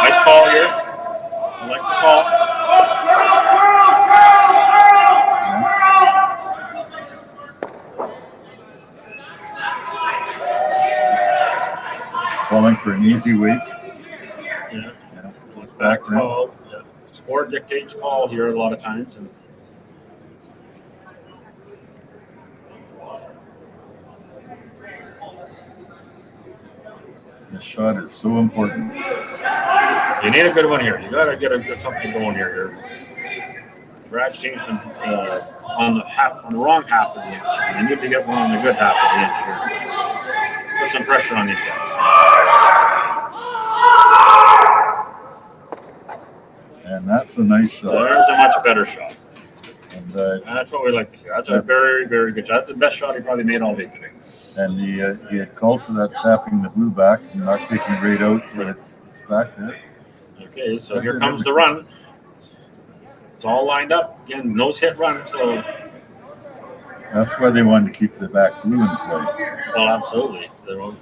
G: Nice call here. I like the call.
H: Calling for an easy wait.
G: Yeah.
H: It's back now.
G: Yeah. Score dictates call here a lot of times. And
H: this shot is so important.
G: You need a good one here. You got to get something going here. Brad's team's been on the wrong half of the inch. You need to get one on the good half of the inch here. Put some pressure on these guys.
H: And that's a nice shot.
G: There's a much better shot.
H: And
G: that's what we like to see. That's a very, very good shot. That's the best shot he probably made all day today.
H: And he had called for that tapping the blue back and not taking great out, so it's back there.
G: Okay, so here comes the run. It's all lined up. Again, nose hit run, so
H: that's why they wanted to keep the back blue in play.
G: Well, absolutely.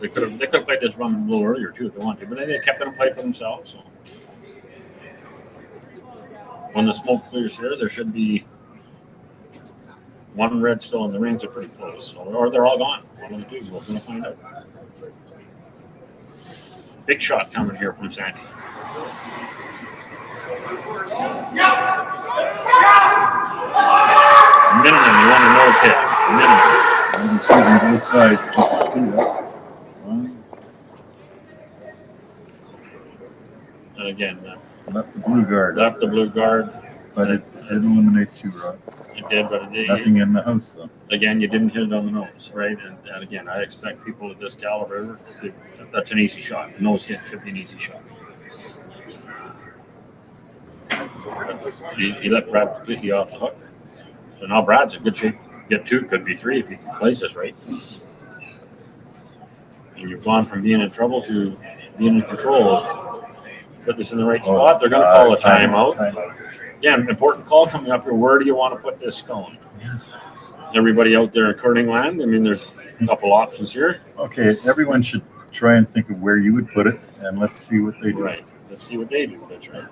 G: They could have played this run a little earlier too if they wanted to, but they kept it in play for themselves. So when the smoke clears here, there should be one red still in the rings. Are pretty close, so, or they're all gone. One of the two. We're going to find out. Big shot coming here from Sandy. Minimum, you want to know hit. Minimum.
H: You can see on both sides, keep the speed up.
G: And again,
H: Left the blue guard.
G: left the blue guard.
H: But it did eliminate 2 rocks.
G: It did, but it
H: Nothing in the house, though.
G: again, you didn't hit it on the nose, right? And again, I expect people at this caliber, that's an easy shot. A nose hit should be an easy shot. He let Brad completely off the hook. So now Brad's in good shape. Get 2, could be 3 if he plays this right. And you've gone from being in trouble to being in control. Put this in the right spot. They're going to call a timeout. Yeah, an important call coming up here. Where do you want to put this stone? Everybody out there in curling land, I mean, there's a couple options here.
H: Okay, everyone should try and think of where you would put it, and let's see what they do.
G: Right. Let's see what they do. That's right.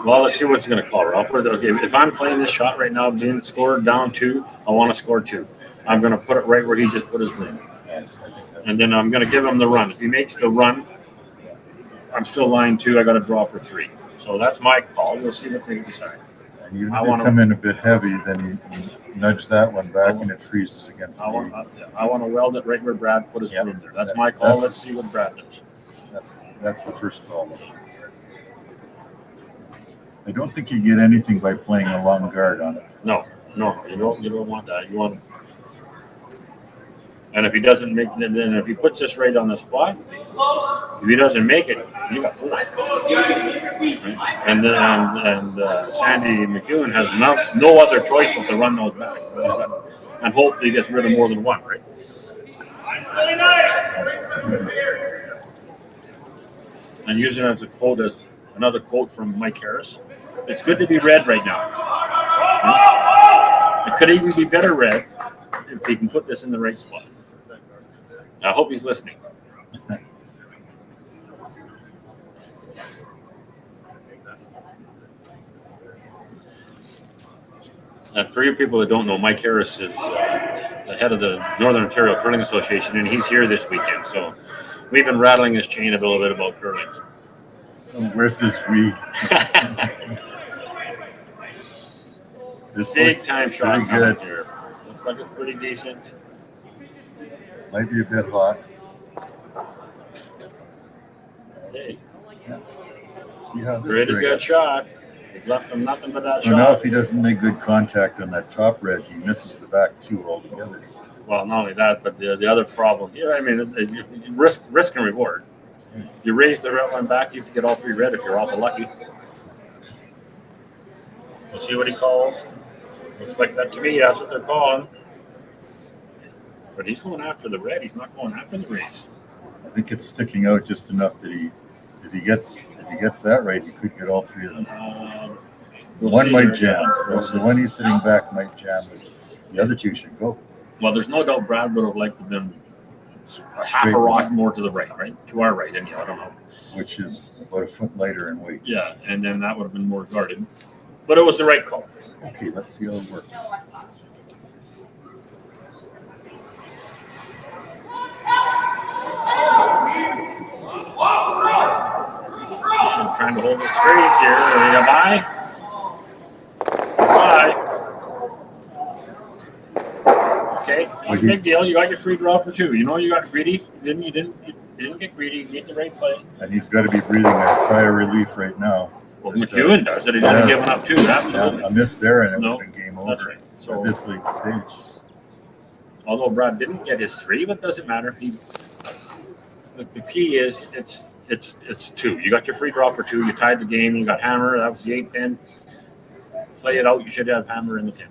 G: Well, let's see what's going to call. I'll put it, okay, if I'm playing this shot right now, being scored down 2, I want to score 2. I'm going to put it right where he just put his blade. And then I'm going to give him the run. If he makes the run, I'm still line 2. I got to draw for 3. So that's my call. We'll see what they decide.
H: And even if they come in a bit heavy, then you nudge that one back and it freezes against
G: I want to weld it right where Brad put his broom there. That's my call. Let's see what Brad does.
H: That's the first call. I don't think you get anything by playing a long guard on it.
G: No, you don't want that. You want, and if he doesn't make, then if he puts this right on the spot, if he doesn't make it, you got 4. Right? And Sandy MacEwan has no other choice but to run those back and hope he gets rid of more than 1, right? And using it as a quote, as another quote from Mike Harris. It's good to be red right now. It could even be better red if he can put this in the right spot. I hope he's listening. And for you people that don't know, Mike Harris is the head of the Northern Ontario Curling Association, and he's here this weekend. So we've been rattling his chain a little bit about curling.
H: Where's this we? This
G: big time shot
H: coming
G: here. Looks like it's pretty decent.
H: Might be a bit hot.
G: Okay.
H: Yeah. Let's see how this
G: Pretty good
H: goes.
G: shot. He's left him nothing but that
H: so
G: shot.
H: Now if he doesn't make good contact on that top red, he misses the back 2 altogether.
G: Well, not only that, but the other problem here, I mean, risk and reward. You raise the red one back, you can get all 3 red if you're awful lucky. We'll see what he calls. Looks like that to me, that's what they're calling. But he's going after the red. He's not going after the raise.
H: I think it's sticking out just enough that if he gets that right, he could get all 3 of them. One might jam. The one he's sitting back might jam, but the other 2 should go.
G: Well, there's no doubt Brad would have liked to have been half a rock more to the right, to our right, anyhow. I don't know.
H: Which is about a foot lighter in weight.
G: Yeah, and then that would have been more guarded. But it was the right call.
H: Okay, let's see how it works.
G: I'm trying to hold it straight here. Are you by? Bye. Okay, not a big deal. You got your free draw for 2. You know you got greedy. You didn't get greedy. You made the right play.
H: And he's got to be breathing a sigh of relief right now.
G: Well, MacEwan does it. He's only given up 2. Absolutely.
H: Yeah, a miss there, and it would have been game over.
G: That's right. So,
H: at this late stage.
G: Although Brad didn't get his 3, but it doesn't matter. The key is it's 2. You got your free draw for 2. You tied the game. You got hammer. That was the 8th pin. Play it out. You should have hammer in the 10th.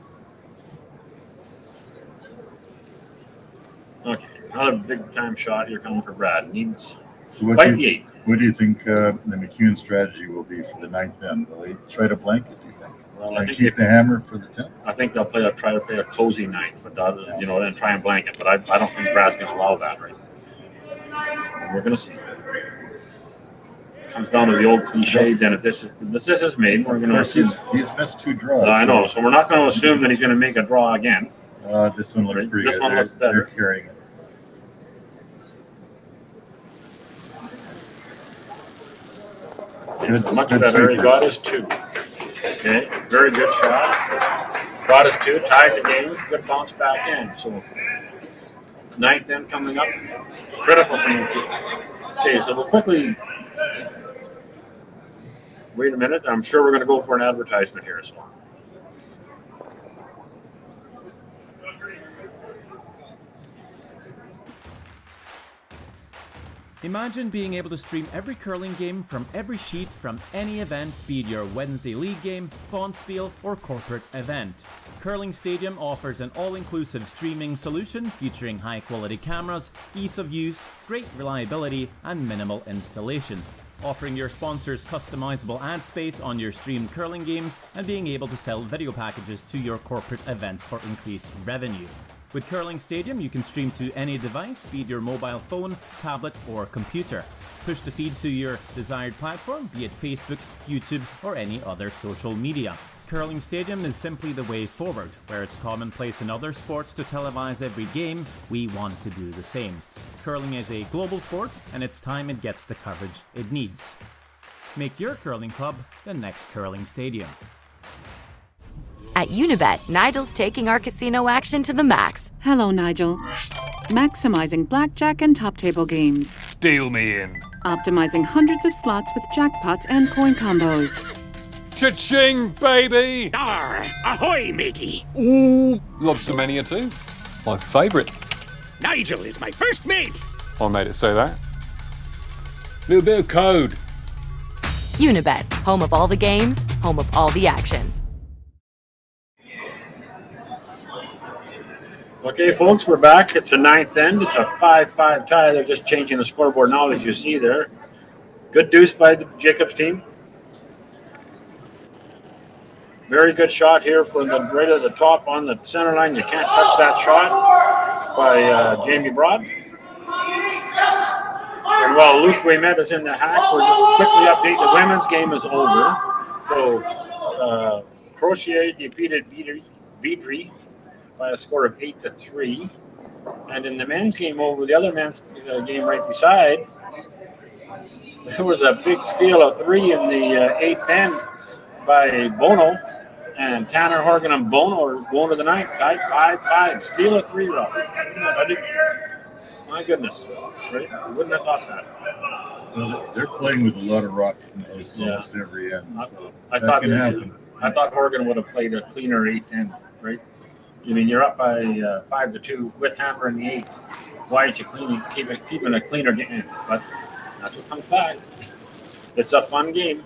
G: Okay, another big time shot here coming for Brad. Needs fight the 8.
H: What do you think the MacEwan strategy will be for the 9th end? Will they try to blank it, do you think?
G: Well,
H: and keep the hammer for the 10th?
G: I think they'll try to play a cozy 9th, but then try and blank it. But I don't think Brad's going to allow that, right? We're going to see. It comes down to the old cliche. Then if this is made, we're going to assume
H: he's missed 2 draws.
G: I know, so we're not going to assume that he's going to make a draw again.
H: This one looks pretty
G: good. This one looks better.
H: They're carrying it. Good,
G: so much
H: good
G: better. He
H: sweepers.
G: got his 2. Okay, very good shot. Got his 2, tied the game. Good bounce back in. So 9th end coming up. Critical for you. Okay, so we'll quickly wait a minute. I'm sure we're going to go for an advertisement here. So.
A: Imagine being able to stream every curling game from every sheet from any event, be it your Wednesday league game, bonspiel, or corporate event. Curling Stadium offers an all-inclusive streaming solution featuring high-quality cameras, ease of use, great reliability, and minimal installation. Offering your sponsors customizable ad space on your streamed curling games and being able to sell video packages to your corporate events for increased revenue. With Curling Stadium, you can stream to any device, be it your mobile phone, tablet, or computer. Push the feed to your desired platform, be it Facebook, YouTube, or any other social media. Curling Stadium is simply the way forward. Where it's commonplace in other sports to televise every game, we want to do the same. Curling is a global sport, and it's time it gets the coverage it needs. Make your curling club the next Curling Stadium.
C: At Unibet, Nigel's taking our casino action to the max.
D: Hello, Nigel. Maximizing blackjack and top table games.
I: Deal me in.
D: Optimizing hundreds of slots with jackpots and coin combos.
I: Cha-ching, baby!
F: Arr! Ahoy, matey!
I: Ooh, lobster mania too. My favourite.
F: Nigel is my first mate!
I: I made it say that. Little bit of code.
C: Unibet, home of all the games, home of all the action.
G: Okay, folks, we're back. It's a 9th end. It's a 5-5 tie. They're just changing the scoreboard now, as you see there. Good deuce by the Jacobs team. Very good shot here from the right at the top on the center line. You can't touch that shot by Jamie Broad. And while Luke Ouimet is in the hack, we'll just quickly update. The women's game is over. So Crocier defeated Vidri by a score of 8-3. And in the men's game over, the other men's game right beside, there was a big steal of 3 in the 8th end by Bono. And Tanner Horgan and Bono are going to the 9th, tied 5-5. Steal of 3, Ralph. My goodness. Right? I wouldn't have thought that.
H: Well, they're playing with a lot of rocks in the house almost every end. So
G: I thought Horgan would have played a cleaner 8th end, right? I mean, you're up by 5-2 with Hammer in the 8th. Why aren't you keeping a cleaner end? But that's what comes back. It's a fun game.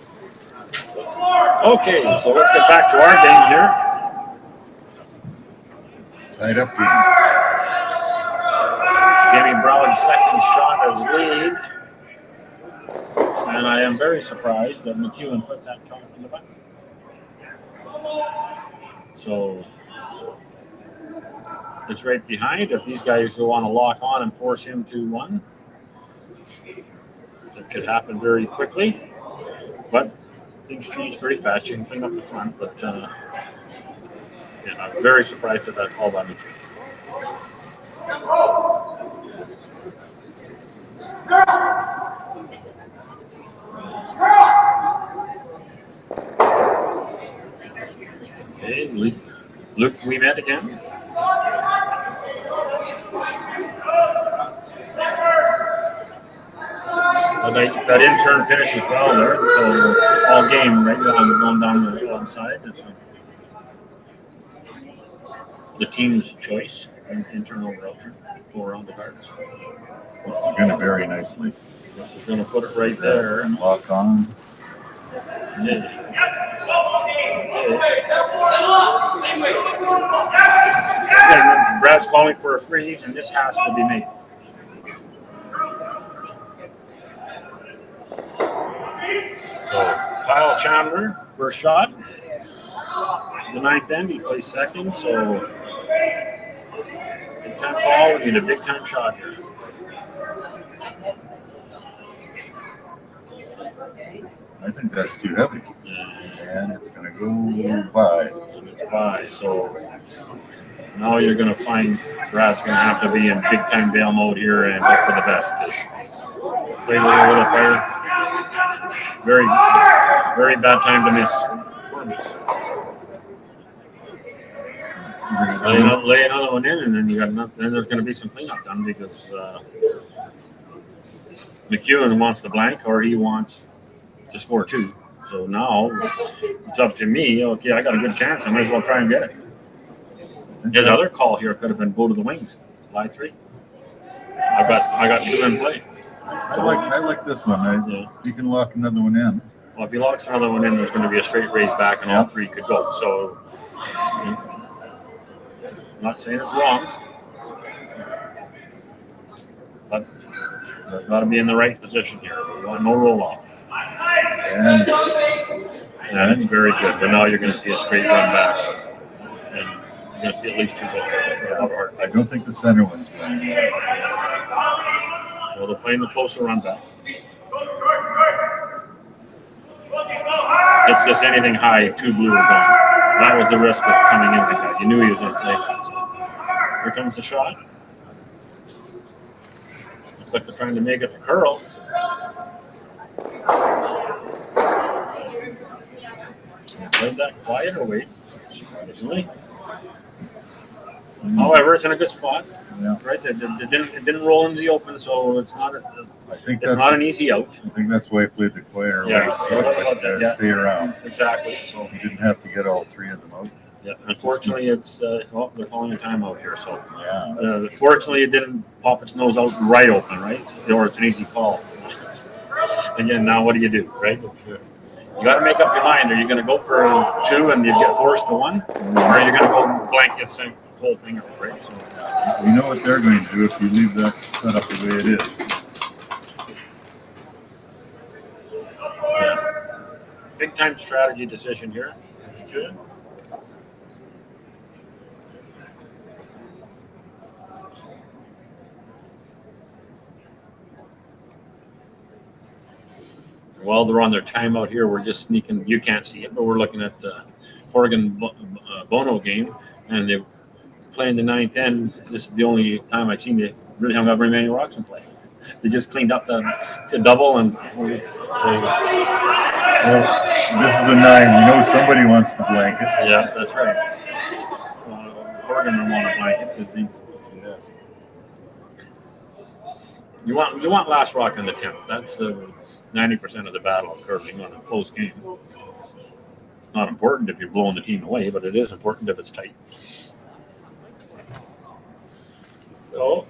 G: Okay, so let's get back to our game here.
H: Tied up game.
G: Jamie Brown's second shot as lead. And I am very surprised that MacEwan put that top in the button. So it's right behind. If these guys want to lock on and force him to 1, it could happen very quickly. But things change pretty fast. You can clean up the front. But I'm very surprised at that call by me. Okay, Luke Ouimet again. That intern finishes well there. So all game, right? Going down the outside. The team's choice, internal router, go around the guards.
H: This is going to very nicely.
G: This is going to put it right there.
H: And lock on.
G: Okay. And Brad's calling for a freeze, and this has to be made. So Kyle Chandler, first shot. The 9th end, he plays second, so big time call. We need a big time shot here.
H: I think that's too heavy. And it's going to go by.
G: And it's by. So now you're going to find Brad's going to have to be in big time bail mode here and hope for the best. Play with a little fire. Very, very bad time to miss. Poor miss. Lay another one in, and then then there's going to be some cleanup done because MacEwan wants the blank, or he wants to score 2. So now it's up to me. Okay, I got a good chance. I might as well try and get it. His other call here could have been go to the wings, lie 3. I got 2 in play.
H: I like this one. You can lock another one in.
G: Well, if he locks another one in, there's going to be a straight raise back, and all 3 could go. So, I'm not saying it's wrong, but got to be in the right position here. We want no roll off. And it's very good. But now you're going to see a straight run back, and you're going to see at least 2 goals.
H: I don't think the center one's going.
G: Well, they're playing the closer run back. It's just anything high, 2 blue are gone. That was the risk of coming in like that. You knew he was going to play that. So here comes the shot. Looks like they're trying to make it to curl. Played that quiet or wait, surprisingly. However, it's in a good spot.
H: Yeah.
G: Right, it didn't roll into the open, so it's not an easy out.
H: I think that's why I played the quieter
G: Yeah,
H: weight, so stay around.
G: Exactly. So
H: you didn't have to get all 3 of them out.
G: yes, unfortunately, it's they're calling a timeout here. So
H: yeah,
G: fortunately, it didn't pop its nose out right open, right? Or it's an easy call. Again, now what do you do, right? You got to make up your mind. Are you going to go for 2 and you get forced to 1, or are you going to go blank this whole thing out, right? So
H: you know what they're going to do if you leave that set up the way it is.
G: Yeah. Big time strategy decision here. Good. While they're on their timeout here, we're just sneaking. You can't see it, but we're looking at the Oregon Bono game, and they're playing the 9th end. This is the only time I've seen they really haven't got very many rocks in play. They just cleaned up the double, and so.
H: Well, this is the 9. You know somebody wants the blanket.
G: Yeah, that's right. Oregon don't want a blanket because
H: yes.
G: You want last rock in the 10th. That's 90% of the battle of curling on a close game. It's not important if you're blowing the team away, but it is important if it's tight. So,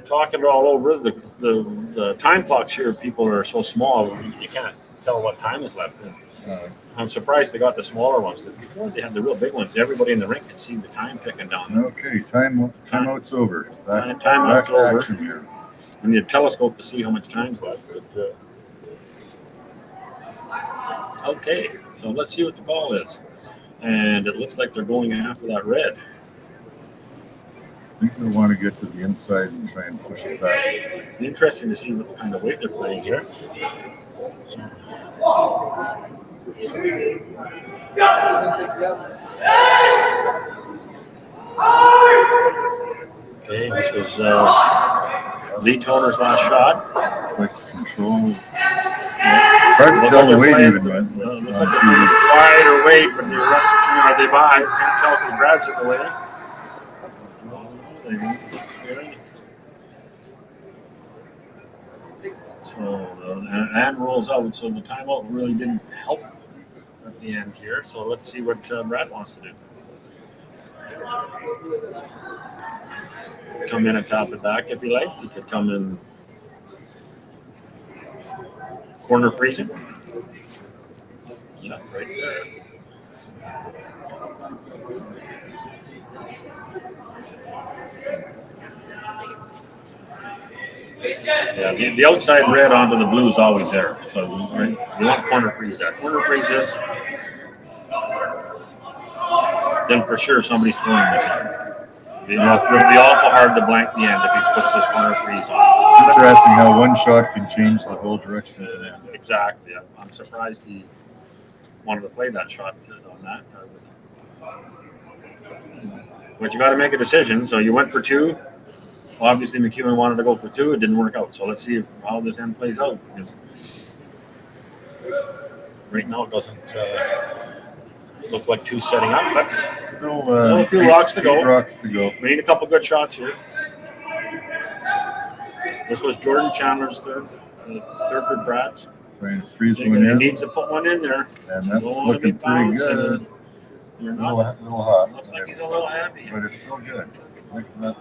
G: talking all over the time clocks here. People are so small, you can't tell what time is left. And I'm surprised they got the smaller ones. Before they had the real big ones, everybody in the rink could see the time ticking down.
H: Okay, timeout's over.
G: Timeout's over.
H: Action here.
G: We need a telescope to see how much time's left. But, okay, so let's see what the call is. And it looks like they're going after that red.
H: I think they want to get to the inside and try and push it back.
G: Interesting to see what kind of weight they're playing here. Okay, this was Lee Toner's last shot.
H: It's like control. It's hard to tell the weight even.
G: Looks like they're pretty wide or weight, but the rest are they by. Can't tell because Brad's in the way. So and rolls out, so the timeout really didn't help at the end here. So let's see what Brad wants to do. Come in and tap it back if he likes. He could come in corner freezing. Yeah, right there. Yeah, the outside red onto the blue is always there. So right, you want corner freeze that. Corner freeze this, then for sure somebody's scoring this end. You know, it'll be awful hard to blank the end if he puts his corner freeze on.
H: It's interesting how one shot can change the whole direction of the end.
G: Exactly. I'm surprised he wanted to play that shot on that. But you got to make a decision. So you went for 2. Obviously, MacEwan wanted to go for 2. It didn't work out. So let's see how this end plays out. Because Right now, it doesn't look like two setting up, but
H: Still
G: a few rocks to go.
H: Rocks to go.
G: We need a couple good shots here. This was Jordan Chandler's third for Brad's.
H: Trying to freeze
G: He
H: one in.
G: needs to put one in there.
H: And that's
G: Don't
H: looking pretty
G: bounce
H: good.
G: You're
H: A
G: not.
H: little hot.
G: Looks like he's a little happy.
H: But it's still good. Look at that.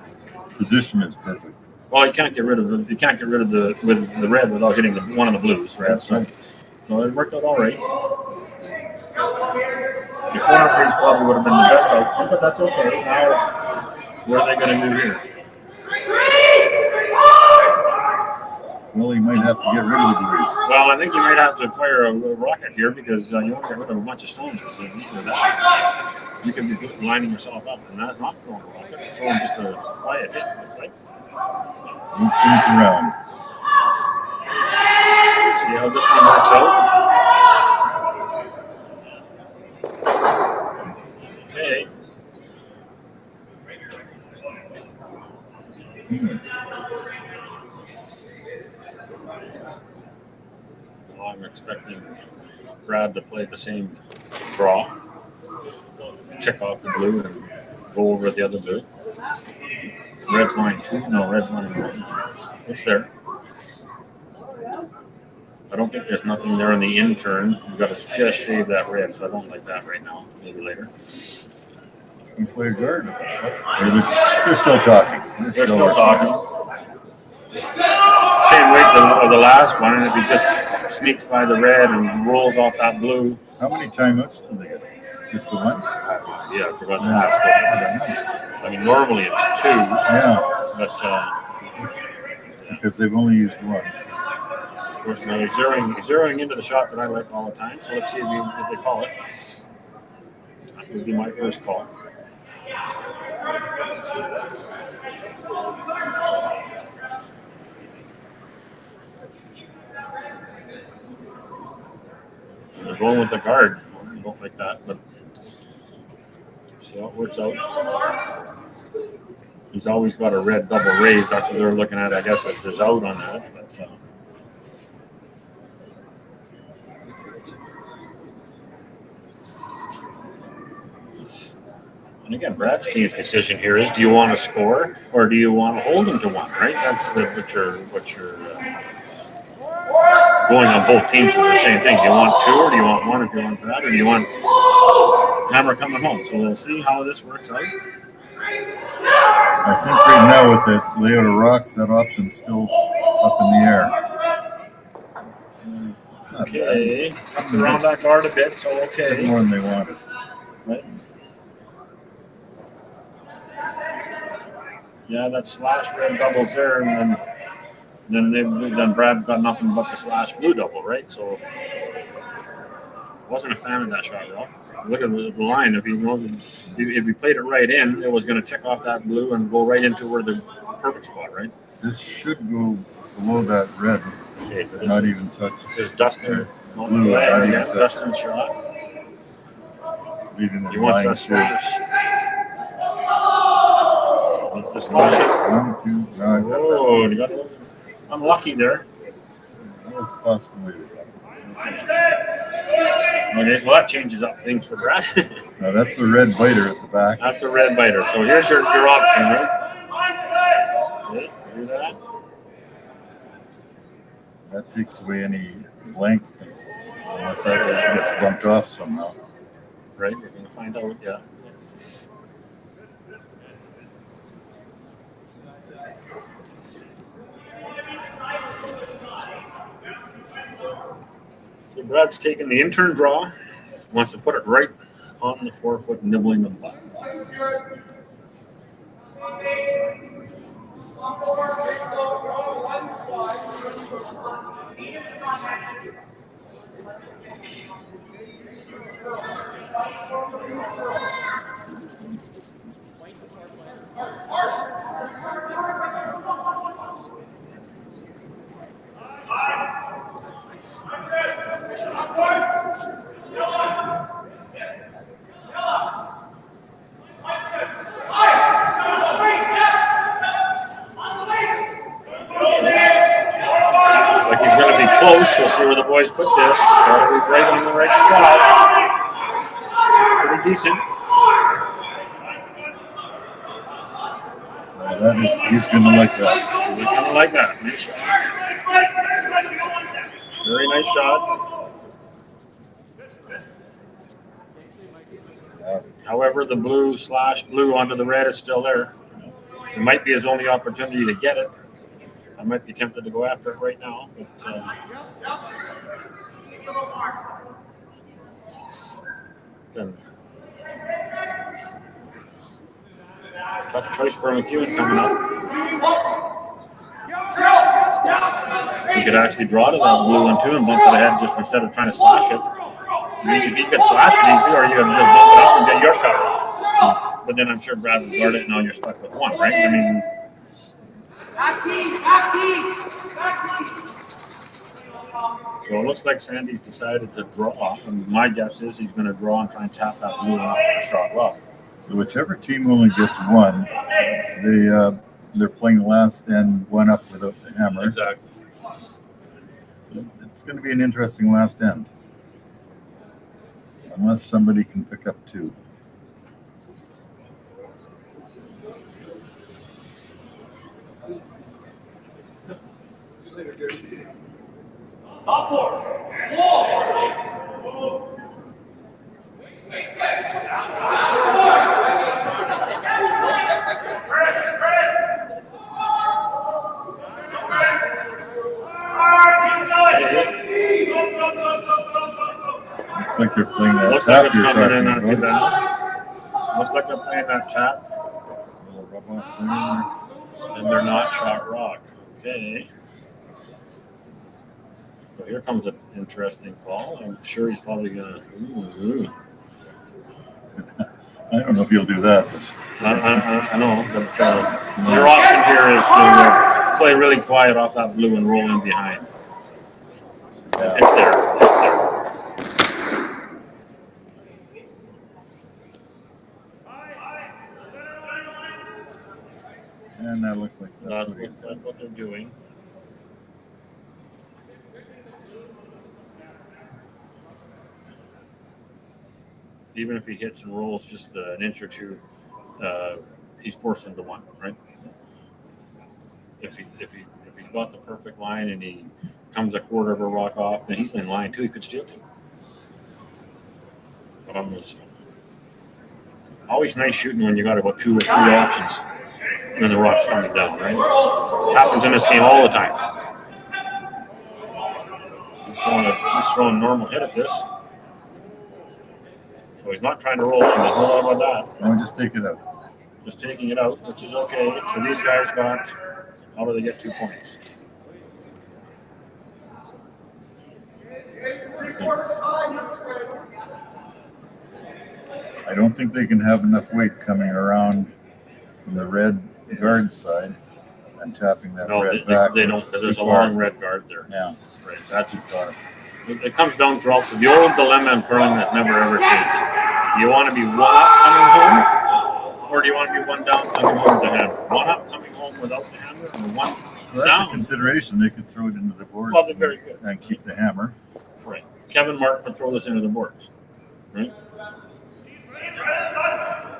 H: Position is perfect.
G: Well, you can't get rid of the red without hitting one of the blues, right?
H: That's right.
G: So it worked out all right. The corner freeze probably would have been the best outcome, but that's okay. Now, what are they going to do here?
H: Well, he might have to get rid of the blues.
G: Well, I think you might have to fire a rocket here because you want to get rid of a bunch of stones. Because you can be lining yourself up, and that's not throwing a rocket. Throwing just a quiet hit, looks like.
H: Move things around.
G: See how this one works out. Okay. Well, I'm expecting Brad to play the same draw. Check off the blue and go over the other blue. Red's line 2. No, red's line 1. It's there. I don't think there's nothing there in the in turn. You've got to just shave that red, so I don't like that right now. Maybe later.
H: Can play a guard. They're still talking.
G: They're still talking. Same weight of the last one, and if he just sneaks by the red and rolls off that blue.
H: How many timeouts do they get? Just the one?
G: Yeah, I forgot to ask. I mean, normally it's 2.
H: Yeah.
G: But
H: because they've only used one. So.
G: Of course, now he's zeroing into the shot that I like all the time. So let's see if they call it. That would be my first call. And they're going with the guard. I don't like that, but see how it works out. He's always got a red double raise. That's what they're looking at, I guess, as his out on that. But, and again, Brad's team's decision here is: do you want to score or do you want to hold him to 1? Right? That's what you're going on both teams is the same thing. Do you want 2 or do you want 1 if you want Brad, or do you want Hammer coming home? So we'll see how this works out.
H: I think right now with the layout of rocks, that option's still up in the air. It's not
G: Okay, comes around that guard a bit, so okay.
H: It's more than they wanted.
G: Right. Yeah, that slash red doubles there, and then Brad's got nothing but the slash blue double, right? So wasn't a fan of that shot, Ralph. Look at the line. If he played it right in, it was going to tick off that blue and go right into where the perfect spot, right?
H: This should go below that red.
G: Okay, so
H: not even touch.
G: This is Dustin.
H: Blue, not even touch.
G: Dustin's shot.
H: Leaving the
G: He wants
H: line
G: that slash. Wants the slash.
H: 1, 2. No,
G: Oh, you got unlucky there.
H: that was a possibility.
G: Okay, well, that changes up things for Brad.
H: Now that's a red biter at the back.
G: That's a red biter. So here's your option, right? Okay, do that.
H: That takes away any blank thing, unless that gets bumped off somehow.
G: Right, we're going to find out, yeah. So Brad's taking the intern draw, wants to put it right on the 4-foot, nibbling the butt. Like he's going to be close. We'll see where the decent.
H: He's going to like that.
G: He's going to like that. Nice shot. Very nice shot. However, the blue onto the red is still there. It might be his only opportunity to get it. I might be tempted to go after it right now, but tough choice for MacEwan coming up. He could actually draw to that blue one too and bump it ahead just instead of trying to slash it. He could slash it easy, or you can just bump it up and get your shot. But then I'm sure Brad would guard it, and now you're stuck with one, right? I mean, so it looks like Sandy's decided to draw, and my guess is he's going to draw and try and tap that blue one up with a shot well.
H: So whichever team only gets one, they're playing the last end one up without the hammer.
G: Exactly.
H: So it's going to be an interesting last end, unless somebody can pick up two.
J: Top four.
H: Looks like they're playing that
G: Looks
H: tap
G: like it's
H: you're
G: coming in
H: talking
G: after
H: about.
G: that. Looks like they're playing that tap.
H: A little rub off there.
G: And they're not shot rock. Okay. So here comes an interesting call. I'm sure he's probably going to.
H: I don't know if he'll do that. But
G: I know, but your option here is to play really quiet off that blue and roll in behind.
H: yeah.
G: It's there. It's there.
H: And that looks like that's
G: what they're doing. Even if he hits and rolls just an inch or two, he's forced into one, right? If he's got the perfect line and he comes a quarter of a rock off, then he's in line too. He could steal two. But I'm just always nice shooting when you got about two or three options, and then the rock's coming down, right? Happens in this game all the time. He's throwing a normal hit at this. So he's not trying to roll in. There's no doubt about that.
H: No, just take it out.
G: Just taking it out, which is okay. So these guys got, how do they get 2 points?
H: I don't think they can have enough weight coming around from the red guard side and tapping that red back.
G: They don't, because there's a long red guard there.
H: Yeah.
G: Right, that's too far. It comes down throughout the old dilemma in curling that never ever changed. Do you want to be one up coming home, or do you want to be one down coming home with the hammer? One up coming home without the hammer, or one
H: So that's
G: down.
H: a consideration. They could throw it into the boards
G: Well, they're very good.
H: and keep the hammer.
G: Right. Kevin Martin would throw this into the boards. Right?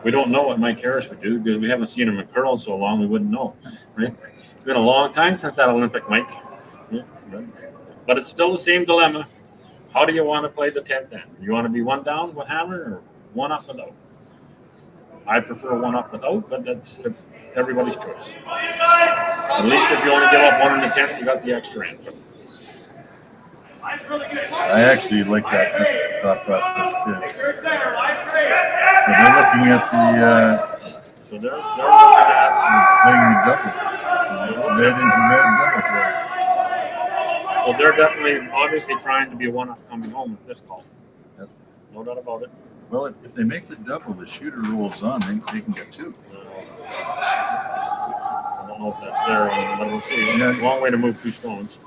G: We don't know what Mike Harris would do because we haven't seen him in curl so long we wouldn't know. Right? It's been a long time since that Olympic Mike. Yeah. But it's still the same dilemma. How do you want to play the 10th end? You want to be one down with hammer or one up without? I prefer one up without, but that's everybody's choice. At least if you only give up one in the 10th, you got the extra end.
H: I actually like that thought process too. So they're looking at the
G: So they're looking at
H: playing the double. Red into red double.
G: So they're definitely, obviously trying to be one up coming home with this call.
H: Yes.
G: No doubt about it.
H: Well, if they make the double, the shooter rolls on, they can get two.
G: I don't know if that's there, but we'll see.
H: Yeah.
G: Long way to move 2 stones.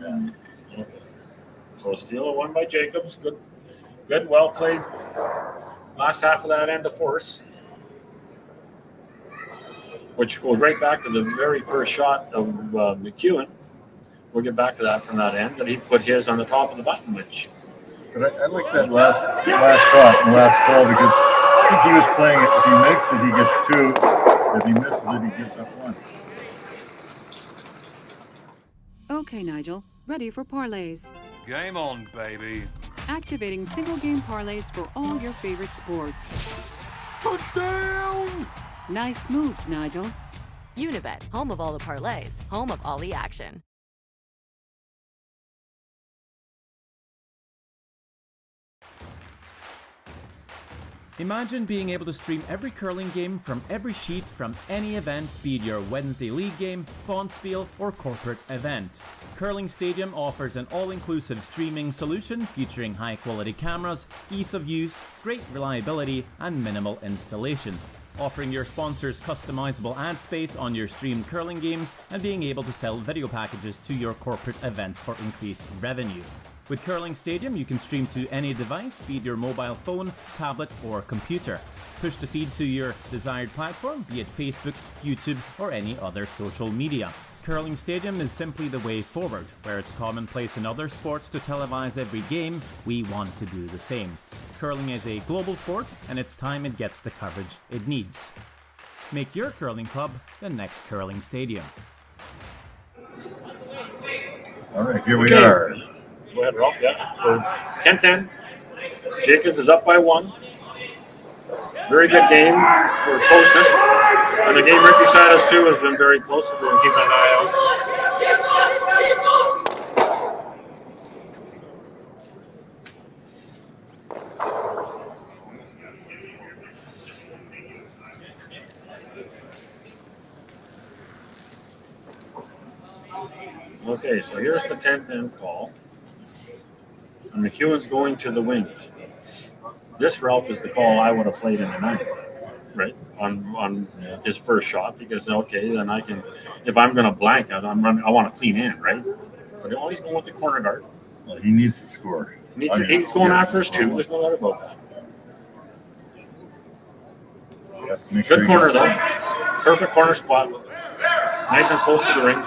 H: Yeah.
G: Okay. So a steal of one by Jacobs. Good, well played. Last half of that end of force, which goes right back to the very first shot of MacEwan, we'll get back to that from that end. But he put his on the top of the button, which.
H: But I like that last shot and last call because I think he was playing it. If he makes it, he gets 2. If he misses it, he gives up 1.
D: Okay, Nigel, ready for parlays.
I: Game on, baby.
D: Activating single game parlays for all your favorite sports.
B: Touchdown!
D: Nice moves, Nigel.
C: Unibet, home of all the parlays, home of all the action.
A: Imagine being able to stream every curling game from every sheet from any event, be it your Wednesday league game, bonspiel, or corporate event. Curling Stadium offers an all-inclusive streaming solution featuring high-quality cameras, ease of use, great reliability, and minimal installation. Offering your sponsors customizable ad space on your streamed curling games and being able to sell video packages to your corporate events for increased revenue. With Curling Stadium, you can stream to any device, be it your mobile phone, tablet, or computer. Push the feed to your desired platform, be it Facebook, YouTube, or any other social media. Curling Stadium is simply the way forward. Where it's commonplace in other sports to televise every game, we want to do the same. Curling is a global sport, and it's time it gets the coverage it needs. Make your curling club the next Curling Stadium.
H: All right, here we are.
G: Go ahead, Ralph. Yeah. 10-10. Jacobs is up by 1. Very good game for closeness. And the game right beside us, too, has been very close. We're going to keep an eye out. Okay, so here's the 10th end call. And MacEwan's going to the wings. This, Ralph, is the call I would have played in the 9th, right? On his first shot, because okay, then I can, if I'm going to blank, I want to clean in, right? But he's going with the corner guard.
H: Well, he needs to score.
G: He's going after his 2. There's no doubt about that.
H: Yes, make
G: Good
H: sure
G: corner though. Perfect corner spot. Nice and close to the rings.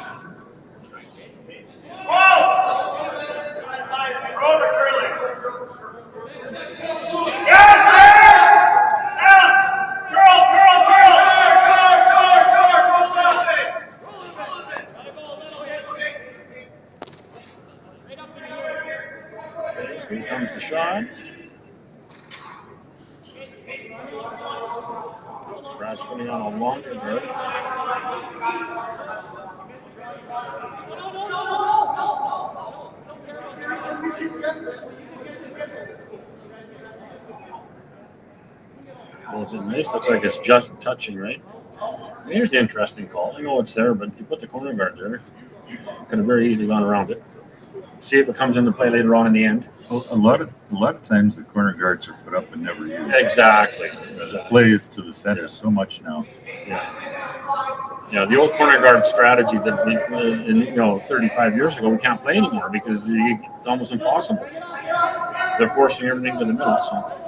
G: Okay, so here comes the shot. Brad's putting on a longer grip. Well, it's nice. Looks like it's just touching, right? And here's the interesting call. I know it's there, but if you put the corner guard there, you could have very easily gone around it. See if it comes into play later on in the end.
H: Well, a lot of times the corner guards are put up and never used.
G: Exactly.
H: The play is to the center so much now.
G: Yeah, the old corner guard strategy that we, 35 years ago, we can't play anymore because it's almost impossible. They're forcing everything to the middle. So.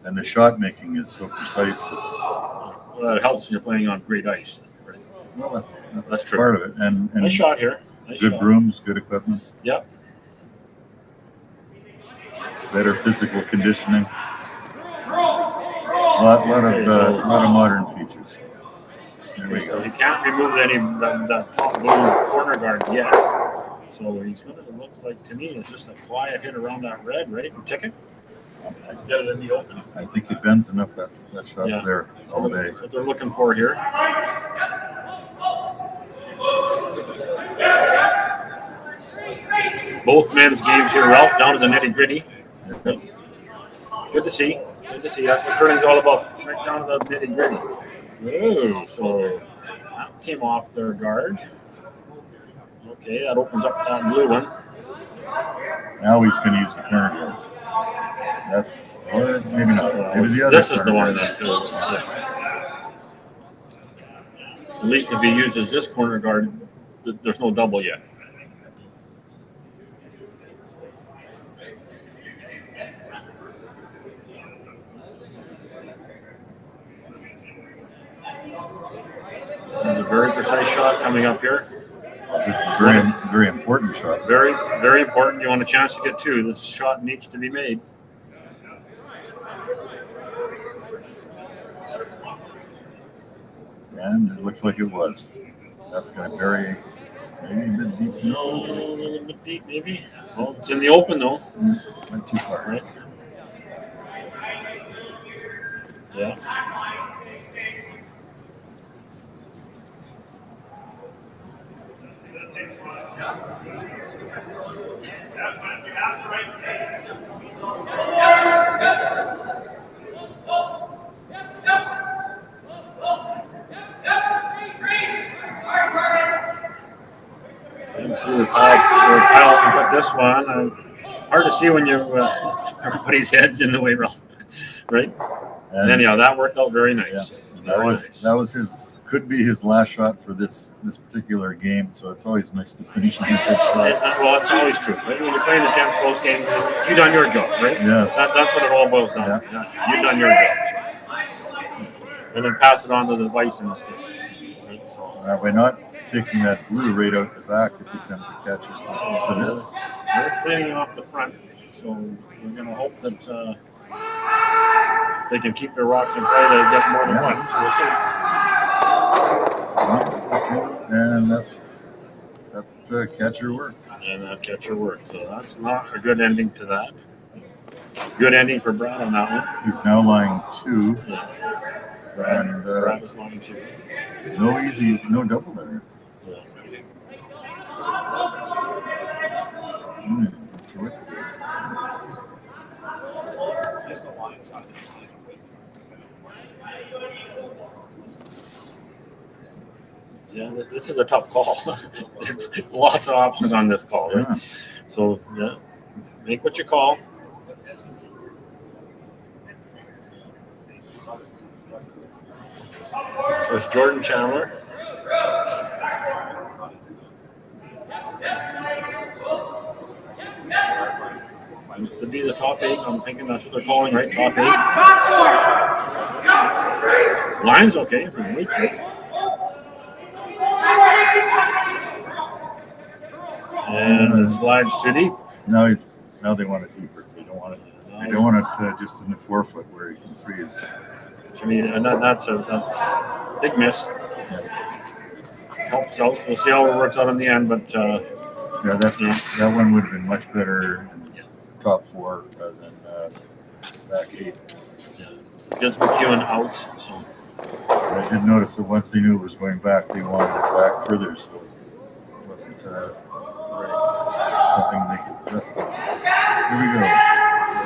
H: And the shot making is so precise.
G: Well, it helps when you're playing on great ice. Right?
H: Well, that's
G: true.
H: Part of it. And
G: nice shot here. Nice
H: good
G: shot.
H: brooms, good equipment.
G: Yep.
H: Better physical conditioning. A lot of modern features.
G: So he can't remove that top blue corner guard yet. So he's going to, it looks like to me, it's just a quiet hit around that red, right? And tick it. Get it in the open.
H: I think it bends enough. That shot's there all day.
G: That's what they're looking for here. Both men's games here, Ralph, down to the nitty-gritty.
H: Yes.
G: Good to see. Good to see. That's what curling's all about. Right down to the nitty-gritty. Oh, so that came off their guard. Okay, that opens up that blue one.
H: Now he's going to use the corner guard. Or maybe not. Maybe the other.
G: This is the one that too. Yeah. At least if he uses this corner guard, there's no double yet. There's a very precise shot coming up here.
H: This is a very, very important shot.
G: Very, very important. You want a chance to get two. This shot needs to be made.
H: And it looks like it was. That's going to bury maybe a bit deep.
G: No, a little bit deep, maybe. Well, it's in the open, though.
H: Not too far.
G: Right? Yeah. You see where Kyle can put this one. Hard to see when you everybody's head's in the way, right? And anyhow, that worked out very nice.
H: Yeah, that was his. Could be his last shot for this particular game, so it's always nice to finish with that shot.
G: It's always true. Right? When you're playing the 10th close game, you've done your job, right?
H: Yes.
G: That's what it all boils down to. Yeah. You've done your job. And then pass it on to the vice in this game. Right? So,
H: by not taking that blue right out the back, it becomes a catcher for this.
G: They're cleaning off the front, so we're going to hope that they can keep their rocks in play to get more than one. So we'll see.
H: And that catcher worked.
G: And that catcher worked. So that's not a good ending to that. Good ending for Brad on that one.
H: He's now lying 2.
G: Yeah.
H: And
G: Brad is lying 2.
H: No double there.
G: Yeah.
H: Not sure what to do.
G: Yeah, this is a tough call. Lots of options on this call, right?
H: Yeah.
G: So, make what you call. So it's Jordan Chandler. Used to be the top 8. I'm thinking that's what they're calling, right? Top 8. Line's okay. Wait, and it slides too deep.
H: Now they want it deeper. They don't want it. They don't want it just in the 4 foot where you can freeze.
G: To me, and that's a big miss. Helps out. We'll see how it works out in the end, but
H: that one would have been much better in top 4 rather than back 8.
G: Yeah, gets MacEwan out. So
H: I did notice that once they knew it was going back, they wanted it back further, so it wasn't something they could adjust. Here we go.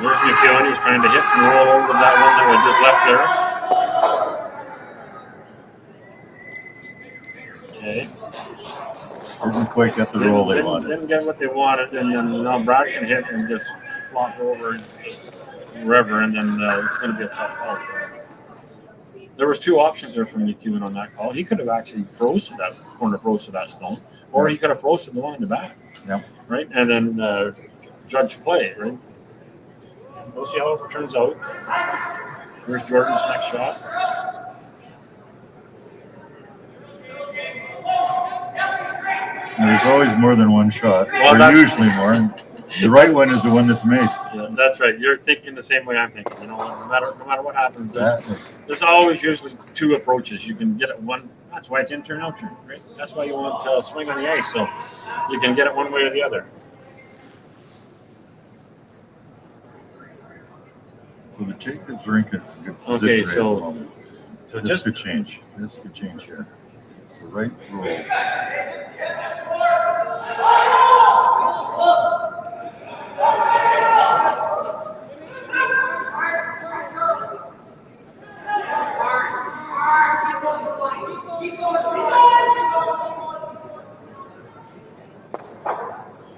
G: There's MacEwan. He's trying to hit and roll over that one that was just left there. Okay.
H: Didn't quite get the roll they wanted.
G: Didn't get what they wanted, and then now Brad can hit and just flop over wherever, and then it's going to be a tough fall. There was 2 options there from MacEwan on that call. He could have actually froze to that stone, or he could have froze to the one in the back.
H: Yep.
G: Right, and then judge play. Right. We'll see how it turns out. Here's Jordan's next shot.
H: There's always more than one shot,
G: Well,
H: or usually more. And the right one is the one that's made.
G: Yeah, that's right. You're thinking the same way I'm thinking. You know, no matter what happens, there's always usually 2 approaches. You can get it one. That's why it's in turn, out turn, right? That's why you want to swing on the ice, so you can get it one way or the other.
H: So the Jacobs rink is a good position.
G: Okay,
H: right
G: so
H: at the moment. This could change. This could change here. It's the right roll.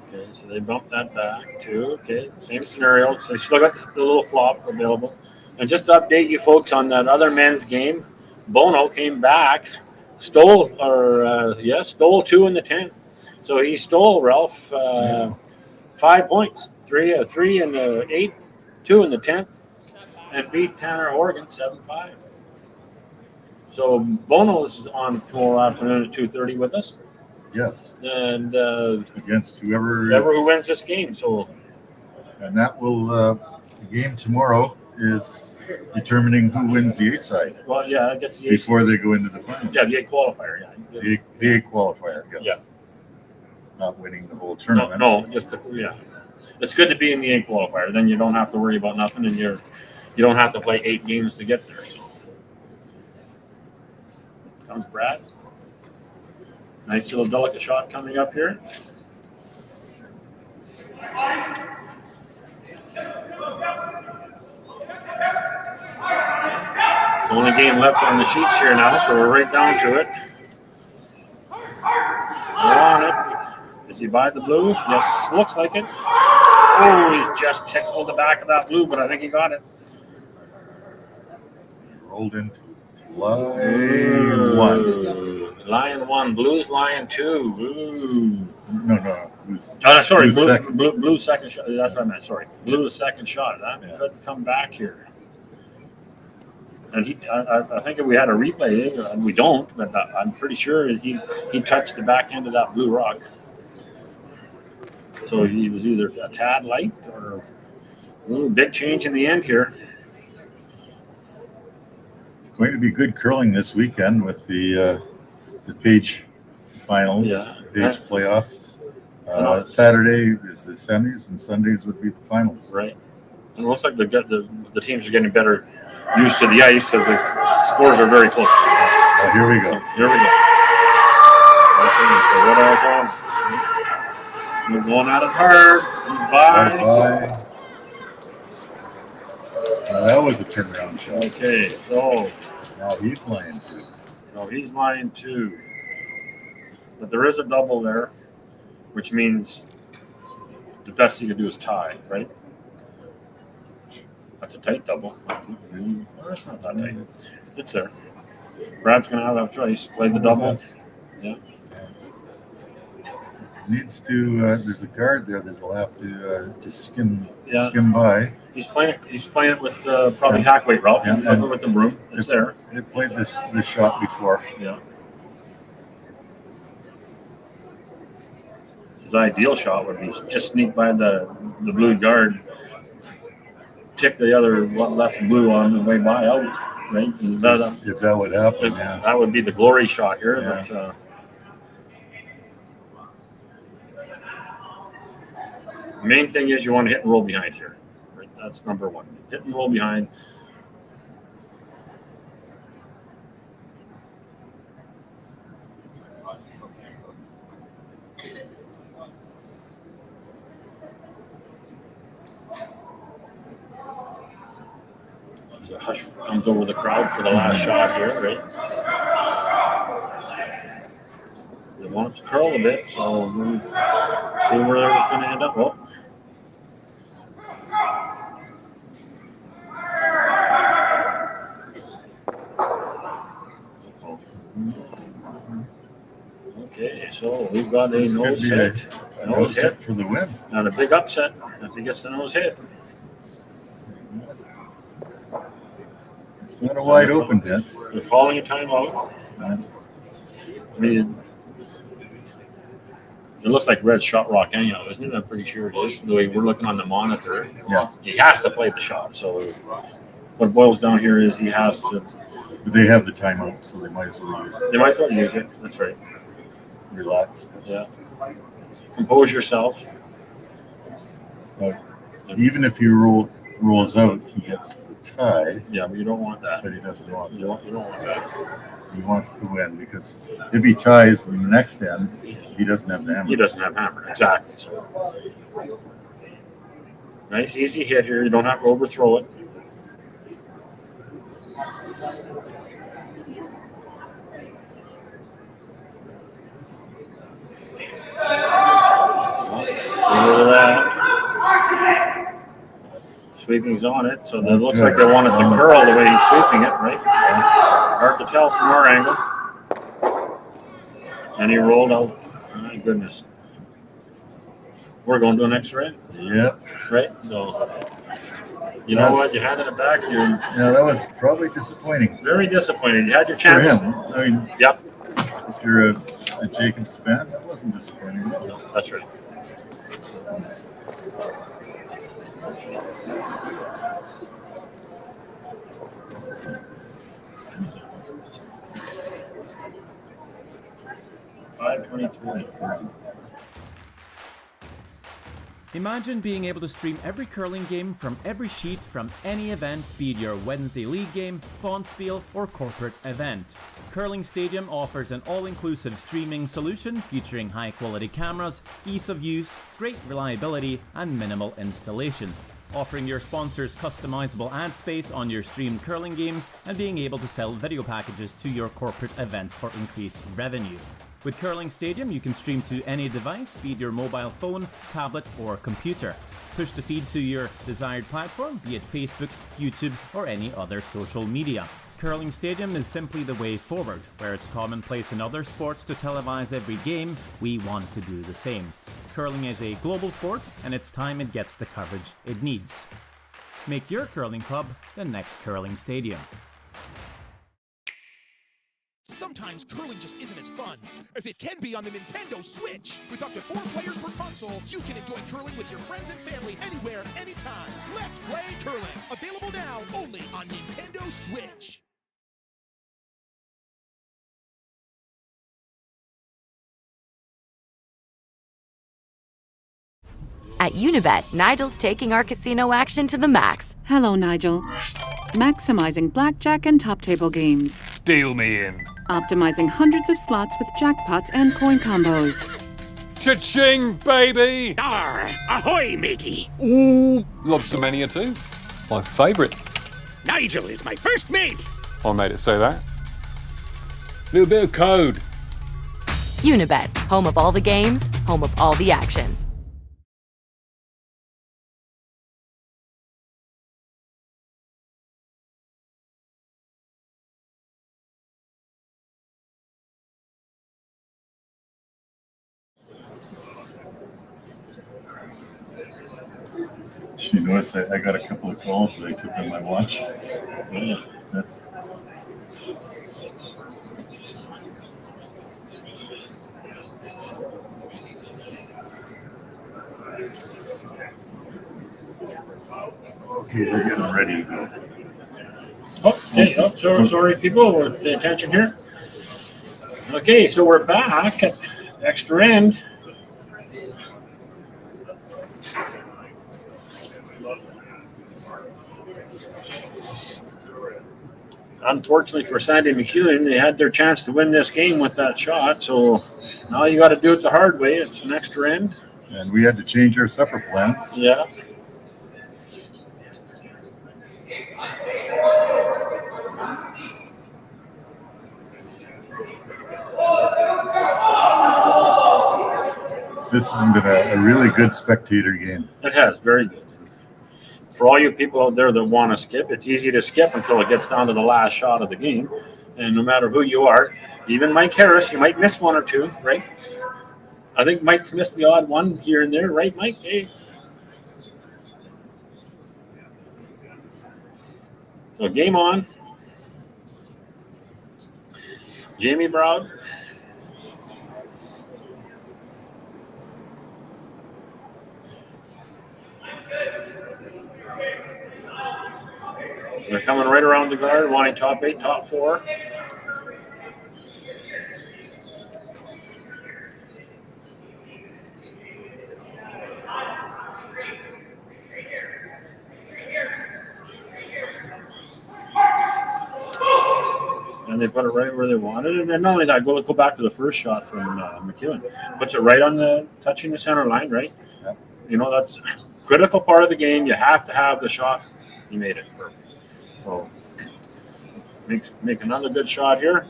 G: Okay, so they bumped that back too. Okay, same scenario. So you still got the little flop available. And just to update you folks on that other men's game, Bono came back, stole 2 in the 10th. So he stole, Ralph, 5 points, 3 in the 8th, 2 in the 10th, and beat Tanner Horgan 7-5. So Bono is on tomorrow afternoon at 2:30 with us.
H: Yes.
G: And
H: against whoever
G: who wins this game. So,
H: and that will the game tomorrow is determining who wins the A side.
G: Well, yeah, it gets the
H: before they go into the finals.
G: Yeah, the A qualifier. Yeah,
H: the A qualifier. Yes.
G: Yeah.
H: Not winning the whole tournament.
G: No, just It's good to be in the A qualifier. Then you don't have to worry about nothing, and you don't have to play 8 games to get there. So. Comes Brad. Nice little delicate shot coming up here. It's the only game left on the sheets here now, so we're right down to it. We're on it. Is he by the blue? Yes, looks like it. Oh, he just tickled the back of that blue, but I think he got it.
H: Rolled into line 1.
G: Lion 1, Blues Lion 2. Ooh.
H: No. Blues,
G: sorry,
H: Blue
G: Blue second shot. That's what I meant. Sorry, Blue's second shot. That could come back here. And I think if we had a replay, we don't, but I'm pretty sure he touched the back end of that blue rock. So he was either a tad light or a big change in the end here.
H: It's going to be good curling this weekend with the Page finals, Page playoffs. Saturday is the semis, and Sundays would be the finals.
G: Right. And it looks like the teams are getting better used to the ice as the scores are very close.
H: Here we go.
G: Okay, so what else on? We're going at it hard. He's by.
H: Now that was a turnaround shot.
G: Okay, so
H: now he's lying 2.
G: No, he's lying 2. But there is a double there, which means the best he could do is tie, right? That's a tight double. Well, that's not that tight. It's there. Brad's going to have a choice. Play the double. Yeah.
H: Needs to. There's a guard there that will have to just skim by.
G: He's playing it with probably hack weight, Ralph. And with the broom. It's there.
H: They played this shot before.
G: Yeah. His ideal shot would be just sneak by the blue guard, tick the other left blue on the way by out, right?
H: If that would happen,
G: that would be the glory shot here.
H: Yeah.
G: But the main thing is you want to hit and roll behind here. Right? That's number 1. Hit and roll behind. A hush comes over the crowd for the last shot here, right? They want it to curl a bit, so we'll see where it's going to end up. Oh. Okay, so we've got a nose hit.
H: Nose hit for the win.
G: Not a big upset if he gets the nose hit.
H: It's not a wide open hit.
G: They're calling a timeout. I mean, it looks like red shot rock anyhow, isn't it? I'm pretty sure it is. The way we're looking on the monitor.
H: Yeah.
G: He has to play the shot. So what boils down here is he has to.
H: But they have the timeout, so they might as well use it.
G: They might as well use it. That's right.
H: Relax.
G: Yeah. Compose yourself.
H: But even if he rolls out, he gets the tie.
G: Yeah, but you don't want that.
H: But he doesn't want that.
G: You don't want that.
H: He wants the win because if he ties in the next end, he doesn't have the hammer.
G: He doesn't have hammer, exactly. So nice, easy hit here. You don't have to overthrow it. Look at that. Sweeping's on it, so it looks like they want it to curl the way he's sweeping it, right? Hard to tell from our angle. And he rolled out. My goodness. We're going to an extra end.
H: Yep.
G: Right? So You know what? You handed it back.
H: Yeah, that was probably disappointing.
G: Very disappointing. You had your
H: For
G: chance.
H: him. I mean,
G: Yep.
H: if you're a Jacobs fan, that wasn't disappointing.
G: That's right.
A: Imagine being able to stream every curling game from every sheet from any event, be it your Wednesday league game, bonspiel, or corporate event. Curling Stadium offers an all-inclusive streaming solution featuring high-quality cameras, ease of use, great reliability, and minimal installation. Offering your sponsors customizable ad space on your streamed curling games and being able to sell video packages to your corporate events for increased revenue. With Curling Stadium, you can stream to any device, be it your mobile phone, tablet, or computer. Push the feed to your desired platform, be it Facebook, YouTube, or any other social media. Curling Stadium is simply the way forward. Where it's commonplace in other sports to televise every game, we want to do the same. Curling is a global sport, and it's time it gets the coverage it needs. Make your curling club the next Curling Stadium.
B: Sometimes curling just isn't as fun as it can be on the Nintendo Switch. With up to 4 players per console, you can enjoy curling with your friends and family anywhere, anytime. Let's play curling. Available now only on Nintendo Switch.
C: At Unibet, Nigel's taking our casino action to the max.
D: Hello, Nigel. Maximizing blackjack and top table games.
I: Deal me in.
D: Optimizing hundreds of slots with jackpots and coin combos.
I: Cha-ching, baby!
F: Arr! Ahoy, matey!
I: Ooh, lobster mania too. My favourite.
F: Nigel is my first mate!
I: I made it say that. Little bit of code.
C: Unibet, home of all the games, home of all the action.
H: You notice I got a couple of calls that I took on my watch. Yeah, that's. Okay, they're getting ready to go.
G: Okay, sorry people, we're paying attention here. Okay, so we're back at extra end. Unfortunately for Sandy MacEwan, they had their chance to win this game with that shot, so now you got to do it the hard way. It's an extra end.
H: And we had to change our supper plans.
G: Yeah.
H: This has been a really good spectator game.
G: It has, very good. For all you people out there that want to skip, it's easy to skip until it gets down to the last shot of the game. And no matter who you are, even Mike Harris, you might miss one or two, right? I think Mike's missed the odd one here and there, right, Mike? Hey. So game on. Jamie Broad. They're coming right around the guard, wanting top 8, top 4. And they put it right where they wanted it. And not only that, go back to the first shot from MacEwan. Puts it right on touching the center line, right?
H: Yep.
G: You know, that's a critical part of the game. You have to have the shot. He made it perfect. So make another good shot here.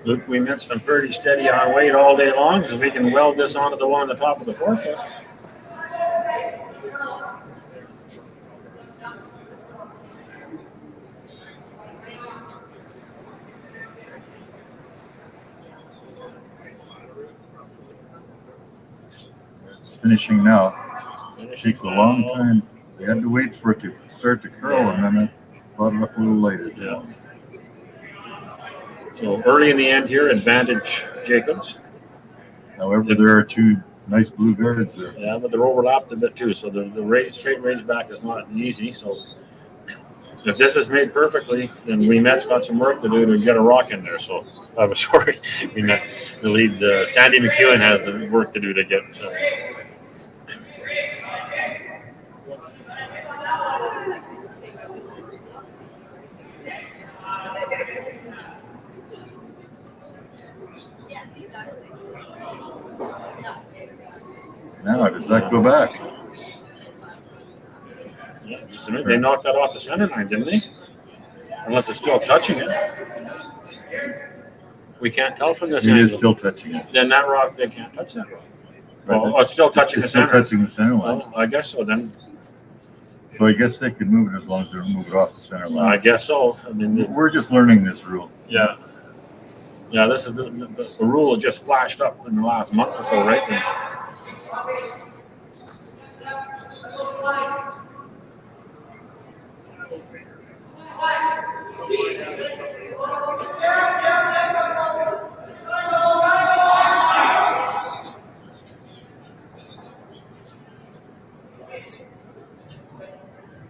G: Luke Wiement's been pretty steady on weight all day long, so we can weld this onto the one on the top of the forefoot.
H: It's finishing now. It takes a long time. They had to wait for it to start to curl, and then it brought it up a little later.
G: Yeah. So early in the end here, advantage Jacobs.
H: However, there are two nice blue guards there.
G: Yeah, but they're overlapped a bit too. So the straight range back is not easy. So if this is made perfectly, then Ouimet's got some work to do to get a rock in there. So I'm sorry, Ouimet, the lead. Sandy MacEwan has work to do to get.
H: Now, does that go back?
G: Yeah, just a minute. They knocked that off the center line, didn't they? Unless it's still touching it. We can't tell from this
H: It
G: angle.
H: is still touching it.
G: Then that rock, they can't touch that rock.
H: Right.
G: Well, it's still touching the center.
H: It's still touching the center line.
G: Well, I guess so then.
H: So I guess they could move it as long as they move it off the center line.
G: I guess so. I mean,
H: We're just learning this rule.
G: yeah. Yeah, this is the rule that just flashed up in the last month or so, right?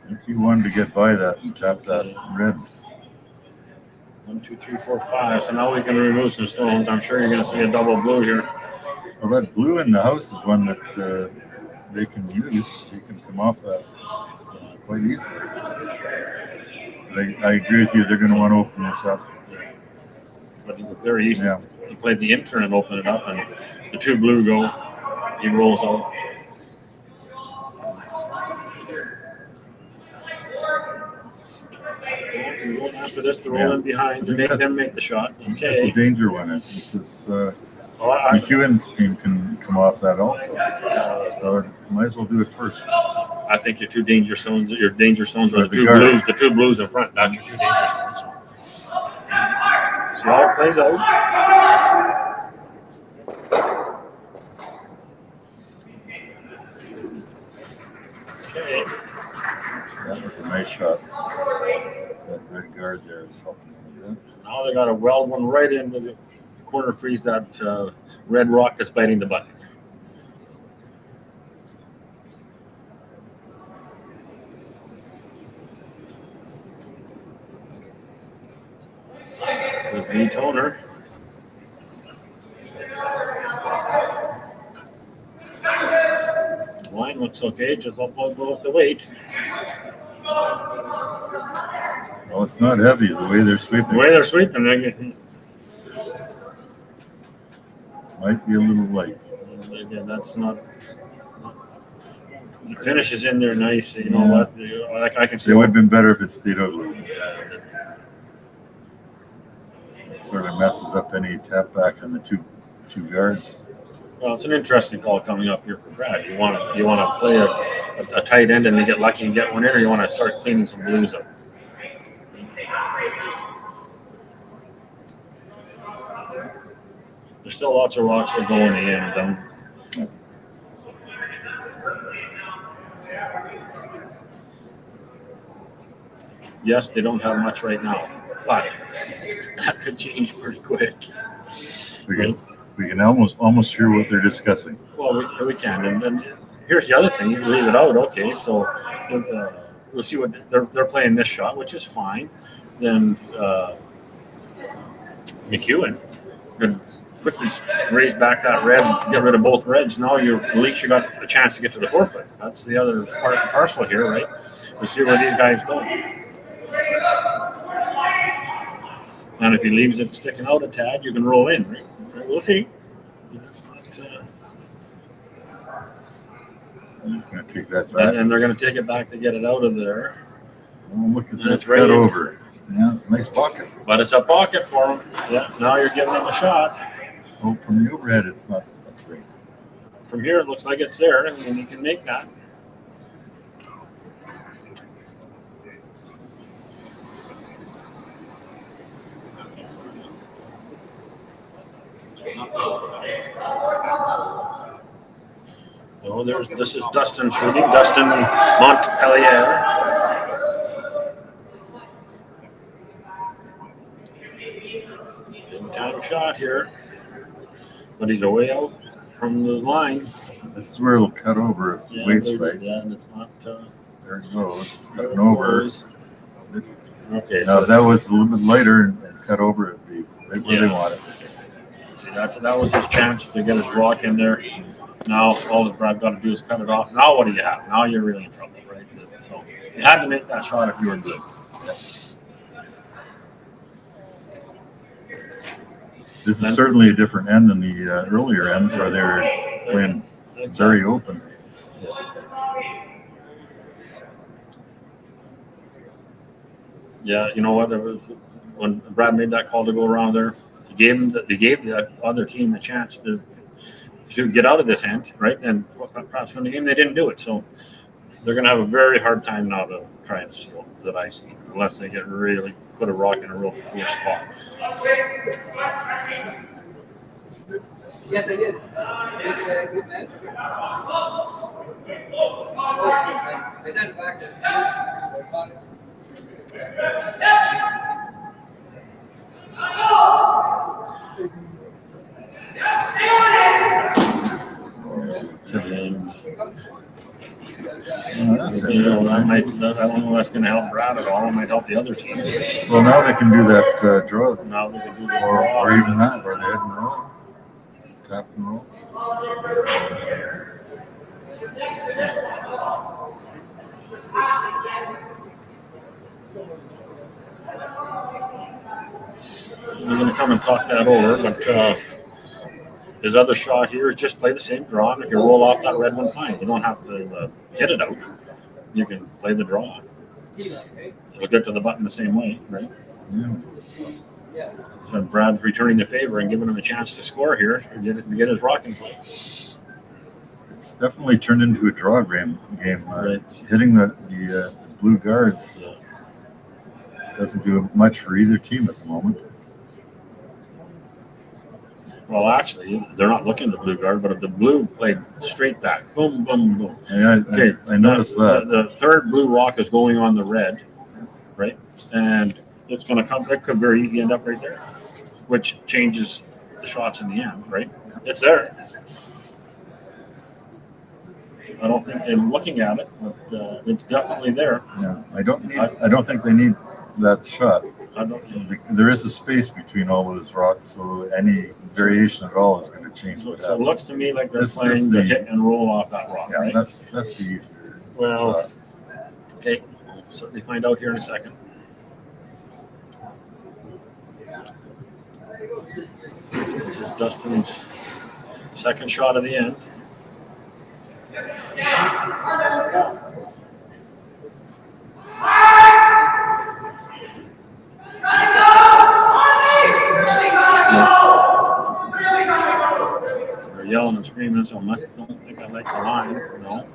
H: If you wanted to get by that and tap that red.
G: 1, 2, 3, 4, 5. So now we can remove some stones. I'm sure you're going to see a double blue here.
H: Well, that blue in the house is one that they can use. You can come off that quite easily. But I agree with you. They're going to want to open this up.
G: But it was very easy.
H: Yeah.
G: He played the intern and opened it up, and the two blue go. He rolls out. Going after this to roll in behind to make them make the shot. Okay.
H: That's a danger one, because
G: Well,
H: MacEwan's team can come off that also. So might as well do it first.
G: I think your two danger zones. Your danger zones are
H: Or
G: the
H: the
G: two
H: guards.
G: blues. The two blues in front. That's your two danger zones. So all plays out. Okay.
H: That was a nice shot. That red guard there is helping a little bit.
G: Now they got to weld one right into the corner, freeze that red rock that's biting the button. This is Lee Toner. Line looks okay, just I'll go up the weight.
H: Well, it's not heavy the way they're sweeping.
G: The way they're sweeping, they
H: Might be a little light.
G: again, that's not. The finish is in there nice. You know what? I can see.
H: It would have been better if it stayed out a little bit.
G: Yeah,
H: It sort of messes up any tap back on the two guards.
G: well, it's an interesting call coming up here for Brad. You want to play a tight end and then get lucky and get one in, or you want to start cleaning some blues up? There's still lots of rocks that go in the end. Yes, they don't have much right now, but that could change pretty quick.
H: We can almost hear what they're discussing.
G: Well, we can, and then here's the other thing: you can leave it out. Okay, so we'll see what they're playing this shot, which is fine. Then MacEwan could quickly raise back that red, get rid of both reds. Now at least you got a chance to get to the forefoot. That's the other part and parcel here, right? We'll see where these guys go. And if he leaves it sticking out a tad, you can roll in, right? We'll see. It's not,
H: He's going to take that back.
G: and they're going to take it back to get it out of there.
H: Oh, look at
G: And
H: that
G: it's right
H: cut
G: in.
H: over. Yeah, nice pocket.
G: But it's a pocket for him. Yeah, now you're giving him a shot.
H: Oh, from the overhead, it's not that great.
G: From here, it looks like it's there, and he can make that. So this is Dustin shooting. Dustin Montpellier. Big time shot here, but he's away out from the line.
H: This is where it'll cut over if the weight's right.
G: Yeah, and it's not.
H: There it goes, cutting over.
G: Okay,
H: now
G: so
H: if that was a little bit lighter and cut over, it'd be right where they want it.
G: See, that was his chance to get his rock in there. Now all that Brad got to do is cut it off. Now what do you have? Now you're really in trouble, right? So you had to make that shot if you were good.
H: This is certainly a different end than the earlier ends where they were playing very open.
G: Yeah, you know what? When Brad made that call to go around there, he gave the other team a chance to get out of this end, right? And perhaps win the game, they didn't do it. So they're going to have a very hard time now to try and steal that I see, unless they get really put a rock in a real poor spot.
K: Yes, I did. Good match. I sent it back. I got it.
G: I don't know if that's going to help Brad at all. It might help the other team.
H: Well, now they can do that draw.
G: Now they can do the draw.
H: Or even that, where they hit and roll. Tap and roll.
G: We're going to come and talk that over, but his other shot here is just play the same draw, and if you roll off that red one, fine. You don't have to hit it out. You can play the draw. It'll get to the button the same way, right?
H: Yeah.
G: So Brad's returning the favor and giving him a chance to score here to get his rock in play.
H: It's definitely turned into a draw game.
G: Right.
H: Hitting the blue guards doesn't do much for either team at the moment.
G: Well, actually, they're not looking at the blue guard, but if the blue played straight back, boom, boom, boom.
H: Yeah, I noticed that.
G: The third blue rock is going on the red, right? And it's going to come. It could very easily end up right there, which changes the shots in the end, right? It's there. I don't think they're looking at it, but it's definitely there.
H: Yeah, I don't think they need that shot. There is a space between all those rocks, so any variation at all is going to change.
G: So it looks to me like they're playing the hit and roll off that rock,
H: yeah,
G: right?
H: That's the easier
G: shot. Okay, we'll certainly find out here in a second. This is Dustin's second shot of the end. They're yelling and screaming, so I don't think I like the line. No.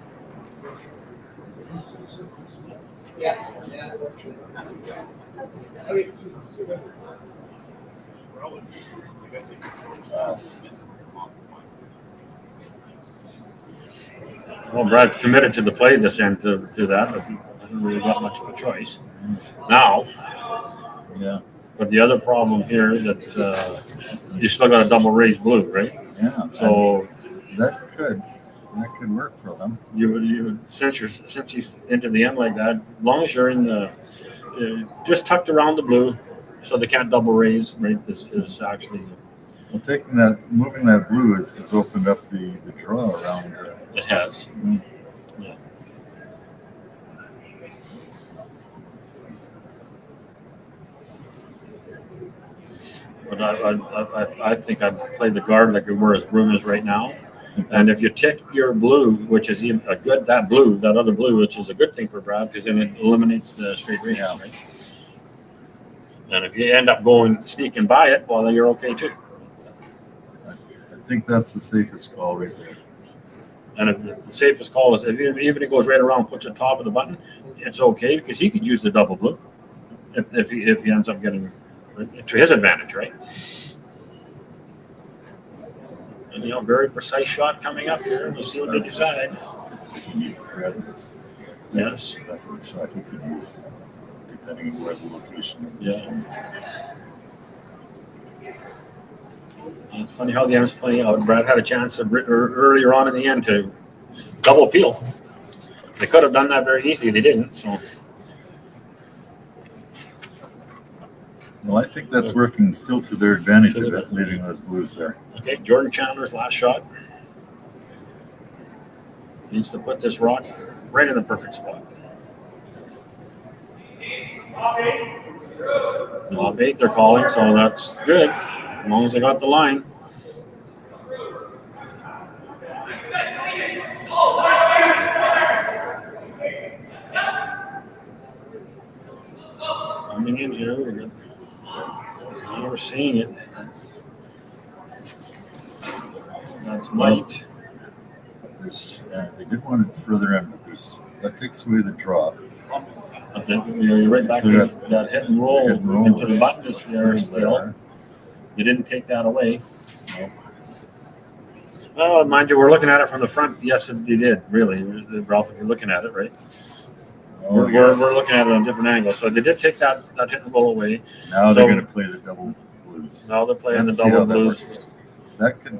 G: Well, Brad's committed to the play this end to that, but he hasn't really got much of a choice. Now,
H: yeah.
G: But the other problem here is that you still got a double raised blue, right?
H: Yeah.
G: So
H: that could work for them.
G: You would since he's into the end like that, as long as you're in the just tucked around the blue, so they can't double raise. Right? Is actually.
H: Well, moving that blue has opened up the draw around.
G: It has.
H: Mm-hmm.
G: Yeah. But I think I'd play the guard like where his broom is right now. And if you tick your blue, which is even that other blue, which is a good thing for Brad, because then it eliminates the straight raise, right? And if you end up sneaking by it, well, then you're okay too.
H: I think that's the safest call right there.
G: And if the safest call is even if it goes right around, puts it top of the button, it's okay because he could use the double blue if he ends up getting to his advantage, right? very precise shot coming up here. We'll see what they decide.
H: He needs credit.
G: Yes.
H: That's a shot he could use, depending on where the location of this one is.
G: It's funny how the end is playing out. Brad had a chance earlier on in the end to double peel. They could have done that very easily. They didn't. So.
H: Well, I think that's working still to their advantage of it, leaving those blues there.
G: Okay, Jordan Chandler's last shot. Needs to put this rock right in the perfect spot. Top 8 they're calling, so that's good. As long as they got the line. Coming in here, we're seeing it. That's light.
H: They did want it further in, but that takes away the draw.
G: I think you're right back to that hit and roll into the button is there still. You didn't take that away.
H: No.
G: Well, mind you, we're looking at it from the front. Yes, they did, really. Ralph, if you're looking at it, right?
H: Oh,
G: we're looking at it on a different angle. So they did take that hit and roll away.
H: Now they're going to play the double blues.
G: Now they're playing the double blues.
H: That could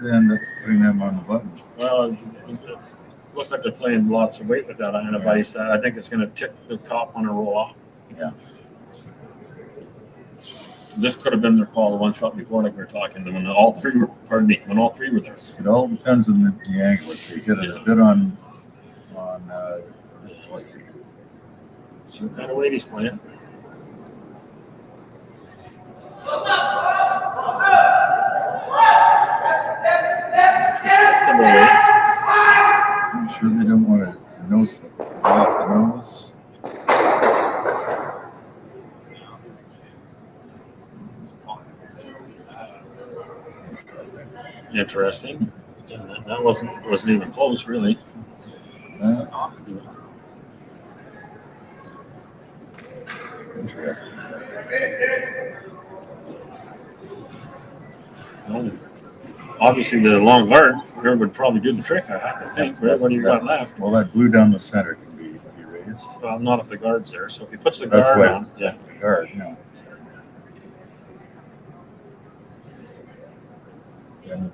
H: end up putting them on the button.
G: Well, it looks like they're playing lots of weight with that iron of ice. I think it's going to tick the top on a roll off.
H: Yeah.
G: This could have been their call the one shot before, like we were talking. When all three were there.
H: It all depends on the angle. If they hit it a bit on let's see.
G: See what kind of weight he's playing.
H: I'm sure they don't want to nose it off the nose.
G: Interesting. That wasn't even close, really.
H: Interesting.
G: Well, obviously, the long guard would probably do the trick. I have to think. What do you got left?
H: Well, that blue down the center can be raised.
G: Well, not if the guard's there. So if he puts the guard on,
H: the guard, no. Then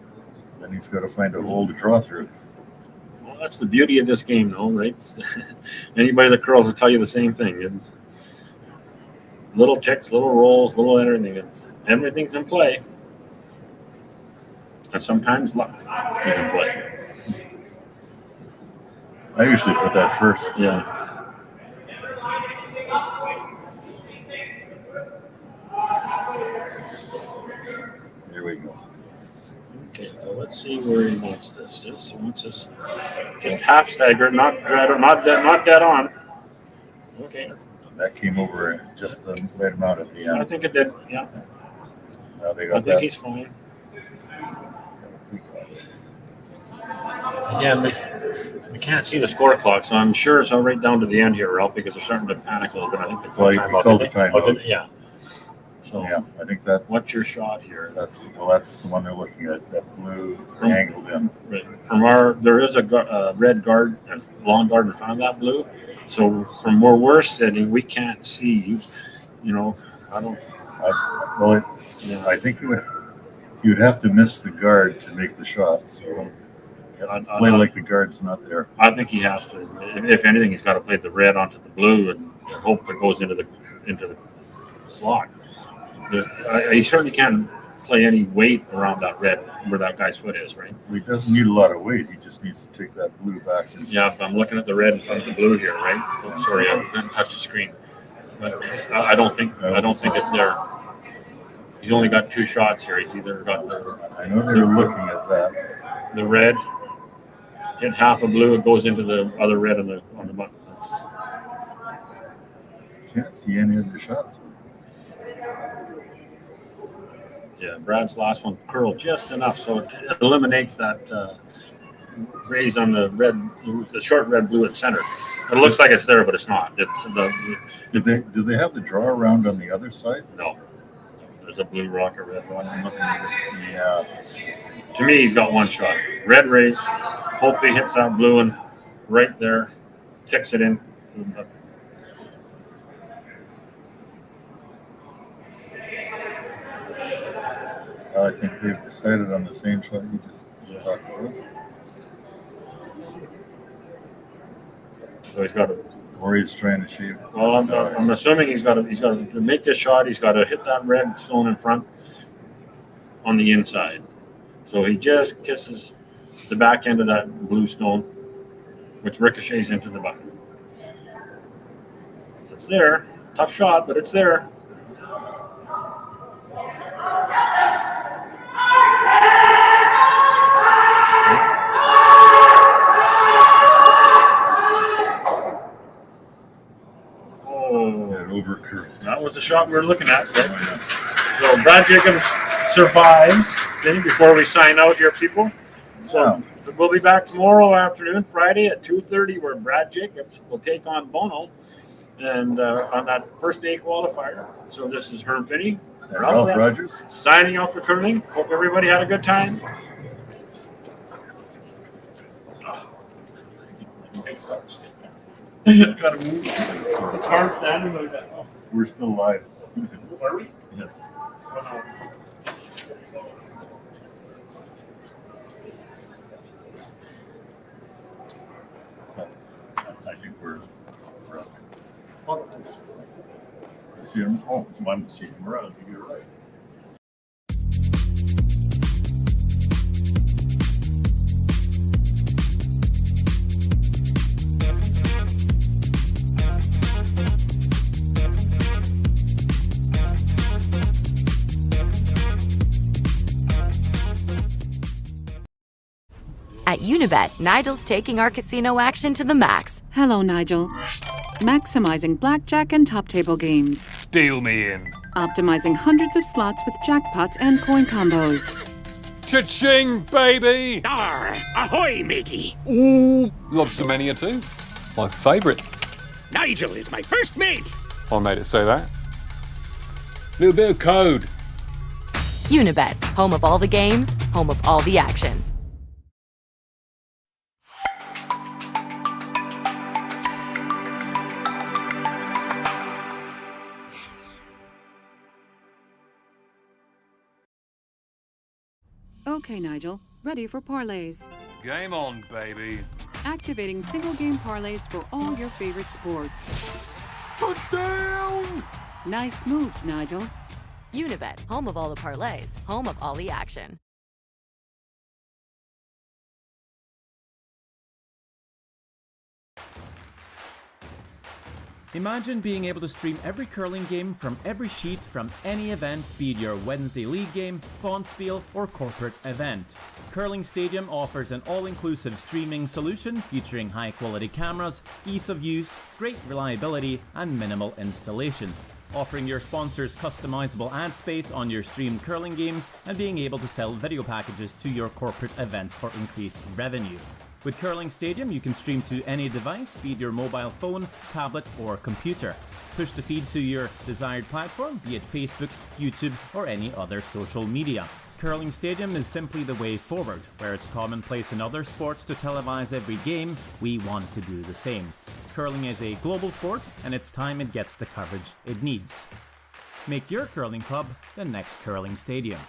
H: he's got to find a hole to draw through.
G: Well, that's the beauty of this game, though, right? Anybody that curls will tell you the same thing. It's little ticks, little rolls, little everything. Everything's in play. And sometimes luck is in play.
H: I usually put that first.
G: Yeah.
H: Here we go.
G: Okay, so let's see where he wants this. He wants this just half stagger, not dead on. Okay.
H: That came over just the right amount at the end.
G: I think it did. Yeah.
H: Now they got
G: I think he's fine. Again, we can't see the score clock, so I'm sure it's all right down to the end here, Ralph, because they're starting to panic a little bit. I think they called
H: the timeout.
G: Yeah. So
H: yeah, I think that.
G: What's your shot here?
H: That's the one they're looking at. That blue angled in.
G: Right. There is a red guard and long guard in front of that blue. So from where we're sitting, we can't see. I
H: think you would have to miss the guard to make the shot. So. Play like the guard's not there.
G: I think he has to. If anything, he's got to play the red onto the blue and hope it goes into the slot. He certainly can't play any weight around that red where that guy's foot is, right?
H: Well, he doesn't need a lot of weight. He just needs to take that blue back.
G: Yeah, I'm looking at the red in front of the blue here, right? Oh, sorry, I didn't touch the screen. But I don't think it's there. He's only got two shots here. He's either got
H: I know they were looking at that.
G: The red. Hit half of blue, it goes into the other red on the button.
H: Can't see any other shots.
G: Yeah, Brad's last one curled just enough, so it eliminates that raise on the short red blue at center. It looks like it's there, but it's not. It's
H: Do they have the draw around on the other side?
G: No. There's a blue rock, a red rock. I'm looking at it.
H: Yeah.
G: To me, he's got one shot. Red raise. Hope he hits that blue one right there. Ticks it in.
H: I think they've decided on the same shot you just talked about.
G: So he's got to.
H: Or he's trying to shoot.
G: Well, I'm assuming he's got to make this shot. He's got to hit that red stone in front on the inside. So he just kisses the back end of that blue stone, which ricochets into the button. It's there. Tough shot, but it's there.
H: Overcurled.
G: That was the shot we were looking at. Right? So Brad Jacobs survives. Then before we sign out here, people. So we'll be back tomorrow afternoon, Friday at 2:30, where Brad Jacobs will take on Bono, and on that first day qualifier. So this is Herm Finney
H: and Ralph Rogers
G: signing out for curling. Hope everybody had a good time. Gotta move. It's hard standing like that. Oh.
H: We're still live.
G: Are we?
H: Yes. I think we're up. See him? Oh, I'm seeing him around. You're right.
C: At Unibet, Nigel's taking our casino action to the max.
D: Hello, Nigel. Maximizing blackjack and top table games.
I: Deal me in.
D: Optimizing hundreds of slots with jackpots and coin combos.
I: Cha-ching, baby!
F: Arr! Ahoy, matey!
I: Ooh, lobster mania too. My favourite.
F: Nigel is my first mate!
I: I made it say that. Little bit of code.
C: Unibet, home of all the games, home of all the action.
D: Okay, Nigel. Ready for parlays.
I: Game on, baby.
D: Activating single game parlays for all your favorite sports.
I: Touchdown!
D: Nice moves, Nigel.
C: Unibet, home of all the parlays, home of all the action.
A: Imagine being able to stream every curling game from every sheet from any event, be it your Wednesday league game, bonspiel, or corporate event. Curling Stadium offers an all-inclusive streaming solution featuring high-quality cameras, ease of use, great reliability, and minimal installation. Offering your sponsors customizable ad space on your streamed curling games and being able to sell video packages to your corporate events for increased revenue. With Curling Stadium, you can stream to any device, be it your mobile phone, tablet, or computer. Push the feed to your desired platform, be it Facebook, YouTube, or any other social media. Curling Stadium is simply the way forward. Where it's commonplace in other sports to televise every game, we want to do the same. Curling is a global sport, and it's time it gets the coverage it needs. Make your curling club the next Curling Stadium.